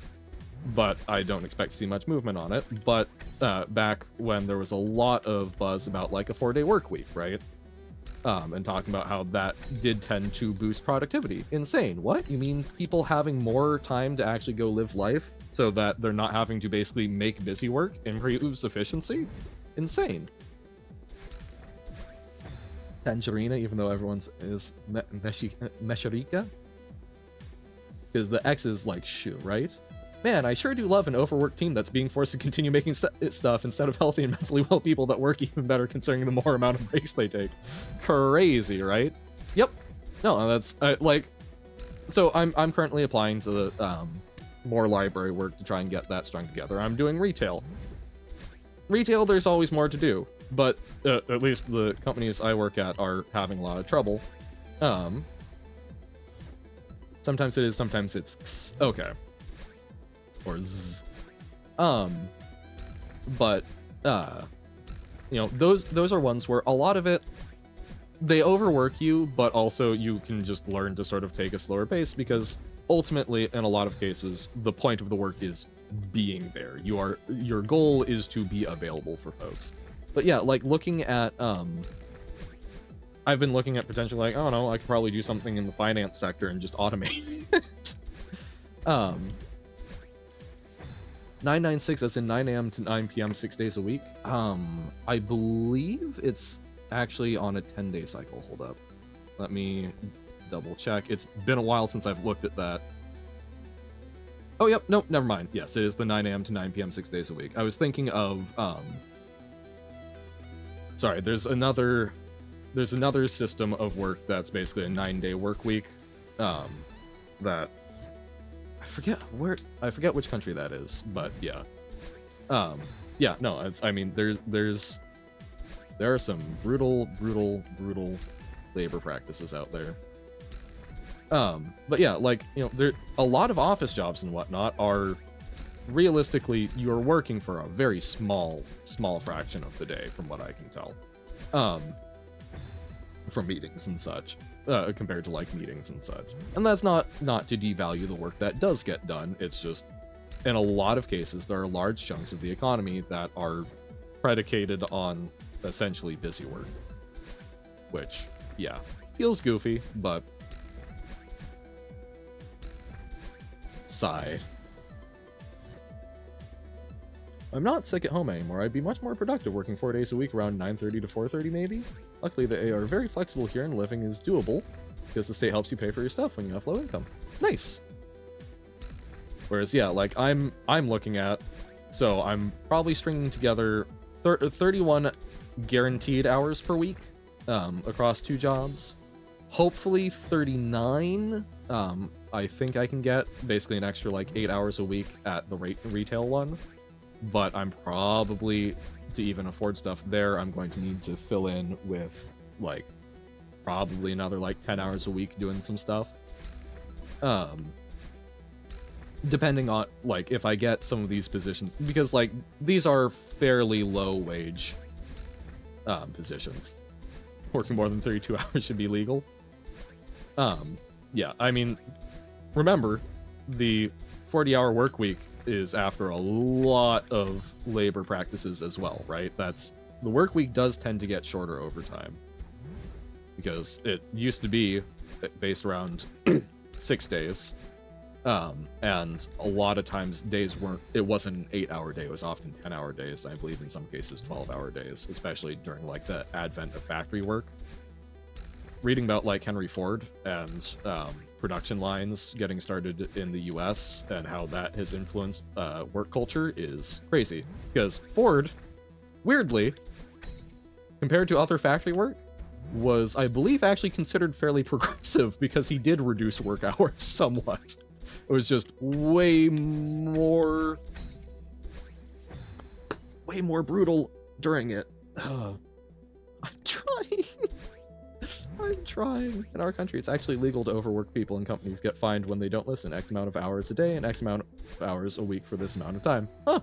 but I don't expect to see much movement on it. But back when there was a lot of buzz about, like, a 4-day work week, right? And talking about how that did tend to boost productivity. Insane. What? You mean people having more time to actually go live life so that they're not having to basically make busy work improves efficiency? Insane. Tangerina, even though everyone's is Mesharika? Because the X is like shoe, right? Man, I sure do love an overworked team that's being forced to continue making stuff instead of healthy and mentally well people that work even better considering the more amount of breaks they take. Crazy, right? Yep. No, that's like, so I'm currently applying to the more library work to try and get that strung together. I'm doing retail. Retail, there's always more to do, but at least the companies I work at are having a lot of trouble. Sometimes it is, sometimes it's okay. Or z. But you know, those are ones where a lot of it, they overwork you, but also you can just learn to sort of take a slower pace, because ultimately, in a lot of cases, the point of the work is being there. Your goal is to be available for folks. But yeah, like looking at I've been looking at potentially, like, I don't know, I could probably do something in the finance sector and just automate it. 996 as in 9 a.m. to 9 p.m. 6 days a week. I believe it's actually on a 10-day cycle. Hold up. Let me double check. It's been a while since I've looked at that. Oh, yep. Nope, never mind. Yes, it is the 9 a.m. to 9 p.m. 6 days a week. I was thinking of, sorry, there's another system of work that's basically a 9-day work week, that I forget which country that is, but yeah. Yeah, no, I mean, there are some brutal labor practices out there. But yeah, like, you know, a lot of office jobs and whatnot are, realistically, you're working for a very small fraction of the day, from what I can tell. From meetings and such. Compared to, like, meetings and such. And that's not to devalue the work that does get done, it's just, in a lot of cases, there are large chunks of the economy that are predicated on essentially busy work. Which, yeah, feels goofy, but... sigh. I'm not sick at home anymore. I'd be much more productive working 4 days a week around 9:30 to 4:30 maybe. Luckily, they are very flexible here and living is doable because the state helps you pay for your stuff when you have low income. Nice. Whereas, yeah, like I'm looking at, so I'm probably stringing together 31 guaranteed hours per week across 2 jobs. Hopefully 39. I think I can get basically an extra like 8 hours a week at the retail one. But I'm probably, to even afford stuff there, I'm going to need to fill in with, like, probably another, like, 10 hours a week doing some stuff. Depending on, like, if I get some of these positions, because, like, these are fairly low-wage positions. Working more than 32 hours should be legal. Yeah, I mean, remember, the 40-hour work week is after a lot of labor practices as well, right? That's the work week does tend to get shorter over time. Because it used to be based around 6 days. And a lot of times days it wasn't an 8-hour day, it was often 10-hour days, I believe in some cases 12-hour days, especially during like the advent of factory work. Reading about like Henry Ford and production lines getting started in the US and how that has influenced work culture is crazy. Because Ford, weirdly, compared to other factory work, was, I believe, actually considered fairly progressive because he did reduce work hours somewhat. It was just way more brutal during it. I'm trying. I'm trying. In our country, it's actually legal to overwork people, and companies get fined when they don't listen. X amount of hours a day and X amount of hours a week for this amount of time. Huh.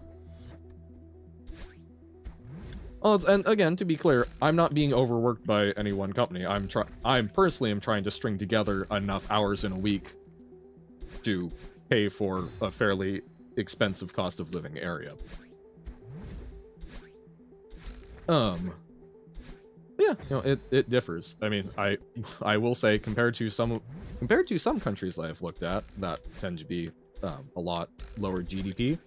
Oh, and again, to be clear, I'm not being overworked by any one company. I'm personally trying to string together enough hours in a week to pay for a fairly expensive cost of living area. Yeah, you know, it differs. I mean, I will say compared to some countries that I've looked at that tend to be a lot lower GDP,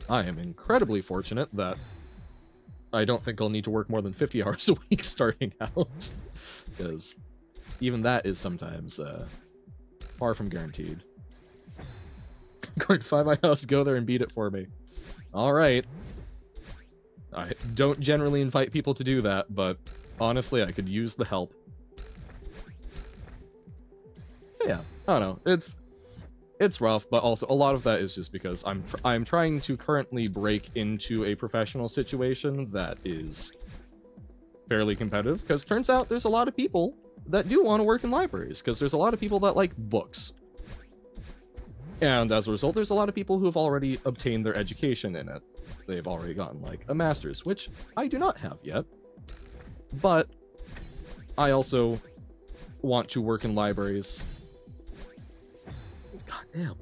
I am incredibly fortunate that I don't think I'll need to work more than 50 hours a week starting out, because even that is sometimes far from guaranteed. Going to find my house, go there and beat it for me. Alright. I don't generally invite people to do that, but honestly, I could use the help. But yeah, I don't know. It's rough, but also a lot of that is just because I'm trying to currently break into a professional situation that is fairly competitive, because turns out there's a lot of people that do want to work in libraries, because there's a lot of people that like books. And as a result, there's a lot of people who have already obtained their education in it. They've already gotten, like, a master's, which I do not have yet. But I also want to work in libraries. God damn.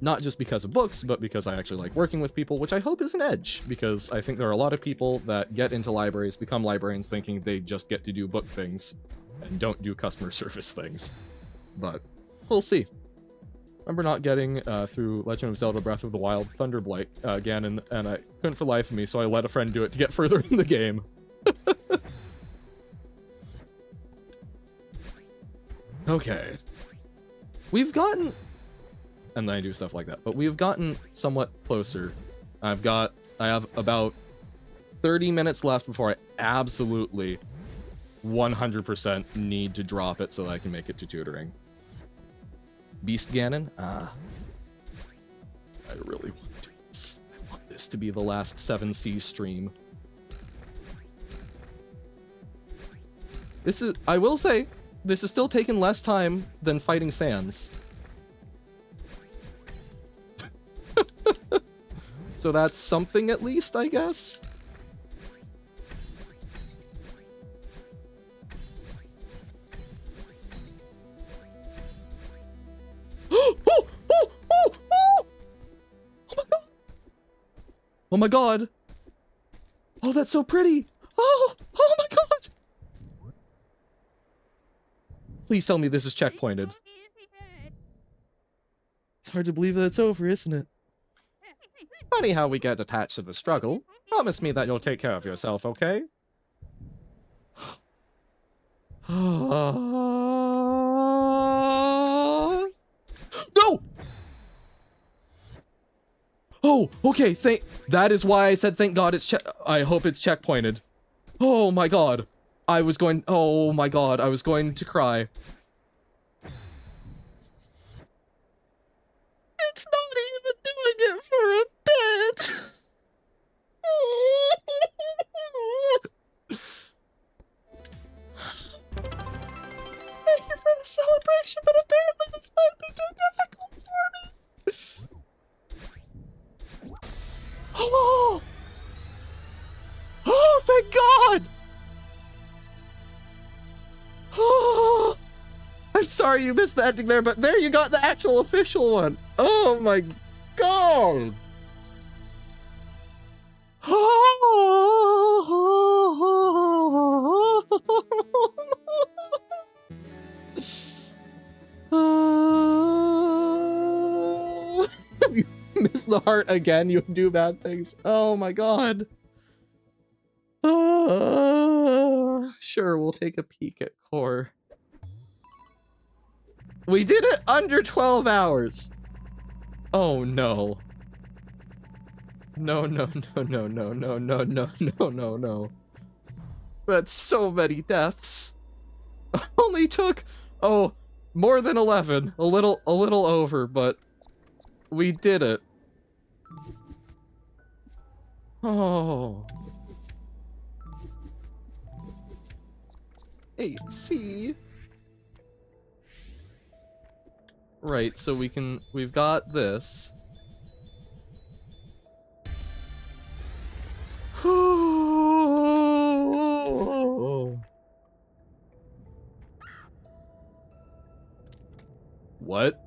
Not just because of books, but because I actually like working with people, which I hope is an edge, because I think there are a lot of people that get into libraries, become librarians thinking they just get to do book things, and don't do customer service things. But we'll see. Remember not getting through Legend of Zelda Breath of the Wild Thunderblight again, and I couldn't for the life of me, so I let a friend do it to get further in the game. Okay. We've gotten... And then I do stuff like that, but we've gotten somewhat closer. I have about 30 minutes left before I absolutely 100% need to drop it so that I can make it to tutoring. Beast Ganon? I really want to do this. I want this to be the last 7C stream. This is, I will say, this is still taking less time than fighting Sans. So that's something at least, I guess? Oh my god! Oh, that's so pretty! Oh my god! Please tell me this is checkpointed. It's hard to believe that it's over, isn't it? Funny how we get attached to the struggle. Promise me that you'll take care of yourself, okay? No! Oh, okay, that is why I said thank god I hope it's checkpointed. Oh my god. Oh my god, I was going to cry. It's not even doing it for a bit! Thank you for the celebration, but apparently this might be too difficult for me. Oh! Oh, thank God! Oh! I'm sorry you missed the ending there, but there you got the actual official one. Oh my God! If you miss the heart again, you do bad things. Oh my god. Sure, we'll take a peek at core. We did it under 12 hours. Oh no. No, no, no, no, no, no, no, no, no, no, no. That's so many deaths. Only took, oh, more than 11. A little over, but we did it. Oh. 8C. Right, so we've got this. What?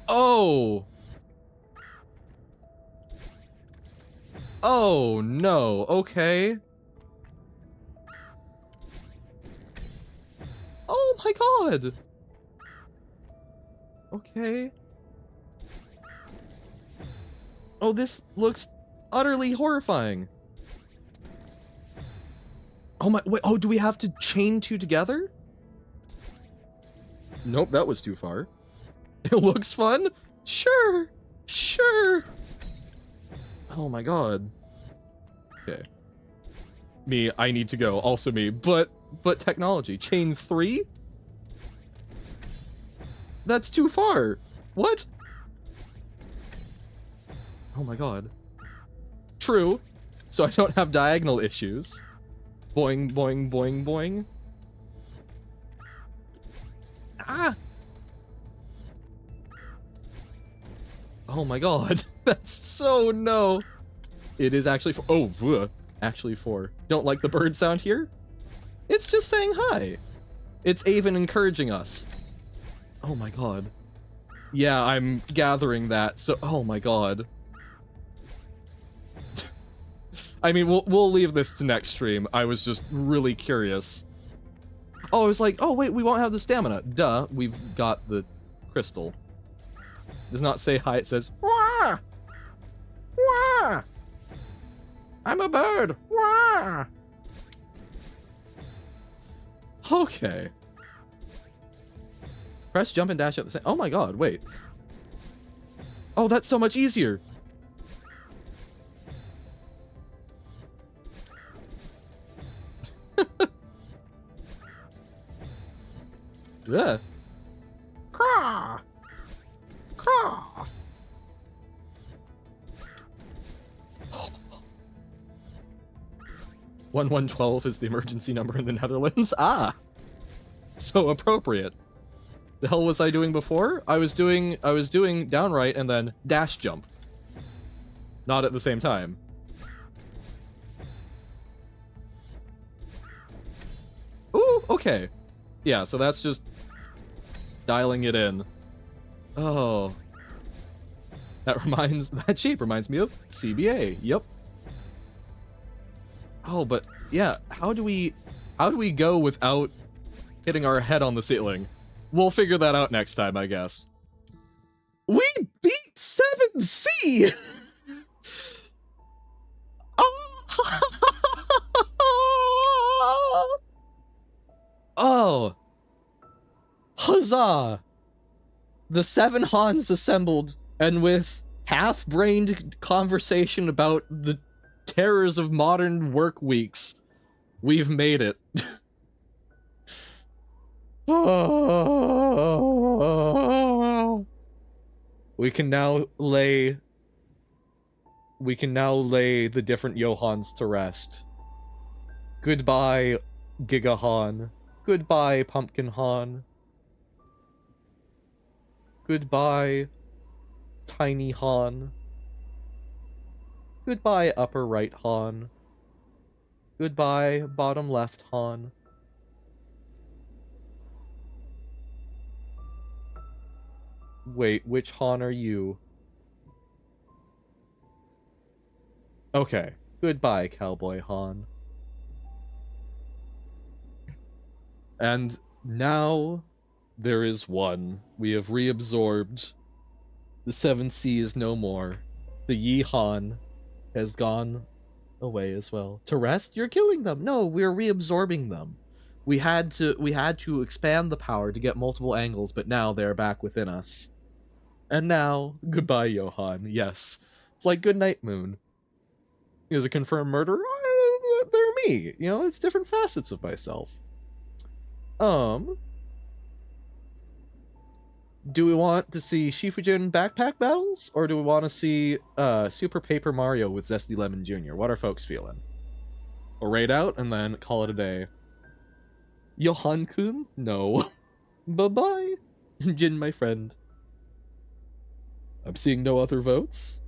Oh! Oh no, okay. Oh my god! Okay. Oh, this looks utterly horrifying. Oh my, wait, oh, do we have to chain two together? Nope, that was too far. It looks fun? Sure, sure. Oh my god. Okay. Me, I need to go, also me, but technology. Chain 3? That's too far. What? Oh my god. True. So I don't have diagonal issues. Boing, boing, boing, boing. Ah! Oh my god. That's so no. It is actually four. Oh, vuh. Actually 4. Don't like the bird sound here? It's just saying hi. It's even encouraging us. Oh my god. Yeah, I'm gathering that, so oh my god. I mean, we'll leave this to next stream. I was just really curious. Oh, I was like, oh wait, we won't have the stamina. Duh, we've got the crystal. Does not say hi, it says, wah! Wah! I'm a bird! Wah! Okay. Press jump and dash at the same. Oh my god, wait. Oh, that's so much easier. Yeah. Craw! Craw! 1112 is the emergency number in the Netherlands. Ah! So appropriate. The hell was I doing before? I was doing downright and then dash jump. Not at the same time. Ooh, okay. Yeah, so that's just dialing it in. Oh. That shape reminds me of CBA. Yep. Oh, but yeah, how do we go without hitting our head on the ceiling? We'll figure that out next time, I guess. We beat 7C! Oh! Oh! Huzzah! The 7 Hans assembled, and with half-brained conversation about the terrors of modern work weeks, we've made it. We can now lay the different Johans to rest. Goodbye, Giga Han. Goodbye, Pumpkin Han. Goodbye, Tiny Han. Goodbye, upper right Han. Goodbye, bottom left Han. Wait, which Han are you? Okay. Goodbye, Cowboy Han. And now there is one. We have reabsorbed. The Seven Sea is no more. The Yi Han has gone away as well. To rest? You're killing them. No, we're reabsorbing them. We had to expand the power to get multiple angles, but now they're back within us. And now, goodbye, Johan. Yes. It's like good night, Moon. Is a confirmed murderer? They're me. You know, it's different facets of myself. Um, do we want to see Shifujin backpack battles, or do we want to see Super Paper Mario with Zesty Lemon Jr.? What are folks feeling? We'll raid out and then call it a day. Johan-kun? No. Bye-bye, Jin, my friend. I'm seeing no other votes.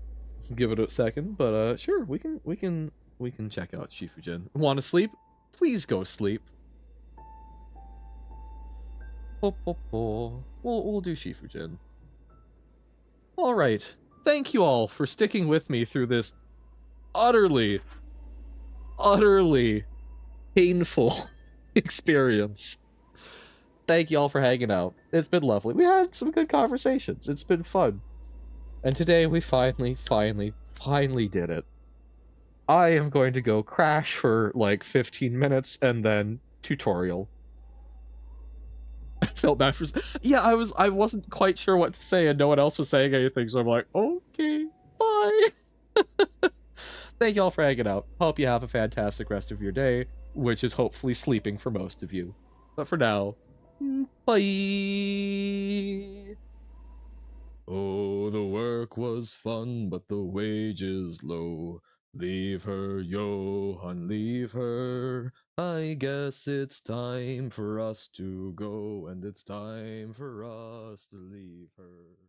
Give it a second, but sure, we can check out Shifujin. Want to sleep? Please go sleep. We'll do Shifujin. All right. Thank you all for sticking with me through this utterly, utterly painful experience. Thank you all for hanging out. It's been lovely. We had some good conversations. It's been fun. And today we finally did it. I am going to go crash for like 15 minutes and then tutorial. I felt bad for yeah, I wasn't quite sure what to say and no one else was saying anything, so I'm like, okay, bye. Thank y'all for hanging out. Hope you have a fantastic rest of your day, which is hopefully sleeping for most of you. But for now, bye. Oh, the work was fun, but the wages low. Leave her, Johan, leave her. I guess it's time for us to go, and it's time for us to leave her.